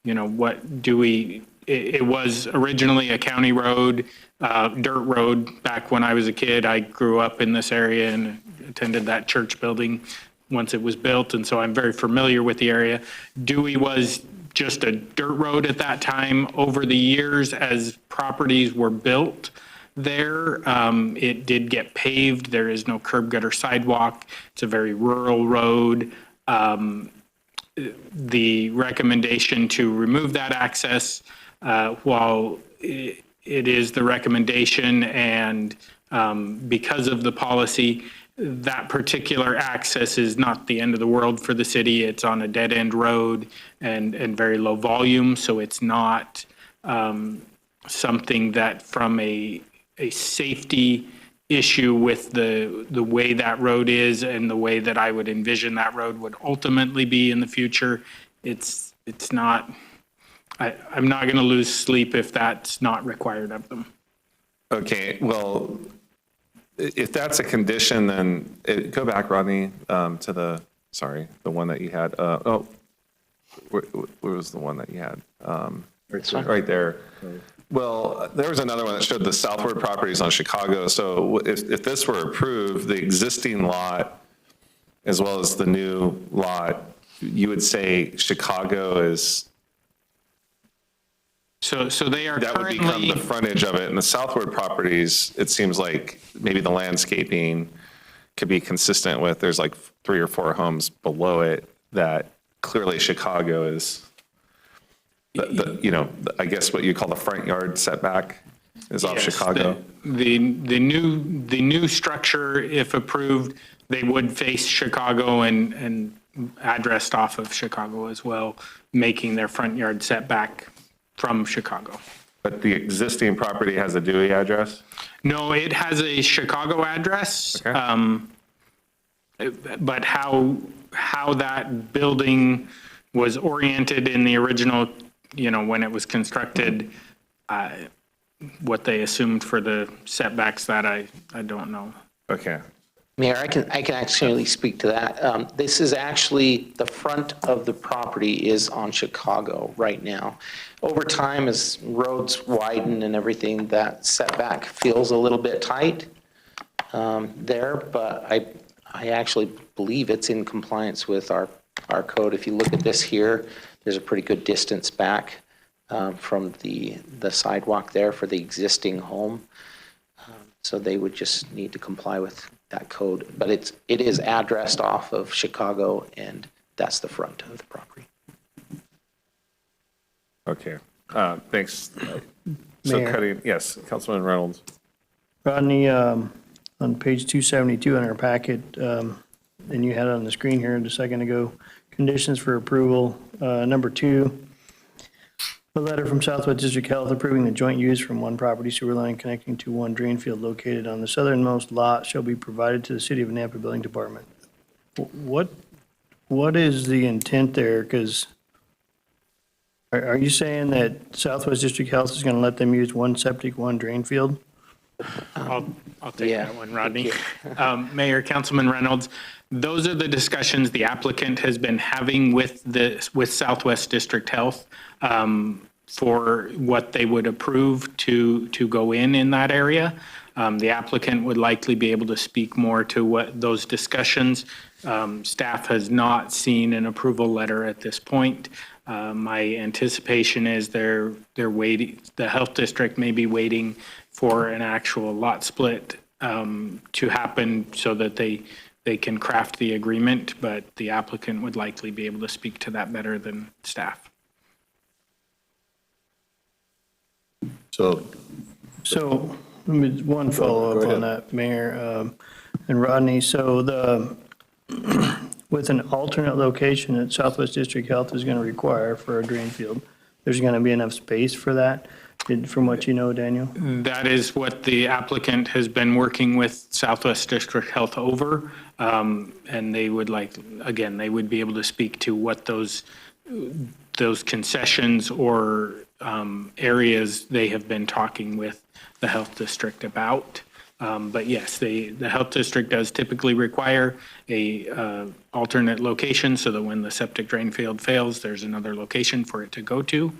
what Dewey, it was originally a county road, dirt road. Back when I was a kid, I grew up in this area and attended that church building once it was built, and so I'm very familiar with the area. Dewey was just a dirt road at that time. Over the years, as properties were built there, it did get paved. There is no curb gutter sidewalk. It's a very rural road. the recommendation to remove that access, while it is the recommendation and because of the policy, that particular access is not the end of the world for the city. It's on a dead-end road and very low volume, so it's not something that from a safety issue with the way that road is and the way that I would envision that road would ultimately be in the future. It's not, I'm not going to lose sleep if that's not required of them. Okay, well, if that's a condition, then go back, Rodney, to the, sorry, the one that you had. Where was the one that you had? Right there. Well, there was another one that showed the southward properties on Chicago. So if this were approved, the existing lot, as well as the new lot, you would say Chicago is. So they are that would become the frontage of it. And the southward properties, it seems like maybe the landscaping could be consistent with, there's like 3 or 4 homes below it that clearly Chicago is, I guess what you call the front yard setback is off Chicago. The new structure, if approved, they would face Chicago and addressed off of Chicago as well, making their front yard setback from Chicago. But the existing property has a Dewey address? No, it has a Chicago address. Okay. But how that building was oriented in the original, when it was constructed, what they assumed for the setbacks, that I don't know. Okay. Mayor, I can actually speak to that. This is actually, the front of the property is on Chicago right now. Over time, as roads widen and everything, that setback feels a little bit tight there, but I actually believe it's in compliance with our code. If you look at this here, there's a pretty good distance back from the sidewalk there for the existing home. So they would just need to comply with that code, but it is addressed off of Chicago, and that's the front of the property. Okay, thanks. So Mayor. cutting, yes, Councilman Reynolds. Rodney, on page 272 in our packet, and you had it on the screen here just a second ago, conditions for approval, number 2, a letter from Southwest District Health approving the joint use from one property sewer line connecting to one drain field located on the southernmost lot shall be provided to the City of Nampa Building Department. What is the intent there? Because are you saying that Southwest District Health is going to let them use one septic, one drain field? I'll take that one, Rodney. Mayor, Councilman Reynolds, those are the discussions the applicant has been having with Southwest District Health for what they would approve to go in that area. The applicant would likely be able to speak more to what those discussions. Staff has not seen an approval letter at this point. My anticipation is they're waiting, the health district may be waiting for an actual lot split to happen so that they can craft the agreement, but the applicant would likely be able to speak to that better than staff. So one follow-up on that, Mayor and Rodney. So with an alternate location that Southwest District Health is going to require for a drain field, there's going to be enough space for that, from what you know, Daniel? That is what the applicant has been working with Southwest District Health over. And they would they would be able to speak to what those concessions or areas they have been talking with the health district about. But yes, the health district does typically require a alternate location so that when the septic drain field fails, there's another location for it to go to.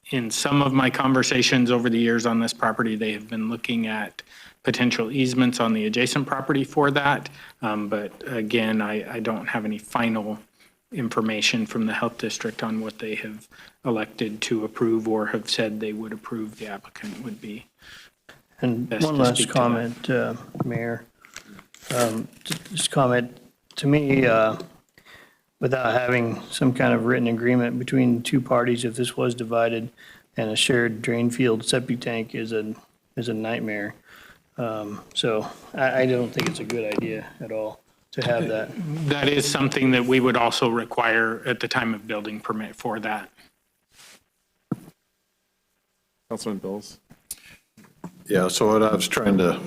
In some of my conversations over the years on this property, they have been looking at potential easements on the adjacent property for that. But again, I don't have any final information from the health district on what they have elected to approve or have said they would approve. The applicant would be. And one last comment, Mayor. Just comment, to me, without having some kind of written agreement between two parties, if this was divided, and a shared drain field septic tank is a nightmare. So I don't think it's a good idea at all to have that. That is something that we would also require at the time of building permit for that. Councilman Bills? Yeah, so what I was trying to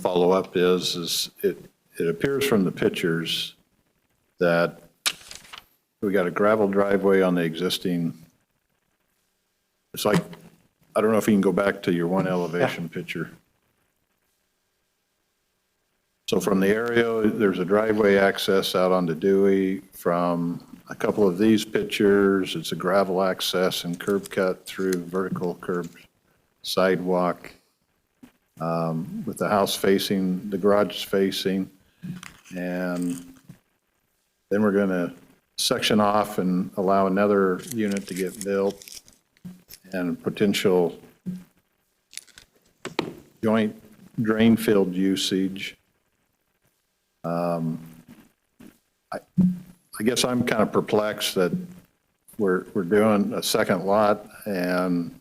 follow up is it appears from the pictures that we got a gravel driveway on the existing. It's like, I don't know if you can go back to your one elevation picture. So from the aerial, there's a driveway access out onto Dewey. From a couple of these pictures, it's a gravel access and curb cut through vertical curb sidewalk, with the house facing, the garage facing. And then we're going to section off and allow another unit to get built and potential joint drain field usage. I guess I'm kind of perplexed that we're doing a second lot and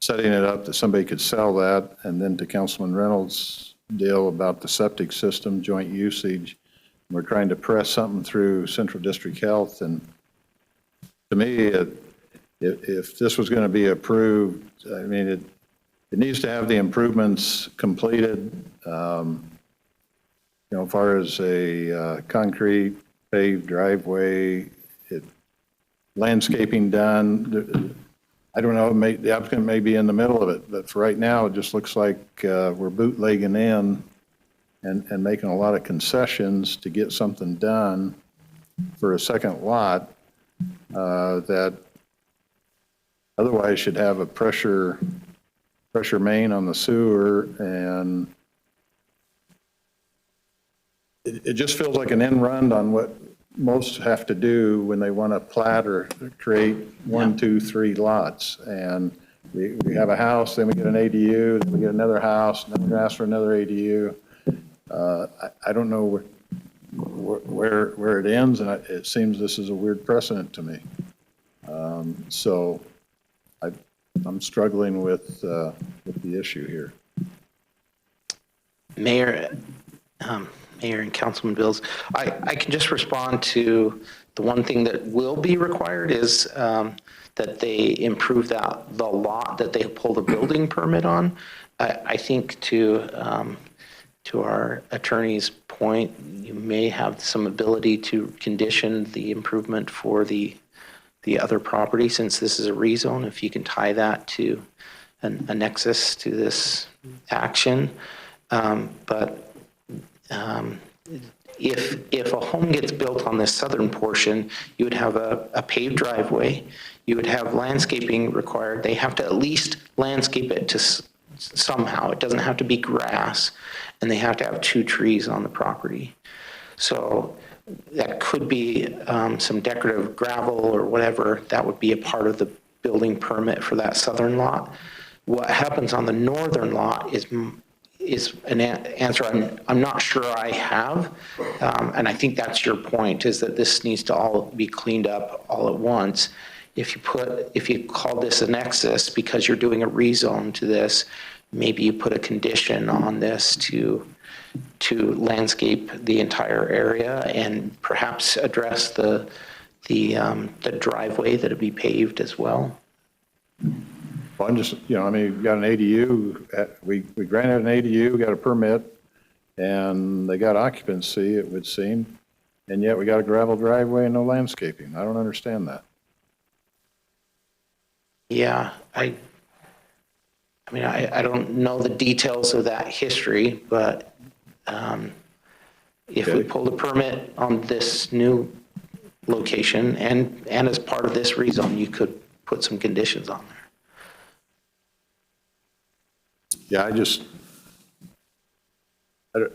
setting it up that somebody could sell that, and then to Councilman Reynolds' deal about the septic system, joint usage. We're trying to press something through Central District Health, and to me, if this was going to be approved, I mean, it needs to have the improvements completed, as far as a concrete paved driveway, landscaping done. I don't know, the applicant may be in the middle of it, but for right now, it just looks like we're bootlegging in and making a lot of concessions to get something done for a second lot that otherwise should have a pressure main on the sewer, and it just feels like an end run on what most have to do when they want to plat or create 1, 2, 3 lots. And we have a house, then we get an ADU, then we get another house, and then we ask for another ADU. I don't know where it ends, and it seems this is a weird precedent to me. So I'm struggling with the issue here. Mayor and Councilman Bills, I can just respond to the one thing that will be required is that they improve the lot that they pulled a building permit on. I think to our attorney's point, you may have some ability to condition the improvement for the other property, since this is a rezone, if you can tie that to a nexus to this action. But if a home gets built on this southern portion, you would have a paved driveway, you would have landscaping required. They have to at least landscape it to somehow. It doesn't have to be grass, and they have to have 2 trees on the property. So that could be some decorative gravel or whatever. That would be a part of the building permit for that southern lot. What happens on the northern lot is an answer I'm not sure I have, and I think that's your point, is that this needs to all be cleaned up all at once. If you call this a nexus because you're doing a rezone to this, maybe you put a condition on this to landscape the entire area and perhaps address the driveway that'll be paved as well. Well, I'm just, we got an ADU, we granted an ADU, got a permit, and they got occupancy, it would seem, and yet we got a gravel driveway and no landscaping. I don't understand that. Yeah, I don't know the details of that history, but if we pull the permit on this new location and as part of this rezone, you could put some conditions on there. Yeah, I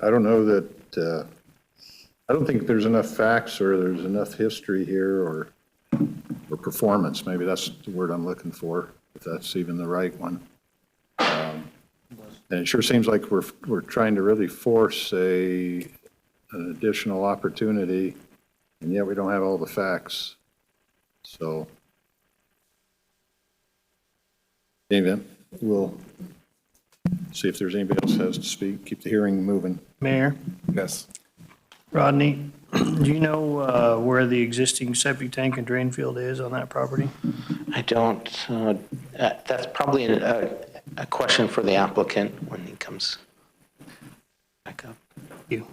don't know that, I don't think there's enough facts or there's enough history here or performance. Maybe that's the word I'm looking for, if that's even the right one. And it sure seems like we're trying to really force a an additional opportunity, and yet we don't have all the facts. So, anyway, we'll see if there's anybody else has to speak. Keep the hearing moving. Mayor, Yes. Rodney, do you know where the existing septic tank and drain field is on that property? I don't, that's probably a question for the applicant when he comes back up. You.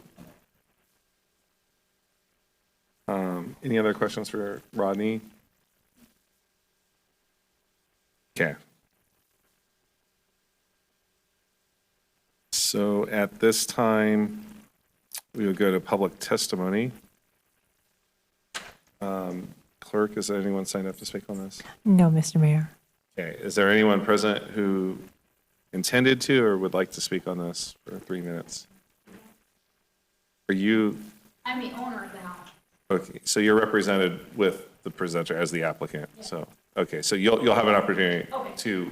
Any other questions for Rodney? Okay. So at this time, we will go to public testimony. Clerk, is there anyone signed up to speak on this? No, Mr. Mayor. Okay, is there anyone present who intended to or would like to speak on this for 3 minutes? Are you, I'm the owner of the house. okay, so you're represented with the presenter as the applicant, so, okay, so you'll have an opportunity to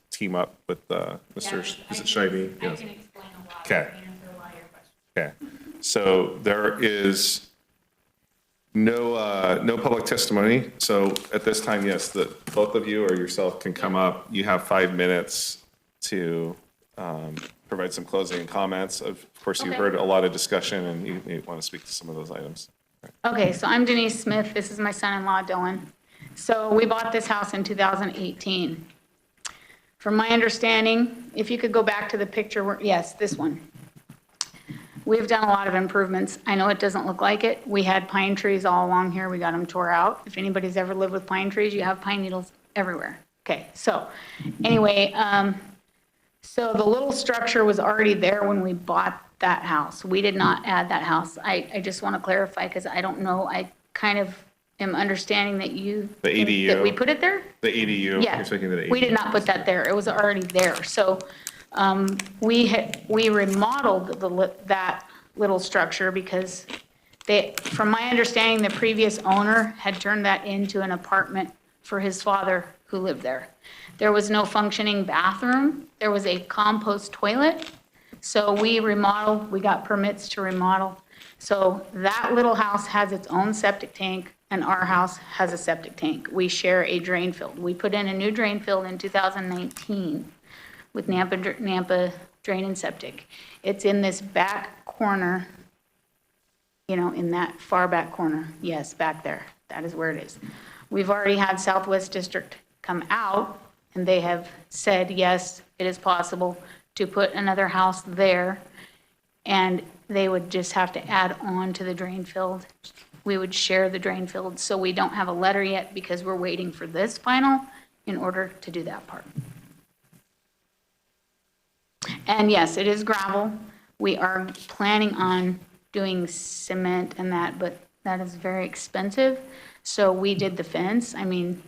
team up with Mr. Is it Scheibe? I Yes. can explain a lot. Okay. Answer a lot of your questions. Okay, so there is no public testimony. So at this time, yes, both of you or yourself can come up. You have 5 minutes to provide some closing comments. Of course, you've Okay. heard a lot of discussion and you may want to speak to some of those items. Okay, so I'm Denise Smith. This is my son-in-law, Dylan. So we bought this house in 2018. From my understanding, if you could go back to the picture, yes, this one. We've done a lot of improvements. I know it doesn't look like it. We had pine trees all along here. We got them tore out. If anybody's ever lived with pine trees, you have pine needles everywhere. Okay, so anyway, so the little structure was already there when we bought that house. We did not add that house. I just want to clarify because I don't know. I kind of am understanding that The think ADU. that we put it there? The ADU, Yeah, you're speaking to the ADU. we did not put that there. It was already there. So we remodeled that little structure because from my understanding, the previous owner had turned that into an apartment for his father who lived there. There was no functioning bathroom. There was a compost toilet. So we remodeled, we got permits to remodel. So that little house has its own septic tank and our house has a septic tank. We share a drain field. We put in a new drain field in 2019 with Nampa Drain and Septic. It's in this back corner, in that far back corner. Yes, back there. That is where it is. We've already had Southwest District come out and they have said, yes, it is possible to put another house there and they would just have to add on to the drain field. We would share the drain field. So we don't have a letter yet because we're waiting for this final in order to do that part. And yes, it is gravel. We are planning on doing cement and that, but that is very expensive. So we did the fence. I mean,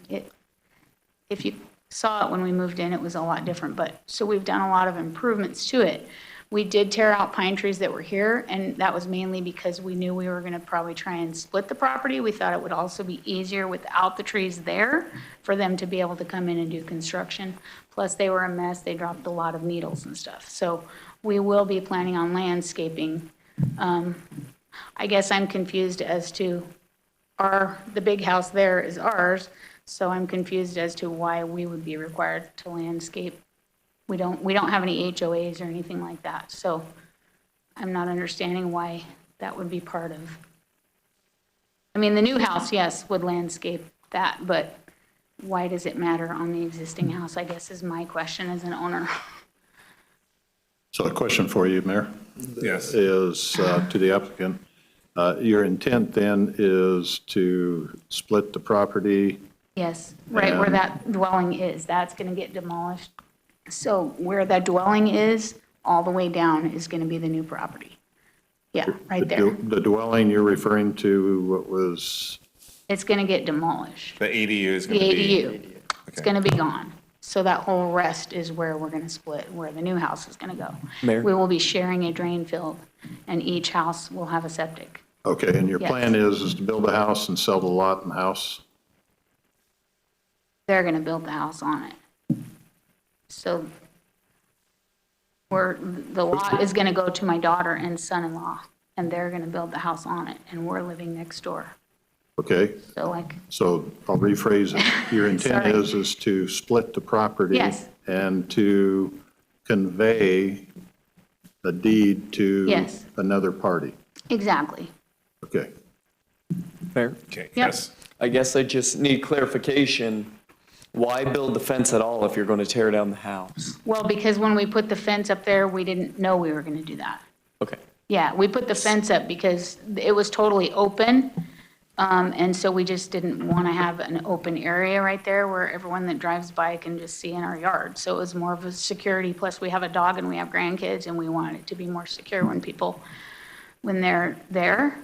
if you saw it when we moved in, it was a lot different, so we've done a lot of improvements to it. We did tear out pine trees that were here, and that was mainly because we knew we were gonna probably try and split the property. We thought it would also be easier without the trees there for them to be able to come in and do construction. Plus, they were a mess. They dropped a lot of needles and stuff. So we will be planning on landscaping. I guess I'm confused as to the big house there is ours, so I'm confused as to why we would be required to landscape. We don't have any HOAs or anything like that, so I'm not understanding why that would be part of. I mean, the new house, yes, would landscape that, but why does it matter on the existing house, I guess is my question as an owner. So a question for you, Mayor. Yes. Is to the applicant. Your intent then is to split the property? Yes, right where that dwelling is, that's gonna get demolished. So where that dwelling is, all the way down is gonna be the new property. Yeah, right there. The dwelling you're referring to, what was? It's gonna get demolished. The ADU is The going to be. ADU, it's gonna be gone. So that whole rest is where we're gonna split, where the new house is gonna go. Mayor? We will be sharing a drain field, and each house will have a septic. Okay, and your Yes. plan is to build a house and sell the lot and house? They're gonna build the house on it. So the lot is gonna go to my daughter and son-in-law. and they're going to build the house on it, and we're living next door. Okay, So like, so I'll rephrase it. Your intent Sorry. is to split the property. Yes. And to convey a deed to Yes. another party. exactly. Okay. Fair? Okay, Yep. yes. I guess I just need clarification. Why build the fence at all if you're going to tear down the house? Well, because when we put the fence up there, we didn't know we were going to do that. Okay. Yeah, we put the fence up because it was totally open. And so we just didn't want to have an open area right there where everyone that drives by can just see in our yard. So it was more of a security, plus we have a dog and we have grandkids, and we wanted it to be more secure when they're there.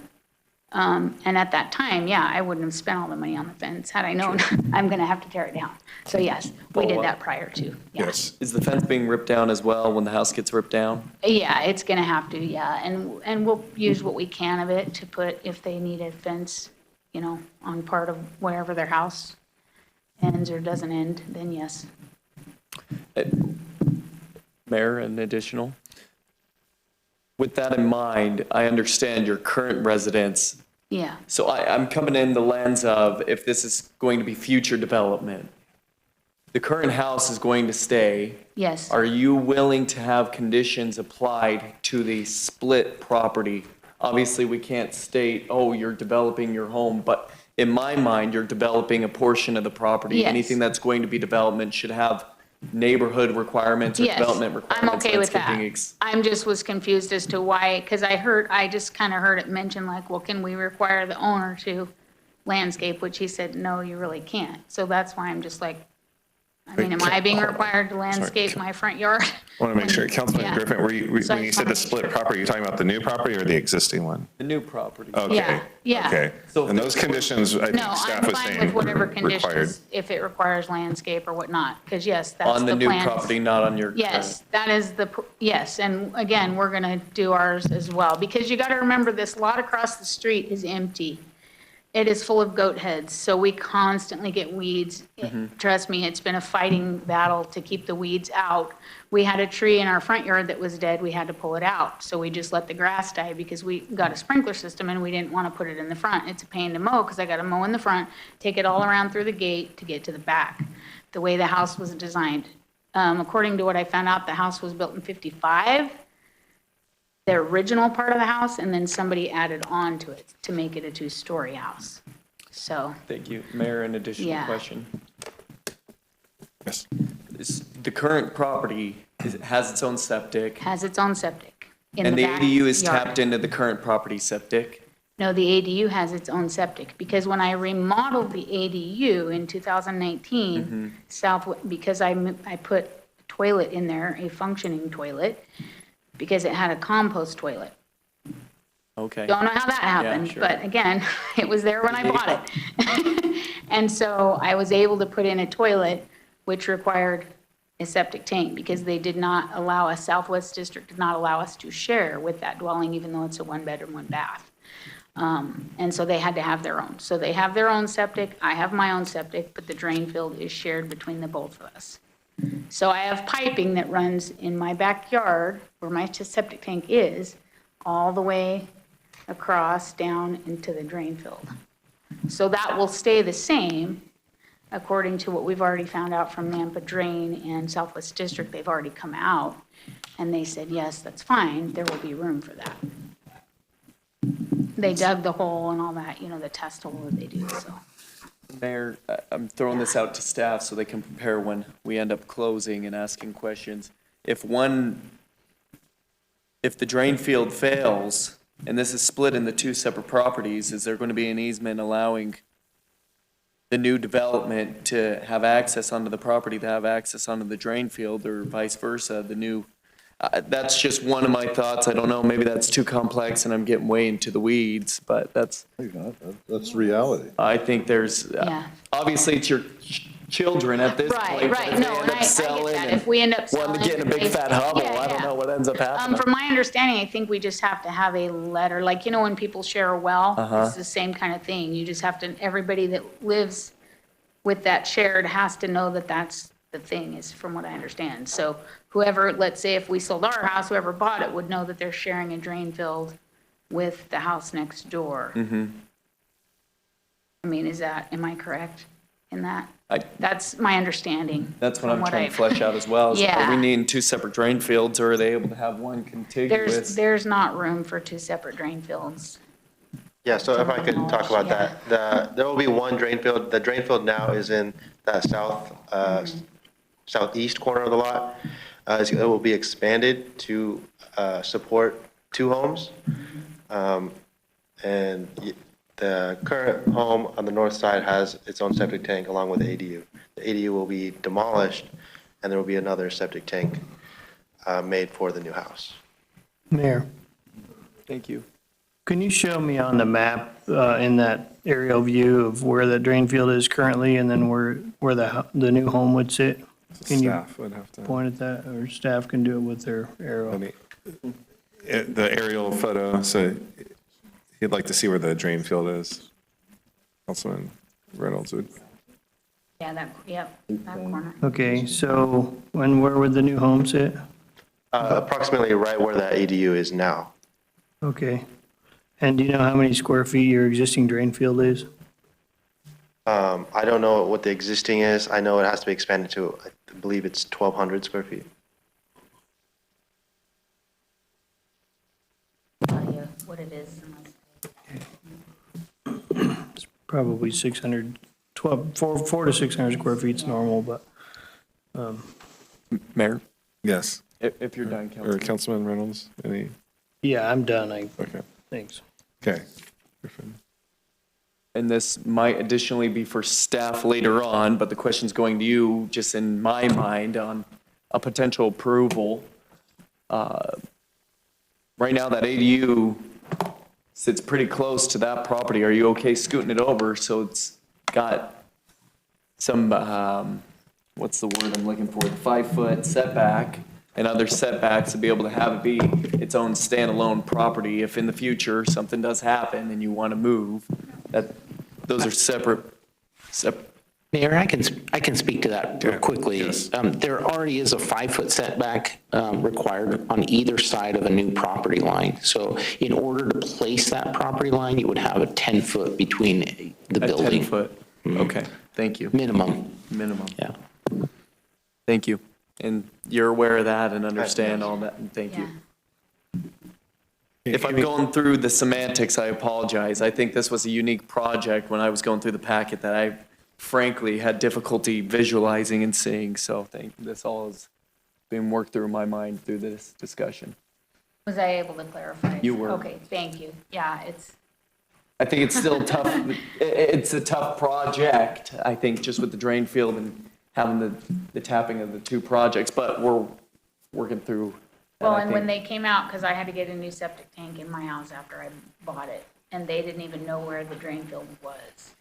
And at that time, yeah, I wouldn't have spent all the money on the fence had I known I'm going to have to tear it down. So yes, we did that prior to. Yeah. Yes. Is the fence being ripped down as well when the house gets ripped down? Yeah, it's going to have to, yeah. And we'll use what we can of it to put, if they need a fence, you know, on part of wherever their house ends or doesn't end, then yes. Mayor, an additional? With that in mind, I understand your current residence. Yeah. So I'm coming in the lens of if this is going to be future development. The current house is going to stay. Yes. Are you willing to have conditions applied to the split property? Obviously, we can't state, oh, you're developing your home, but in my mind, you're developing a portion of the property. Yes. Anything that's going to be development should have neighborhood requirements or Yes, development requirements. I'm okay with that. landscaping I'm just was confused as to why, because I just kind of heard it mentioned like, well, can we require the owner to landscape, which he said, no, you really can't. So that's why I'm just like, I mean, am I being required to landscape my front yard? I want to make sure, Councilman Yeah. Griffin, So I when you just said wanna the make split property, you're talking about the new property or the existing one? The new property. Okay. Yeah, yeah. Okay. And those conditions, I think No, staff I'm was fine saying with whatever required. conditions, if it requires landscape or whatnot, because yes, that's the On plan. the new property, not on your. Yes, that is yes, and again, we're going to do ours as well, because you got to remember, this lot across the street is empty. It is full of goat heads, so we constantly get weeds. Trust me, it's been a fighting battle to keep the weeds out. We had a tree in our front yard that was dead, we had to pull it out, so we just let the grass die because we got a sprinkler system and we didn't want to put it in the front. It's a pain to mow because I got to mow in the front, take it all around through the gate to get to the back, the way the house was designed. According to what I found out, the house was built in 55, the original part of the house, and then somebody added on to it to make it a two-story house. So, Thank you. Mayor, an additional Yeah. question. Yes. The current property has its own septic, has its own septic in and the back ADU is yard. tapped into the current property septic. No, the ADU has its own septic, because when I remodeled the ADU in 2019, because I put a toilet in there, a functioning toilet, because it had a compost toilet. Okay. Don't know how that happened, sure. but again, it was there when I bought it. And so I was able to put in a toilet, which required a septic tank, because they did not allow us, Southwest District did not allow us to share with that dwelling, even though it's a one-bedroom, one-bath. And so they had to have their own. So they have their own septic, I have my own septic, but the drain field is shared between the both of us. So I have piping that runs in my backyard, where my septic tank is, all the way across down into the drain field. So that will stay the same, according to what we've already found out from Nampa Drain and Southwest District. They've already come out, and they said, yes, that's fine, there will be room for that. They dug the hole and all that, you know, the test hole that they do, so. Mayor, I'm throwing this out to staff so they can prepare when we end up closing and asking questions. If the drain field fails, and this is split into two separate properties, is there going to be an easement allowing the new development to have access onto the property, to have access onto the drain field, or vice versa, the new? That's just one of my thoughts. I don't know, maybe that's too complex and I'm getting way into the weeds, but that's reality. I think there's, obviously it's your children at this point. Right, but if no, they and end up I get selling that. and If we end up selling. wanting to get in a big fat hubble, I don't know what ends up happening. From my understanding, I think we just have to have a letter, like, you know, when people share a well, it's the same kind of thing. You just have to, everybody that lives with that shared has to know that that's the thing, is from what I understand. So whoever, let's say if we sold our house, whoever bought it would know that they're sharing a drain field with the house next door. I mean, am I correct in that? That's my understanding. That's what from I'm trying I've- to flesh out as well. Is Are Yeah. we needing two separate drain fields, or are they able to have one contiguous? There's not room for two separate drain fields. Yeah, so if I could talk about that, there will be one drain field. The drain field now is in that southeast corner of the lot. It will be expanded to support 2 homes. And the current home on the north side has its own septic tank along with the ADU. The ADU will be demolished, and there will be another septic tank made for the new house. Mayor, Thank you. can you show me on the map in that aerial view of where the drain field is currently and then where the new home would sit? Can you Staff would have to. point at that, or staff can do it with their arrow? The aerial photo, so he'd like to see where the drain field is. Councilman Reynolds would. Yeah, that corner. Okay, so where would the new home sit? Approximately right where that ADU is now. Okay. And do you know how many square feet your existing drain field is? I don't know what the existing is. I know it has to be expanded to, I believe it's 1,200 square feet. Tell you what it is. It's probably 4 to 600 square feet is normal, but. Mayor, Yes. if you're done, Or Councilman. Councilman Reynolds, any? Yeah, I'm done. Okay. Thanks. Okay. Griffin. And this might additionally be for staff later on, but the question's going to you, just in my mind, on a potential approval. Right now, that ADU sits pretty close to that property. Are you okay scooting it over so it's got some, what's the word I'm looking for, 5-foot setback and other setbacks to be able to have it be its own standalone property if in the future something does happen and you want to move, that those are separate. Mayor, I can speak to that real quickly. There already is a 5-foot setback required on either side of a new property line. So in order to place that property line, you would have a 10-foot between the building. 10-foot, okay, thank you. Minimum. Minimum. Yeah. Thank you. And you're aware of that and understand all that, and thank you. If I'm going through the semantics, I apologize. I think this was a unique project when I was going through the packet that I frankly had difficulty visualizing and seeing, so this all has been worked through my mind through this discussion. Was I able to clarify? You were. Okay, thank you. Yeah, I think it's still tough. It's a tough project, I think, just with the drain field and having the tapping of the two projects, but we're working through. well, I and when think- they came out, because I had to get a new septic tank in my house after I bought it, and they didn't even know where the drain field was.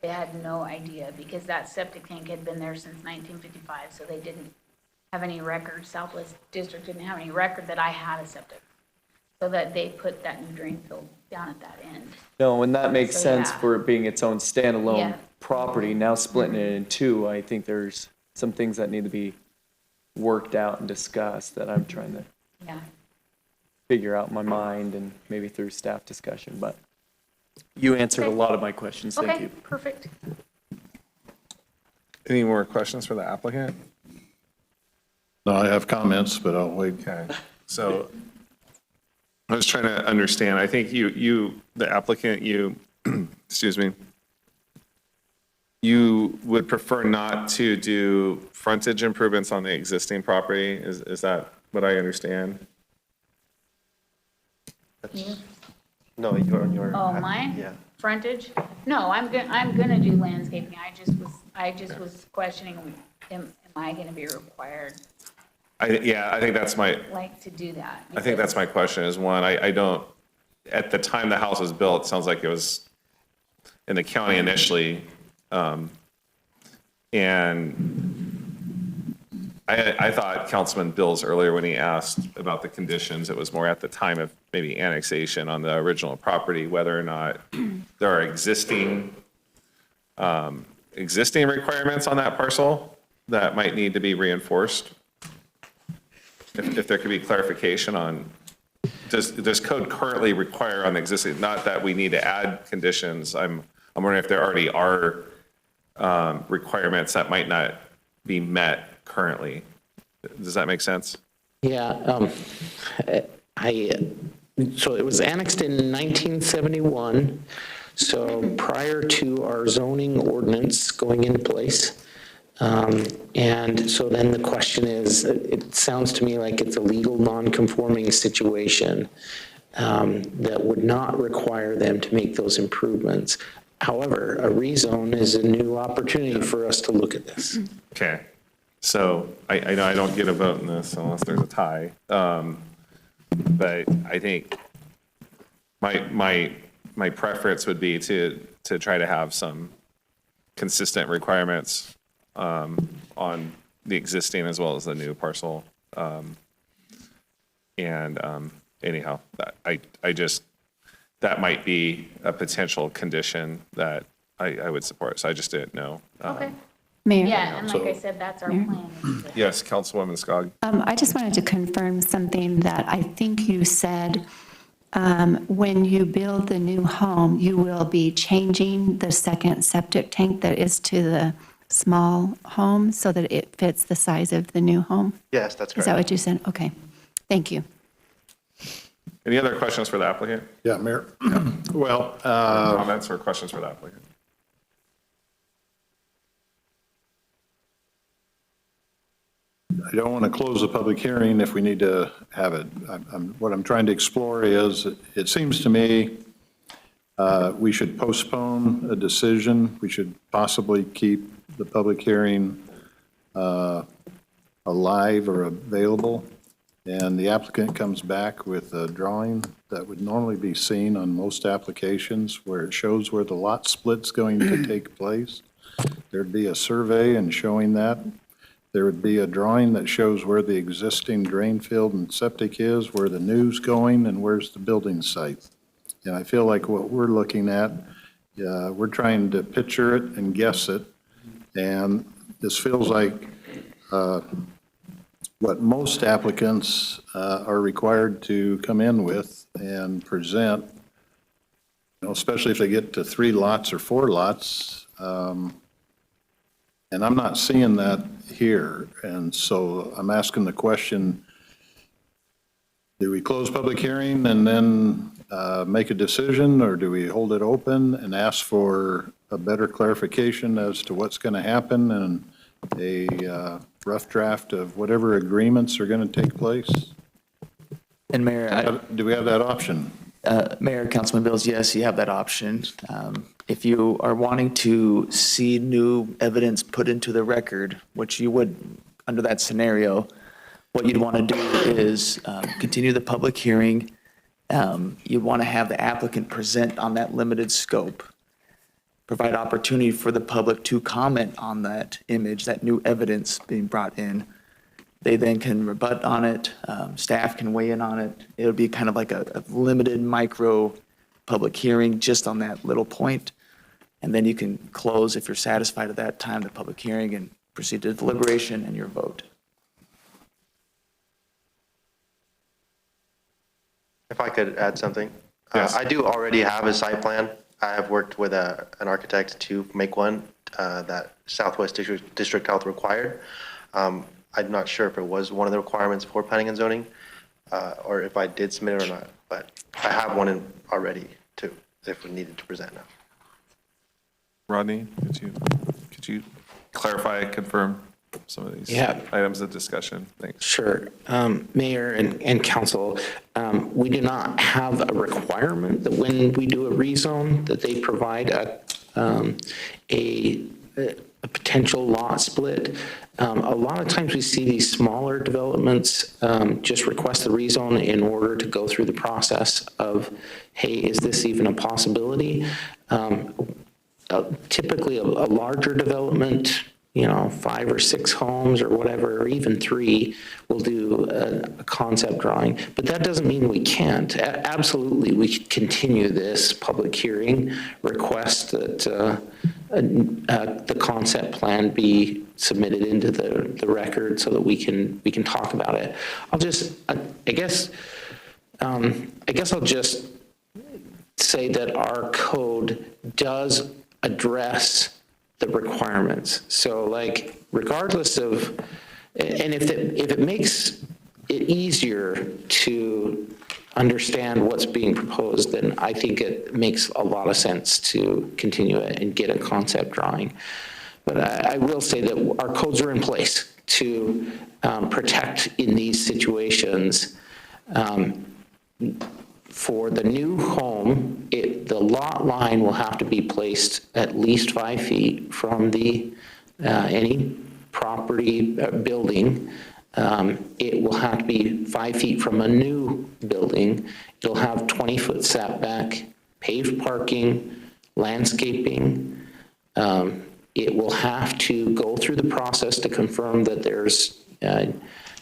They had no idea, because that septic tank had been there since 1955, so they didn't have any record, Southwest District didn't have any record that I had a septic. So that they put that new drain field down at that end. No, and that makes So, sense yeah. for it being its own standalone Yeah. property. Now splitting it in two, I think there's some things that need to be worked out and discussed that I'm trying to Yeah. figure out in my mind and maybe through staff discussion, but you answered a lot of my questions. Thank Okay, you. perfect. Any more questions for the applicant? No, I have comments, but I'll wait. Okay, so I was trying to understand, I think the applicant, excuse me, you would prefer not to do frontage improvements on the existing property? Is that what I understand? You? No, you're. Oh, mine? Yeah. Frontage? No, I'm gonna do landscaping. I just was questioning, am I gonna be required, I think that's my, like, to do that? I think that's my question is one, I don't, at the time the house was built, it sounds like it was in the county initially. And I thought Councilman Bills earlier when he asked about the conditions, it was more at the time of maybe annexation on the original property, whether or not there are existing requirements on that parcel that might need to be reinforced. If there could be clarification on does code currently require on the existing, not that we need to add conditions, I'm wondering if there already are requirements that might not be met currently. Does that make sense? Yeah, so it was annexed in 1971, so prior to our zoning ordinance going into place. And so then the question is, it sounds to me like it's a legal non-conforming situation that would not require them to make those improvements. However, a rezone is a new opportunity for us to look at this. Okay, so I know I don't get a vote in this unless there's a tie. But I think my preference would be to try to have some consistent requirements on the existing as well as the new parcel. Anyhow, I just, that might be a potential condition that I would support, so I just didn't know. Okay. Mayor? Yeah, and like I said, that's our plan. Yes, Councilwoman Skog. I just wanted to confirm something that I think you said. When you build the new home, you will be changing the second septic tank that is to the small home so that it fits the size of the new home? Yes, that's correct. Is that what you said? Okay. Thank you. Any other questions for the applicant? Yeah, Mayor. Well, comments or questions for the applicant? I don't want to close the public hearing if we need to have it. What I'm trying to explore is, it seems to me we should postpone a decision. We should possibly keep the public hearing alive or available. And the applicant comes back with a drawing that would normally be seen on most applications where it shows where the lot split's going to take place. There'd be a survey and showing that. There would be a drawing that shows where the existing drain field and septic is, where the new's going, and where's the building site. And I feel like what we're looking at, we're trying to picture it and guess it. And this feels like what most applicants are required to come in with and present, especially if they get to 3 lots or 4 lots. And I'm not seeing that here. And so I'm asking the question, do we close public hearing and then make a decision, or do we hold it open and ask for a better clarification as to what's going to happen and a rough draft of whatever agreements are going to take place? And Mayor, do we have that option? Mayor, Councilman Bills, yes, you have that option. If you are wanting to see new evidence put into the record, which you would under that scenario, what you'd want to do is continue the public hearing. You'd want to have the applicant present on that limited scope, provide opportunity for the public to comment on that image, that new evidence being brought in. They then can rebut on it, staff can weigh in on it. It would be kind of like a limited micro public hearing just on that little point. And then you can close, if you're satisfied at that time, the public hearing and proceed to deliberation and your vote. If I could add something. Yes. I do already have a site plan. I have worked with an architect to make one that Southwest District Health required. I'm not sure if it was one of the requirements for planning and zoning, or if I did submit it or not, but I have one in already too, if we needed to present now. Rodney, could you clarify, confirm some of these items of discussion? Thanks. Sure. Mayor and council, we do not have a requirement that when we do a rezone that they provide a potential lot split. A lot of times we see these smaller developments just request the rezone in order to go through the process of, hey, is this even a possibility? Typically a larger development, 5 or 6 homes or whatever, or even 3, will do a concept drawing. But that doesn't mean we can't. Absolutely, we should continue this public hearing, request that the concept plan be submitted into the record so that we can talk about it. I guess I guess I'll just say that our code does address the requirements. So like, regardless of, and if it makes it easier to understand what's being proposed, then I think it makes a lot of sense to continue it and get a concept drawing. But I will say that our codes are in place to protect in these situations. For the new home, the lot line will have to be placed at least 5 feet from the any property building. It will have to be 5 feet from a new building. It'll have 20-foot setback, paved parking, landscaping. It will have to go through the process to confirm that there's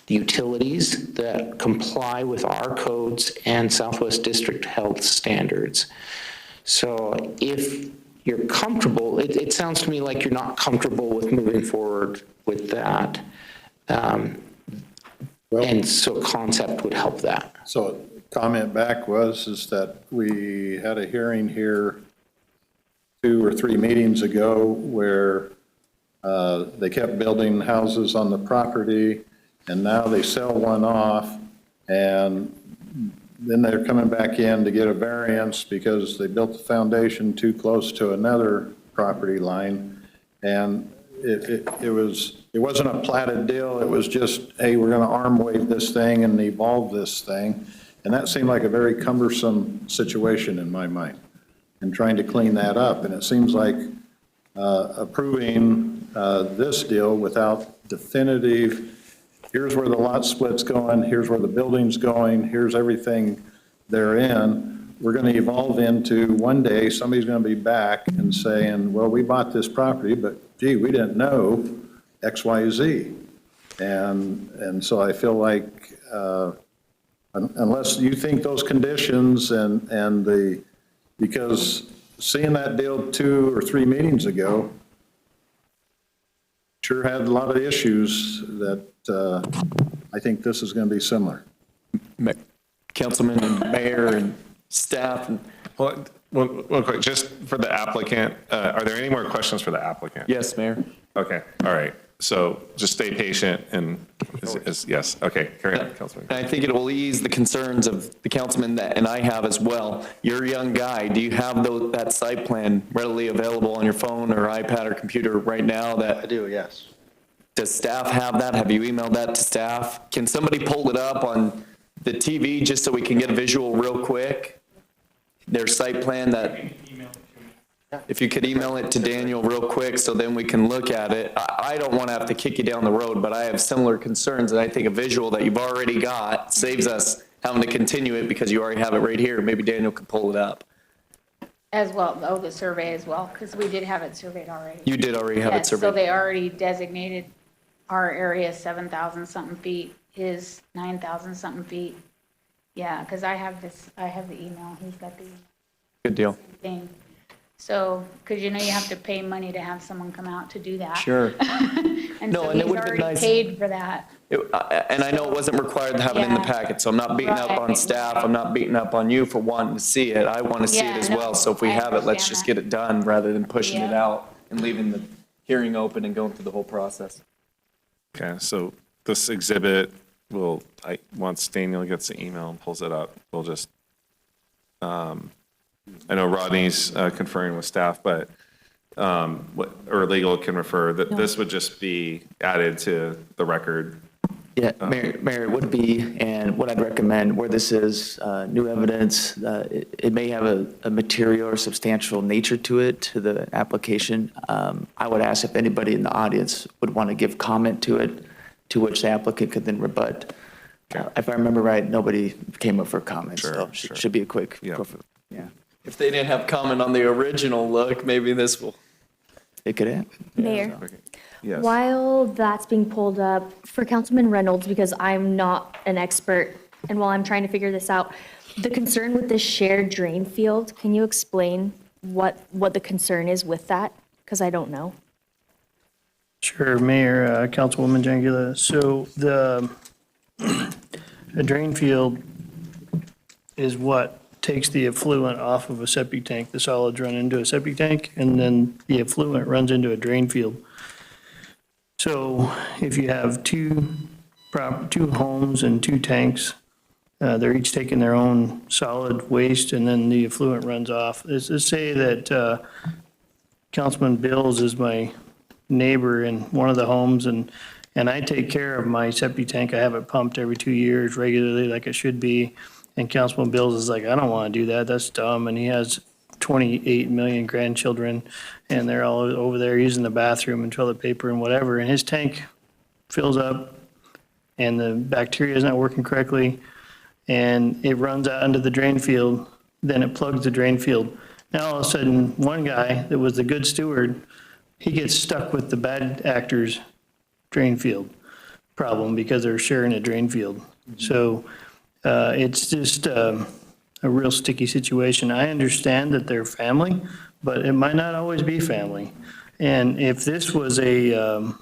utilities that comply with our codes and Southwest District Health standards. So if you're comfortable, it sounds to me like you're not comfortable with moving forward with that. And so concept would help that. So comment back is that we had a hearing here 2 or 3 meetings ago where they kept building houses on the property, and now they sell one off, and then they're coming back in to get a variance because they built the foundation too close to another property line. And it wasn't a platted deal, it was just, hey, we're gonna arm wave this thing and evolve this thing. And that seemed like a very cumbersome situation in my mind, and trying to clean that up. And it seems like approving this deal without definitive, here's where the lot split's going, here's where the building's going, here's everything therein, we're going to evolve into one day, somebody's going to be back and saying, well, we bought this property, but gee, we didn't know X, Y, Z. And so I feel like unless you think those conditions because seeing that deal 2 or 3 meetings ago, sure had a lot of issues that I think this is going to be similar. Councilman and mayor and staff. Well, one quick, just for the applicant, are there any more questions for the applicant? Yes, Mayor. Okay, all right. So just stay patient and, yes, okay, carry on, Councilman. I think it will ease the concerns of the councilman and I have as well. You're a young guy. Do you have that site plan readily available on your phone or iPad or computer right now? I do, yes. Does staff have that? Have you emailed that to staff? Can somebody pull it up on the TV just so we can get a visual real quick? Their site plan that, if you could email it to Daniel real quick so then we can look at it. I don't want to have to kick you down the road, but I have similar concerns, and I think a visual that you've already got saves us having to continue it because you already have it right here. Maybe Daniel could pull it up. As well, the survey as well, because we did have it surveyed already. You did already have it Yes, so surveyed. they already designated our area 7,000 something feet, his 9,000 something feet. Yeah, because I have the email, he's got the Good deal. thing. So, because you have to pay money to have someone come out to do that. Sure. And No, so and it he's would've been already nice- paid for that. And I know it wasn't required to have it in the Yeah. packet, so I'm not beating up on Right. staff, I'm not beating up on you for wanting to see it. I want to see it Yeah, as no, well, so if we I have it, let's understand just that. get it done rather than pushing it Yeah. out and leaving the hearing open and going through the whole process. Okay, so this exhibit will, once Daniel gets the email and pulls it up, we'll just, I know Rodney's conferring with staff, but, or legal can refer, that this would just be added to the record. Yeah, Mayor, it would be, and what I'd recommend, where this is new evidence, it may have a material or substantial nature to it, to the application. I would ask if anybody in the audience would want to give comment to it, to which the applicant could then rebut. If I remember right, nobody came up for comment, so it should be a quick. Yeah. If they didn't have comment on the original look, maybe this will. It could happen. Mayor, Yes. while that's being pulled up, for Councilman Reynolds, because I'm not an expert, and while I'm trying to figure this out, the concern with the shared drain field, can you explain what the concern is with that? Because I don't know. Sure, Mayor, Councilwoman Jangula. So the drain field is what takes the effluent off of a septic tank. The solids run into a septic tank, and then the effluent runs into a drain field. So if you have two homes and two tanks, they're each taking their own solid waste, and then the effluent runs off. Let's say that Councilman Bills is my neighbor in one of the homes, and I take care of my septic tank. I have it pumped every 2 years regularly like it should be. And Councilman Bills is like, I don't want to do that. That's dumb. And he has 28 million grandchildren, and they're all over there using the bathroom and toilet paper and whatever. And his tank fills up, and the bacteria is not working correctly, and it runs out into the drain field. Then it plugs the drain field. Now, all of a sudden, one guy that was the good steward, he gets stuck with the bad actors' drain field problem because they're sharing a drain field. So it's just a real sticky situation. I understand that they're family, but it might not always be family. And if this was a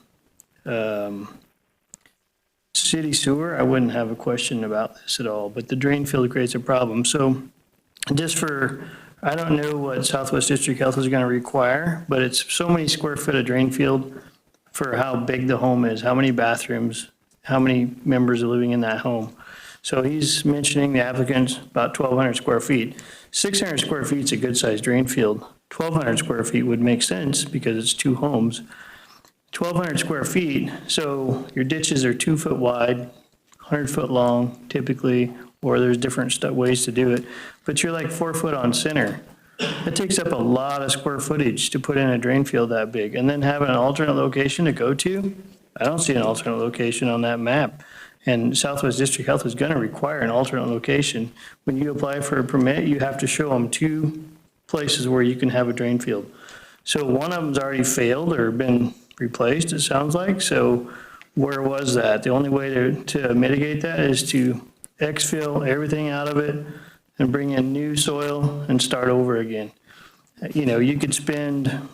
city sewer, I wouldn't have a question about this at all, but the drain field creates a problem. So just for, I don't know what Southwest District Health is going to require, but it's so many square foot of drain field for how big the home is, how many bathrooms, how many members are living in that home. So he's mentioning the applicant's about 1,200 square feet. 600 square feet is a good-sized drain field. 1,200 square feet would make sense because it's two homes. 1,200 square feet, so your ditches are 2 foot wide, 100 foot long typically, or there's different ways to do it. But you're like 4 foot on center. It takes up a lot of square footage to put in a drain field that big. And then have an alternate location to go to? I don't see an alternate location on that map. And Southwest District Health is going to require an alternate location. When you apply for a permit, you have to show them 2 places where you can have a drain field. So one of them's already failed or been replaced, it sounds like. So where was that? The only way to mitigate that is to exfil everything out of it and bring in new soil and start over again. You know, you could spend,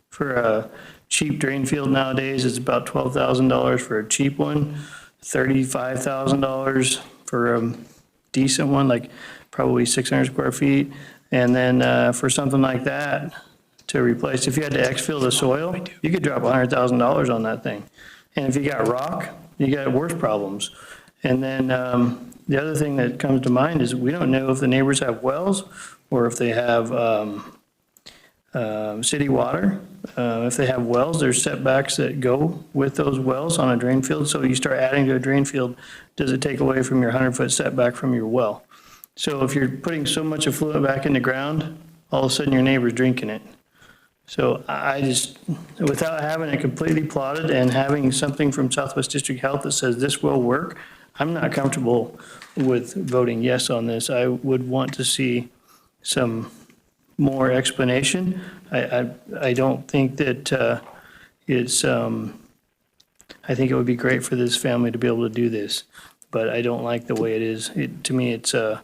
for a cheap drain field nowadays, it's about $12,000 for a cheap one, $35,000 for a decent one, like probably 600 square feet. And then for something like that to replace, if you had to exfil the soil, you could drop $100,000 on that thing. And if you got rock, you got worse problems. And then the other thing that comes to mind is we don't know if the neighbors have wells or if they have city water. If they have wells, there's setbacks that go with those wells on a drain field. So you start adding to a drain field, does it take away from your 100-foot setback from your well? So if you're putting so much effluent back in the ground, all of a sudden your neighbor's drinking it. So I just, without having it completely plotted and having something from Southwest District Health that says this will work, I'm not comfortable with voting yes on this. I would want to see some more explanation. I don't think that it's, I think it would be great for this family to be able to do this, but I don't like the way it is. To me, it's a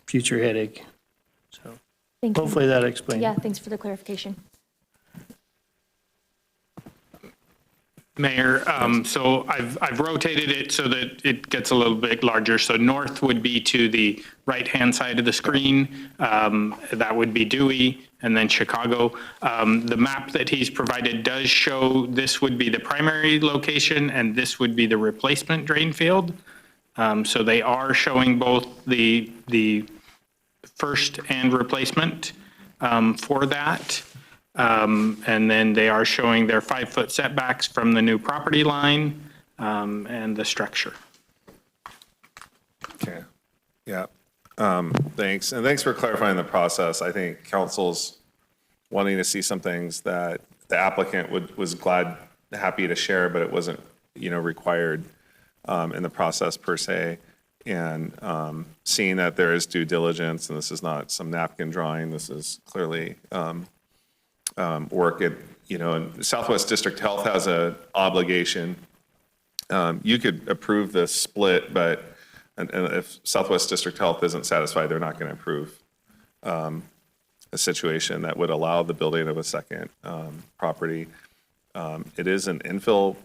future headache. So Thank you. hopefully that explains. Yeah, thanks for the clarification. Mayor, so I've rotated it so that it gets a little bit larger. So north would be to the right-hand side of the screen. That would be Dewey, and then Chicago. The map that he's provided does show this would be the primary location, and this would be the replacement drain field. So they are showing both the first and replacement for that. And then they are showing their 5-foot setbacks from the new property line and the structure. Okay, yeah, thanks. And thanks for clarifying the process. I think council's wanting to see some things that the applicant was happy to share, but it wasn't, required in the process per se. And seeing that there is due diligence, and this is not some napkin drawing, this is clearly work at, and Southwest District Health has an obligation. You could approve this split, but and if Southwest District Health isn't satisfied, they're not going to approve a situation that would allow the building of a second property. It is an infill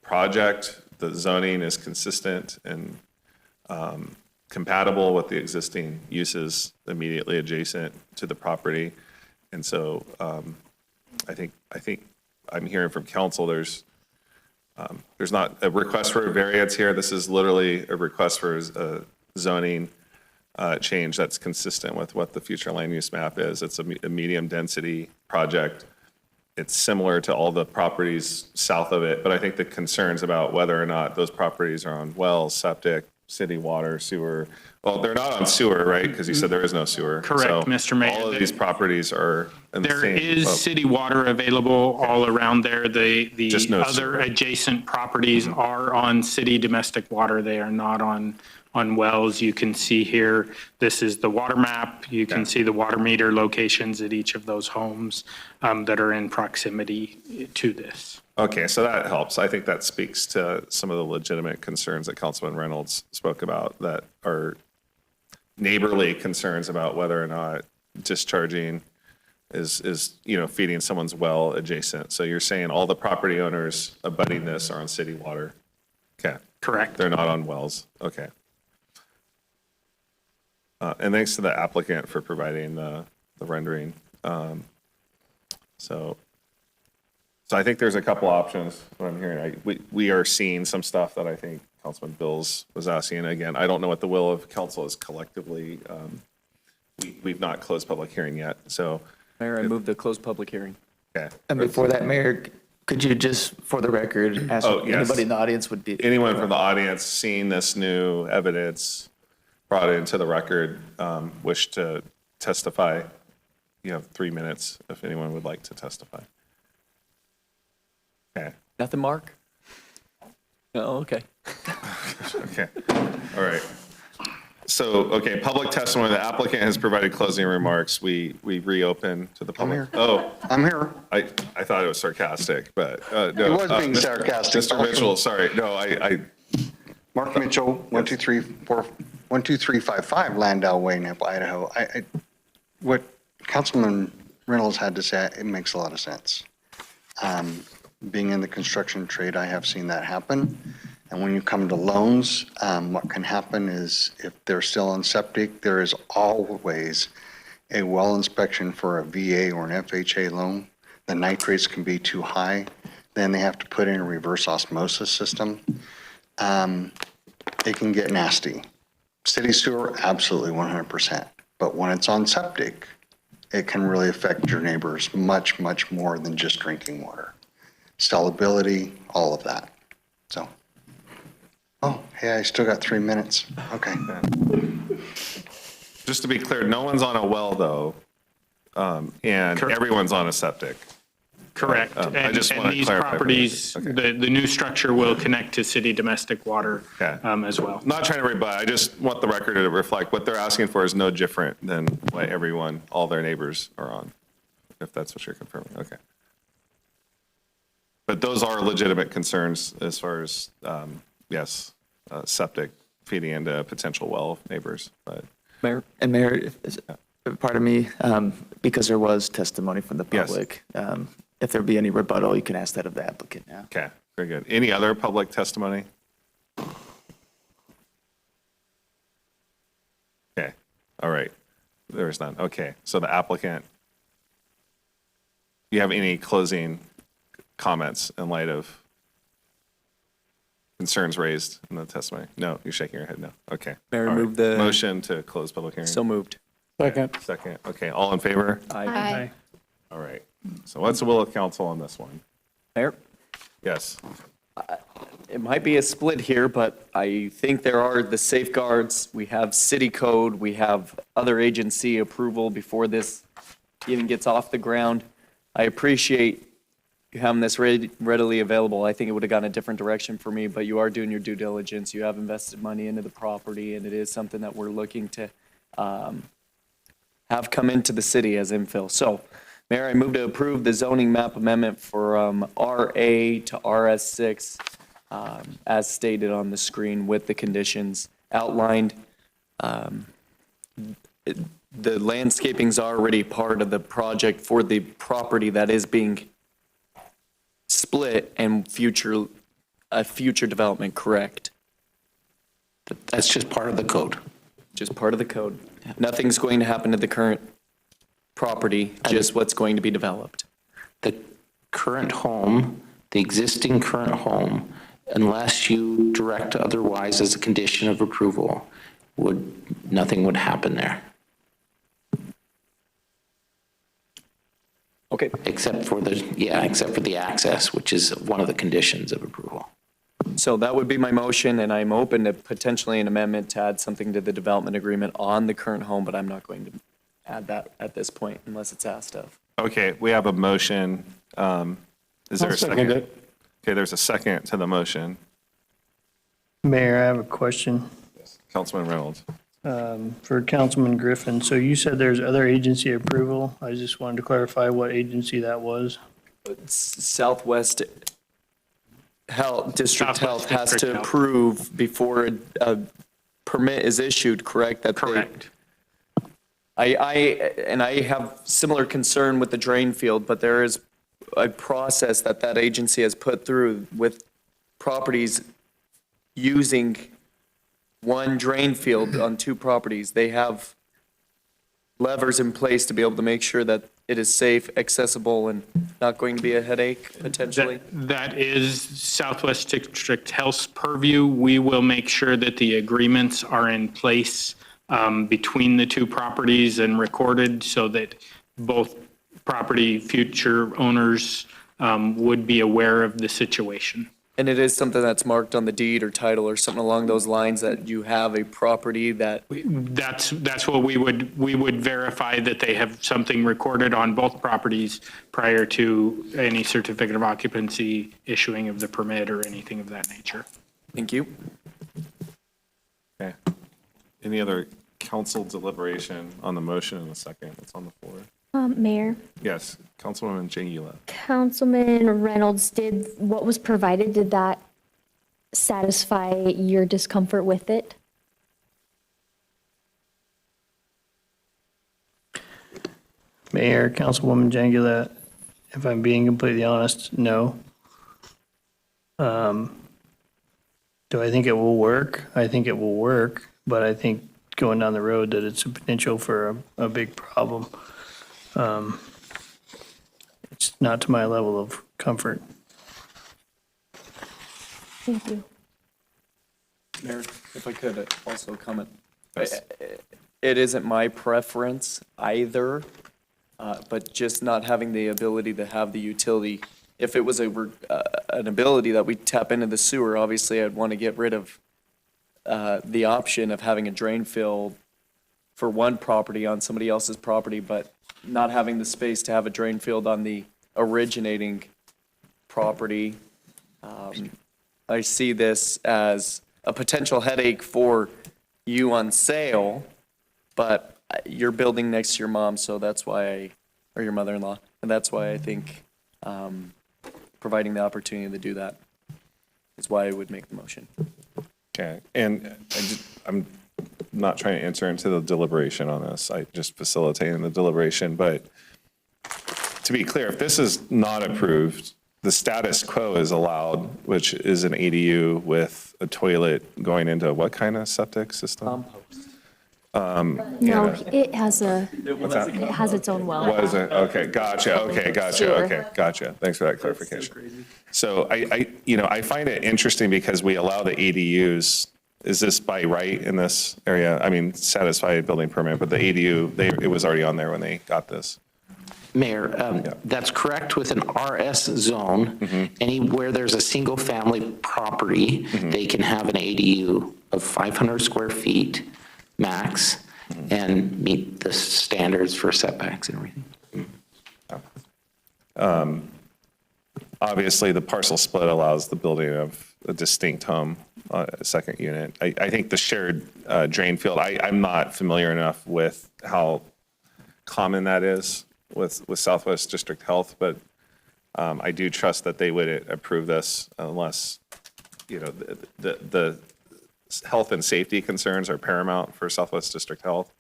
project. The zoning is consistent and compatible with the existing uses immediately adjacent to the property. And so I think I'm hearing from council, there's not a request for a variance here. This is literally a request for a zoning change that's consistent with what the future land use map is. It's a medium density project. It's similar to all the properties south of it, but I think the concerns about whether or not those properties are on wells, septic, city water, sewer, well, they're not on sewer, right? Because you said there is no sewer. Correct, So Mr. Mayor. all of these properties are in the There same is boat. city water available all around there. The Just no other sewer. adjacent properties are on city domestic water. They are not on wells. You can see here, this is the water map. You can see the water meter locations at each of those homes that are in proximity to this. Okay, so that helps. I think that speaks to some of the legitimate concerns that Councilman Reynolds spoke about that are neighborly concerns about whether or not discharging is feeding someone's well adjacent. So you're saying all the property owners abutting this are on city water? Okay. Correct. They're not on wells. Okay. And thanks to the applicant for providing the rendering. So I think there's a couple options, what I'm hearing. We are seeing some stuff that I think Councilman Bills was asking. Again, I don't know what the will of council is collectively. We've not closed public hearing yet, so. Mayor, I move to close public hearing. Okay. And before that, Mayor, could you just, for the record, ask Oh, yes. anybody in the audience would be? Anyone from the audience seeing this new evidence brought into the record, wish to testify? You have 3 minutes if anyone would like to testify. Okay. Nothing, Mark? Oh, okay. Okay, all right. So, okay, public testimony, the applicant has provided closing remarks. We reopen to the public. Oh, I'm here. I thought it was sarcastic, but no. It was being sarcastic. Mr. Mitchell, sorry, no, I. Mark Mitchell, 12355 Landau Way, Nampa, Idaho. What Councilman Reynolds had to say, it makes a lot of sense. Being in the construction trade, I have seen that happen. And when you come to loans, what can happen is if they're still on septic, there is always a well inspection for a VA or an FHA loan. The nitrates can be too high. Then they have to put in a reverse osmosis system. It can get nasty. City sewer, absolutely 100%. But when it's on septic, it can really affect your neighbors much, much more than just drinking water. Sellability, all of that. So, oh, hey, I still got 3 minutes. Okay. Just to be clear, no one's on a well though, and everyone's on a septic. Correct. I just And want to these clarify. properties, the new structure will connect to city domestic water as well. Not trying to rebut, I just want the record to reflect what they're asking for is no different than what all their neighbors are on, if that's what you're confirming, okay. But those are legitimate concerns as far as, yes, septic feeding into potential well neighbors, but. Mayor, pardon me, because there was testimony from the public, if there be any rebuttal, you can ask that of the applicant now. Okay, very good. Any other public testimony? Okay, all right. There is none. Okay, so the applicant, do you have any closing comments in light of concerns raised in the testimony? No, you're shaking your head no. Okay. Mayor, All right. move the- Motion to close public hearing. So moved. Second. Second, okay, all in favor? Aye. All right, so what's the will of council on this one? Mayor? Yes. It might be a split here, but I think there are the safeguards. We have city code, we have other agency approval before this even gets off the ground. I appreciate you having this readily available. I think it would have gone a different direction for me, but you are doing your due diligence. You have invested money into the property, and it is something that we're looking to have come into the city as infill. So, Mayor, I move to approve the zoning map amendment from RA to RS6 as stated on the screen with the conditions outlined. The landscaping's already part of the project for the property that is being split and future development, correct? That's just part of the code. Just part of the code. Nothing's going to happen to the current property, just what's going to be developed. The current home, the existing current home, unless you direct otherwise as a condition of approval, nothing would happen there. Okay. Except for the access, which is one of the conditions of approval. So that would be my motion, and I'm open to potentially an amendment to add something to the development agreement on the current home, but I'm not going to add that at this point unless it's asked of. Okay, we have a motion. Is there I'll a second second? it. Okay, there's a second to the motion. Mayor, I have a question Councilman Reynolds. for Councilman Griffin. So you said there's other agency approval. I just wanted to clarify what agency that was. Southwest District Health has District to Health. approve before a permit is issued, correct? Correct. I have similar concern with the drain field, but there is a process that agency has put through with properties using one drain field on two properties. They have levers in place to be able to make sure that it is safe, accessible, and not going to be a headache potentially. That is Southwest District Health's purview. We will make sure that the agreements are in place between the two properties and recorded so that both property future owners would be aware of the situation. And it is something that's marked on the deed or title or something along those lines that you have a property that. That's what we would verify, that they have something recorded on both properties prior to any certificate of occupancy issuing of the permit or anything of that nature. Thank you. Okay. Any other council deliberation on the motion in a second that's on the floor? Mayor, Yes, Councilwoman Jangula. Councilman Reynolds, what was provided, did that satisfy your discomfort with it? Mayor, Councilwoman Jangula, if I'm being completely honest, no. Do I think it will work? I think it will work, but I think going down the road that it's a potential for a big problem. It's not to my level of comfort. Thank you. Mayor, if I could also comment. It isn't my preference either, but just not having the ability to have the utility. If it was an ability that we tap into the sewer, obviously I'd want to get rid of the option of having a drain field for one property on somebody else's property, but not having the space to have a drain field on the originating property. I see this as a potential headache for you on sale, but you're building next to your mom, so that's why or your mother-in-law, and that's why I think providing the opportunity to do that is why I would make the motion. Okay, and I'm not trying to enter into the deliberation on this. I just facilitating the deliberation, but to be clear, if this is not approved, the status quo is allowed, which is an ADU with a toilet going into what kind of septic system? No, it has its own well. Was it? Okay, gotcha, okay, gotcha, Sewer. okay, gotcha. Thanks for that clarification. So I find it interesting because we allow the ADUs. Is this by right in this area? I mean, satisfied building permit, but the ADU, it was already on there when they got this. Mayor, that's correct with an RS zone. Anywhere there's a single-family property, they can have an ADU of 500 square feet max and meet the standards for setbacks and everything. Obviously, the parcel split allows the building of a distinct home, a second unit. I think the shared drain field, I'm not familiar enough with how common that is with Southwest District Health, but I do trust that they would approve this unless, the health and safety concerns are paramount for Southwest District Health.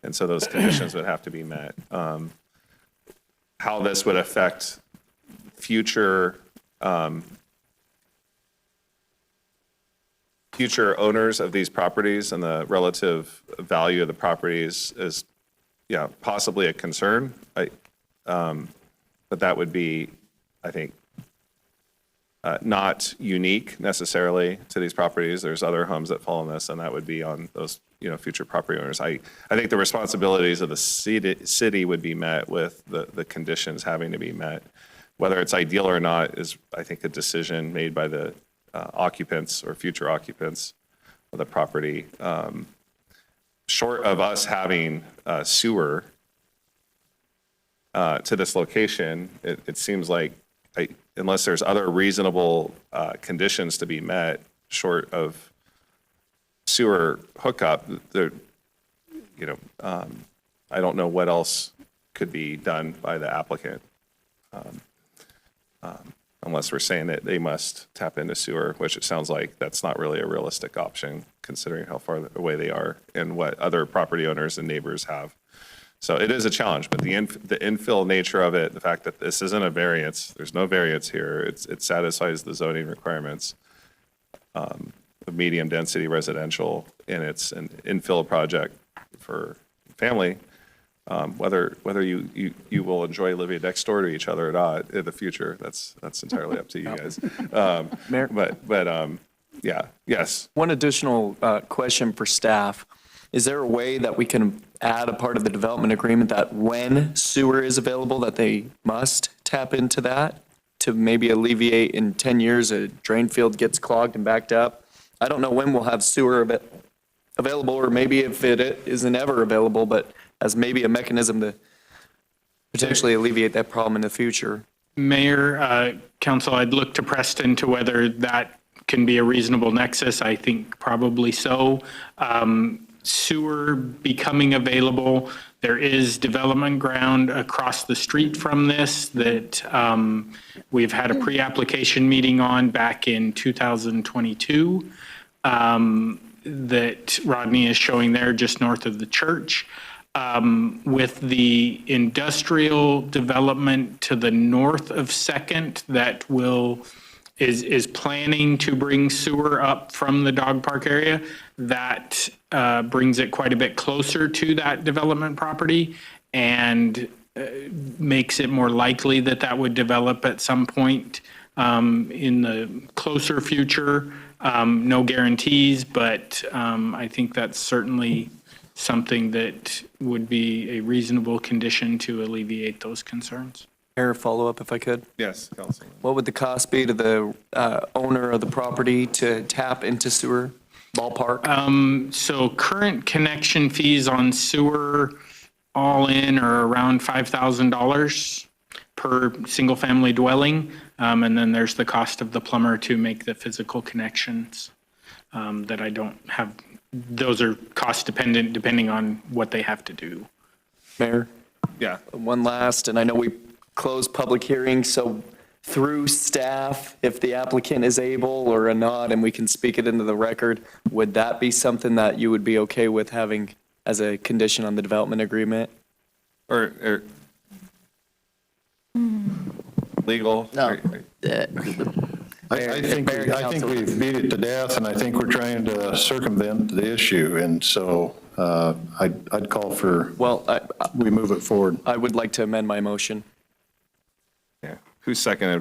And so those conditions would have to be met. How this would affect future future owners of these properties and the relative value of the properties is, yeah, possibly a concern. But that would be, I think, not unique necessarily to these properties. There's other homes that fall on this, and that would be on those, future property owners. I think the responsibilities of the city would be met with the conditions having to be met. Whether it's ideal or not is, I think, a decision made by the occupants or future occupants of the property. Short of us having sewer to this location, it seems like unless there's other reasonable conditions to be met, short of sewer hookup, I don't know what else could be done by the applicant. Unless we're saying that they must tap into sewer, which it sounds like that's not really a realistic option, considering how far away they are and what other property owners and neighbors have. So it is a challenge, but the infill nature of it, the fact that this isn't a variance, there's no variance here, it satisfies the zoning requirements of medium density residential, and it's an infill project for family. Whether you will enjoy living next door to each other or not in the future, that's entirely up to you guys. Yeah, yes. One additional question for staff. Is there a way that we can add a part of the development agreement that when sewer is available, that they must tap into that to maybe alleviate in 10 years a drain field gets clogged and backed up? I don't know when we'll have sewer available, or maybe if it isn't ever available, but as maybe a mechanism to potentially alleviate that problem in the future. Mayor, council, I'd look to Preston to whether that can be a reasonable nexus. I think probably so. Sewer becoming available, there is development ground across the street from this that we've had a pre-application meeting on back in 2022 that Rodney is showing there just north of the church. With the industrial development to the north of Second that is planning to bring sewer up from the dog park area, that brings it quite a bit closer to that development property and makes it more likely that that would develop at some point in the closer future. No guarantees, but I think that's certainly something that would be a reasonable condition to alleviate those concerns. Mayor, follow-up if I could. Yes, Councilman. What would the cost be to the owner of the property to tap into sewer ballpark? So current connection fees on sewer all in are around $5,000 per single-family dwelling. And then there's the cost of the plumber to make the physical connections that I don't have. Those are cost dependent depending on what they have to do. Mayor? Yeah. One last, and I know we closed public hearings, so through staff, if the applicant is able or not, and we can speak it into the record, would that be something that you would be okay with having as a condition on the development agreement? Or legal? No. I think we've beat it to death, and I think we're trying to circumvent the issue, and so I'd call for, we move it forward. I would like to amend my motion. Yeah. Who seconded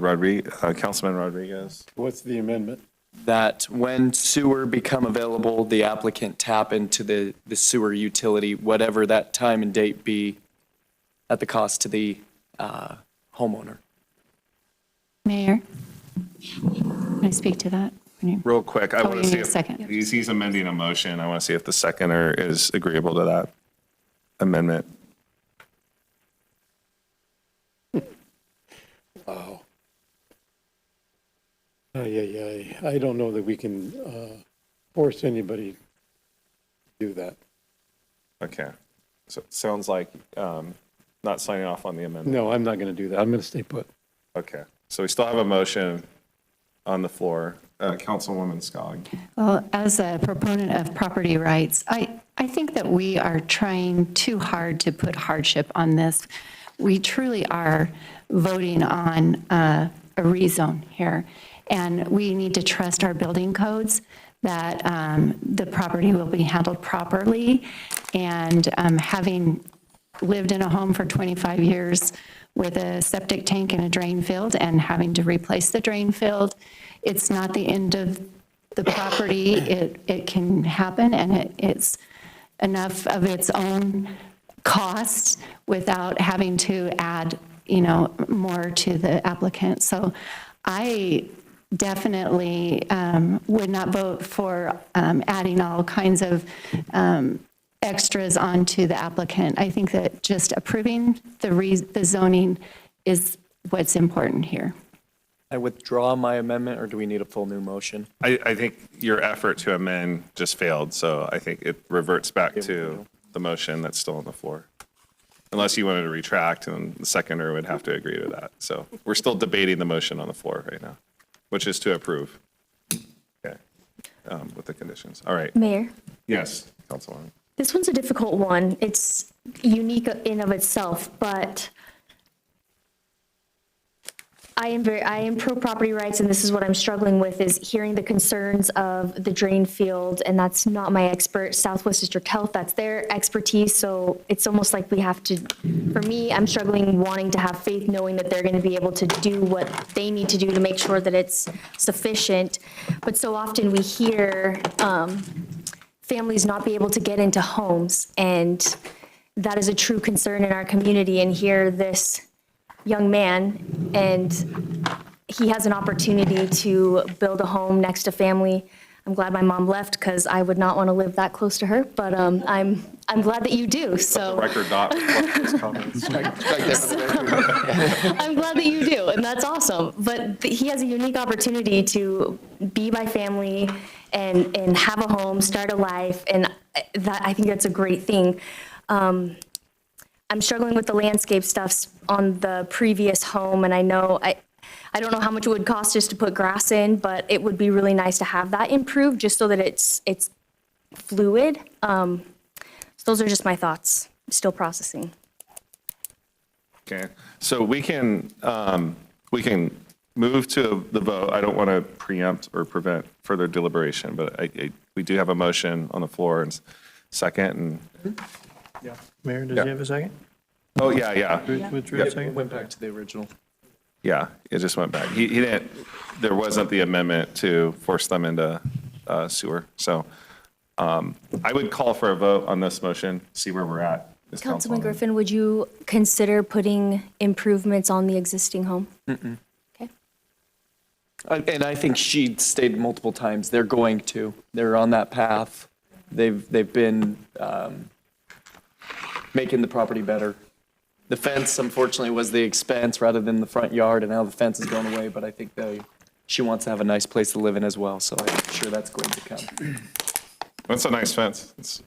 Councilman Rodriguez? What's the amendment? That when sewer become available, the applicant tap into the sewer utility, whatever that time and date be, at the cost to the homeowner. Mayor, can I speak to that? Real quick, I want you to see need a if second. he's amending a motion. I want to see if the seconder is agreeable to that amendment. Wow. I don't know that we can force anybody to do that. Okay. So it sounds like not signing off on the amendment. No, I'm not going to do that. I'm going to stay put. Okay. So we still have a motion on the floor. Councilwoman Skog. Well, as a proponent of property rights, I think that we are trying too hard to put hardship on this. We truly are voting on a rezone here, and we need to trust our building codes that the property will be handled properly. And having lived in a home for 25 years with a septic tank and a drain field and having to replace the drain field, it's not the end of the property. It can happen, and it's enough of its own cost without having to add, more to the applicant. So I definitely would not vote for adding all kinds of extras onto the applicant. I think that just approving the zoning is what's important here. I withdraw my amendment, or do we need a full new motion? I think your effort to amend just failed, so I think it reverts back to the motion that's still on the floor. Unless you wanted to retract, and the seconder would have to agree to that. So we're still debating the motion on the floor right now, which is to approve. Okay, with the conditions. All right. Mayor, Yes, Councilwoman. this one's a difficult one. It's unique in of itself, but I am pro property rights, and this is what I'm struggling with, is hearing the concerns of the drain field, and that's not my Southwest District Health, that's their expertise, so it's almost like we have to, for me, I'm struggling wanting to have faith knowing that they're going to be able to do what they need to do to make sure that it's sufficient, but so often we hear families not be able to get into homes, and that is a true concern in our community, and here this young man, and he has an opportunity to build a home next to family. I'm glad my mom left because I would not want to live that close to her, but I'm glad that you do, so. Record not reflect those comments. I'm glad that you do, and that's awesome. But he has a unique opportunity to be by family and have a home, start a life, and I think that's a great thing. I'm struggling with the landscape stuff on the previous home, and I know I don't know how much it would cost just to put grass in, but it would be really nice to have that improved just so that it's fluid. So those are just my thoughts. I'm still processing. Okay, so we can move to the vote. I don't want to preempt or prevent further deliberation, but we do have a motion on the floor and second, and Mayor, does he have a second? oh, yeah. Withdrew a second? Went back to the original. Yeah, it just went back. He didn't, there wasn't the amendment to force them into sewer. So I would call for a vote on this motion, see where we're at. Ms. Councilman Councilwoman. Griffin, would you consider putting improvements on the existing home? Mm-mm. Okay. And I think she stated multiple times, they're going to. They're on that path. They've been making the property better. The fence, unfortunately, was the expense rather than the front yard, and now the fence is going away, but I think she wants to have a nice place to live in as well, so I'm sure that's going to come. That's a nice fence. It's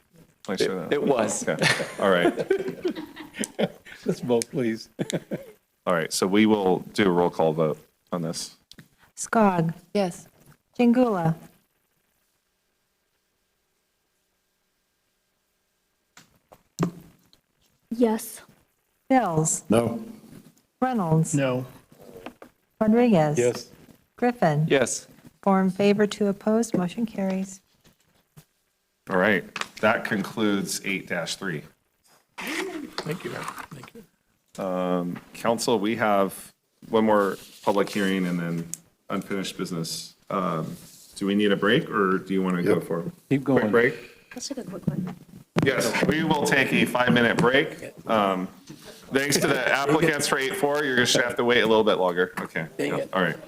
nicer than. It was. Okay, all right. Let's vote, please. All right, so we will do a roll call vote on this. Skog. Yes. Jingula. Yes. Bills. No. Reynolds. No. Rodriguez. Yes. Griffin. Yes. 4 in favor, 2 opposed, motion carries. All right, that concludes 8-3. Thank you. Thank you. Council, we have one more public hearing and then unfinished business. Do we need a break, or do you want to go for Keep quick going. break? Let's take a quick one. Yes, we will take a 5-minute break. Thanks to the applicants for 8-4, you're just gonna have to wait a little bit longer. Okay, all right.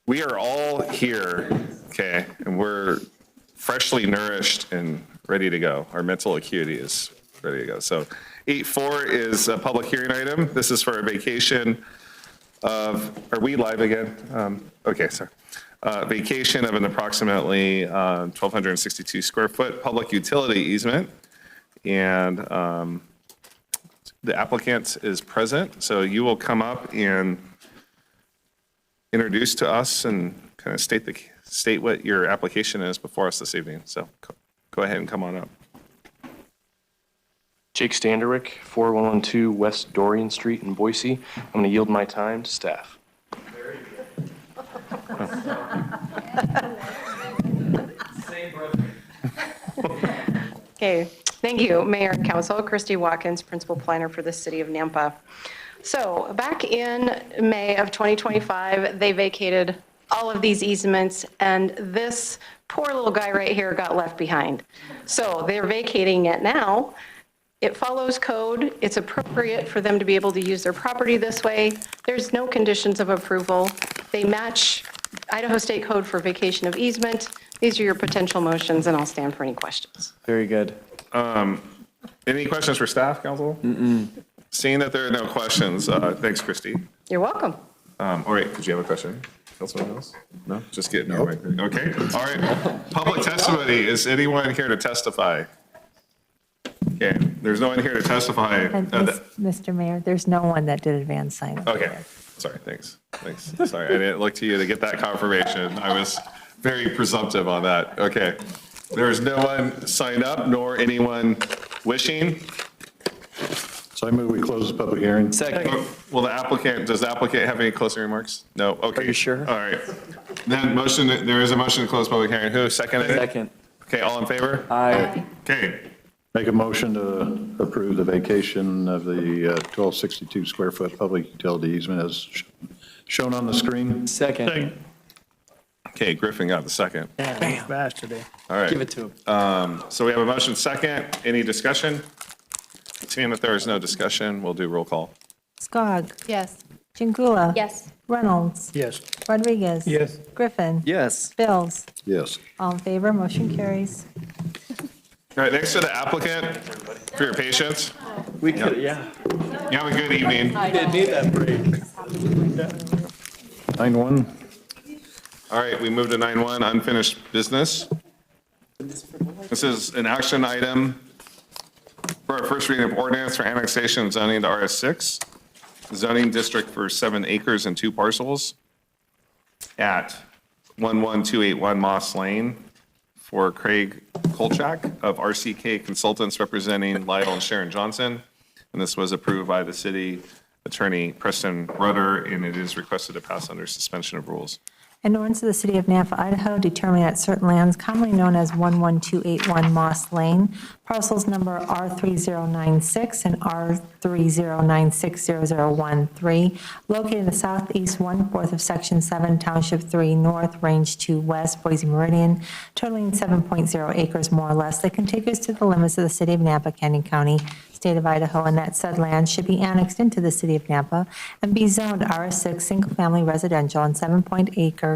We are all here, okay, and we're freshly nourished and ready to go. Our mental acuity is ready to go. So 8.4 is a public hearing item. This is for a vacation of, are we live again? Okay, sorry. Vacation of an approximately 1,262 square foot public utility easement. And the applicant is present, so you will come up and introduce to us and kind of state what your application is before us this evening. So go ahead and come on up. Jake Standerick, 4112 West Dorian Street in Boise. I'm going to yield my time to staff. Okay, thank you, Mayor and Council. Christy Watkins, Principal Planner for the City of Nampa. So back in May of 2025, they vacated all of these easements, and this poor little guy right here got left behind. So they're vacating it now. It follows code. It's appropriate for them to be able to use their property this way. There's no conditions of approval. They match Idaho State Code for vacation of easement. These are your potential motions, and I'll stand for any questions. Very good. Any questions for staff, council? Seeing that there are no questions, thanks, Christy. You're welcome. All right, did you have a question? Councilman Mills? No? Just getting your mic. Okay, all right. Public testimony. Is anyone here to testify? Okay, there's no one here to testify. And Mr. Mayor, there's no one that did advance sign up. Okay, sorry, thanks. Sorry, I didn't look to you to get that confirmation. I was very presumptive on that. Okay. There is no one signed up, nor anyone wishing. So I move we close the public hearing. Second. Well, does the applicant have any closing remarks? No? Okay. Are you sure? All right. Then there is a motion to close public hearing. Who seconded it? Second. Okay, all in favor? Aye. Okay. Make a motion to approve the vacation of the 1,262 square foot public utility easement as shown on the screen. Second. Okay, Griffin got the second. Yeah, fast today. All right. Give it to him. So we have a motion second. Any discussion? Seeing that there is no discussion, we'll do roll call. Skog. Yes. Chingula. Yes. Reynolds. Yes. Rodriguez. Yes. Griffin. Yes. Bills. Yes. All in favor, motion carries. All right, next to the applicant, for your patience. We could, yeah. You have a good evening. I didn't need that break. 9-1. All right, we move to 9.1, unfinished business. This is an action item for our first reading of ordinance for annexation and zoning to RS6, zoning district for 7 acres and 2 parcels at 11281 Moss Lane for Craig Kolchak of RCK Consultants representing Lyle and Sharon Johnson. And this was approved by the city attorney Preston Rudder, and it is requested to pass under suspension of rules. An ordinance of the City of Nampa, Idaho, determining that certain lands commonly known as 11281 Moss Lane, parcels number R3096 and R30960013, located in the southeast 1/4 of Section 7, Township 3 North, Range 2 West, Boise Meridian, totaling 7.0 acres more or less, that contiguous to the limits of the City of Nampa, Canyon County, State of Idaho, and that said land should be annexed into the City of Nampa and be zoned RS6 single-family residential on 7.0 acres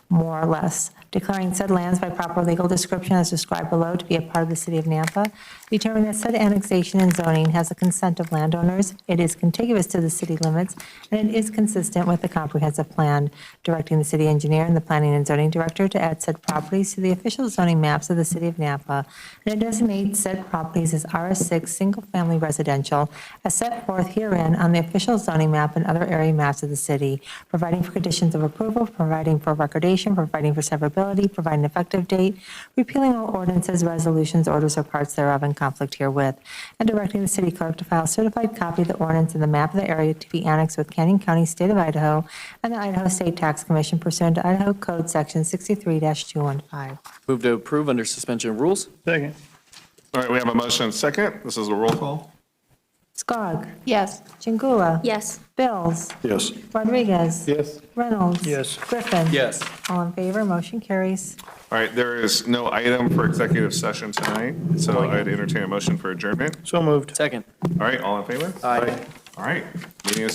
more or less, declaring said lands by proper legal description as described below to be a part of the City of Nampa, determining that said annexation and zoning has the consent of landowners, it is contiguous to the city limits, and it is consistent with the comprehensive plan, directing the city engineer and the planning and zoning director to add said properties to the official zoning maps of the City of Nampa, and it designates said properties as RS6 single-family residential as set forth herein on the official zoning map and other area maps of the city, providing for conditions of approval, providing for recordation, providing for severability, providing an effective date, repealing all ordinances, resolutions, orders, or parts thereof in conflict herewith, and directing the city clerk to file a certified copy of the ordinance and the map of the area to be annexed with Canyon County, State of Idaho, and the Idaho State Tax Commission pursuant to Idaho Code Section 63-215. Move to approve under suspension of rules. Second. All right, we have a motion and second. This is a roll call. Skog. Yes. Chingula. Yes. Bills. Yes. Rodriguez. Yes. Reynolds. Yes. Griffin. Yes. All in favor, motion carries. All right, there is no item for executive session tonight, so I'd entertain a motion for adjournment. So moved. Second. All right, all in favor? Aye. All right, meeting is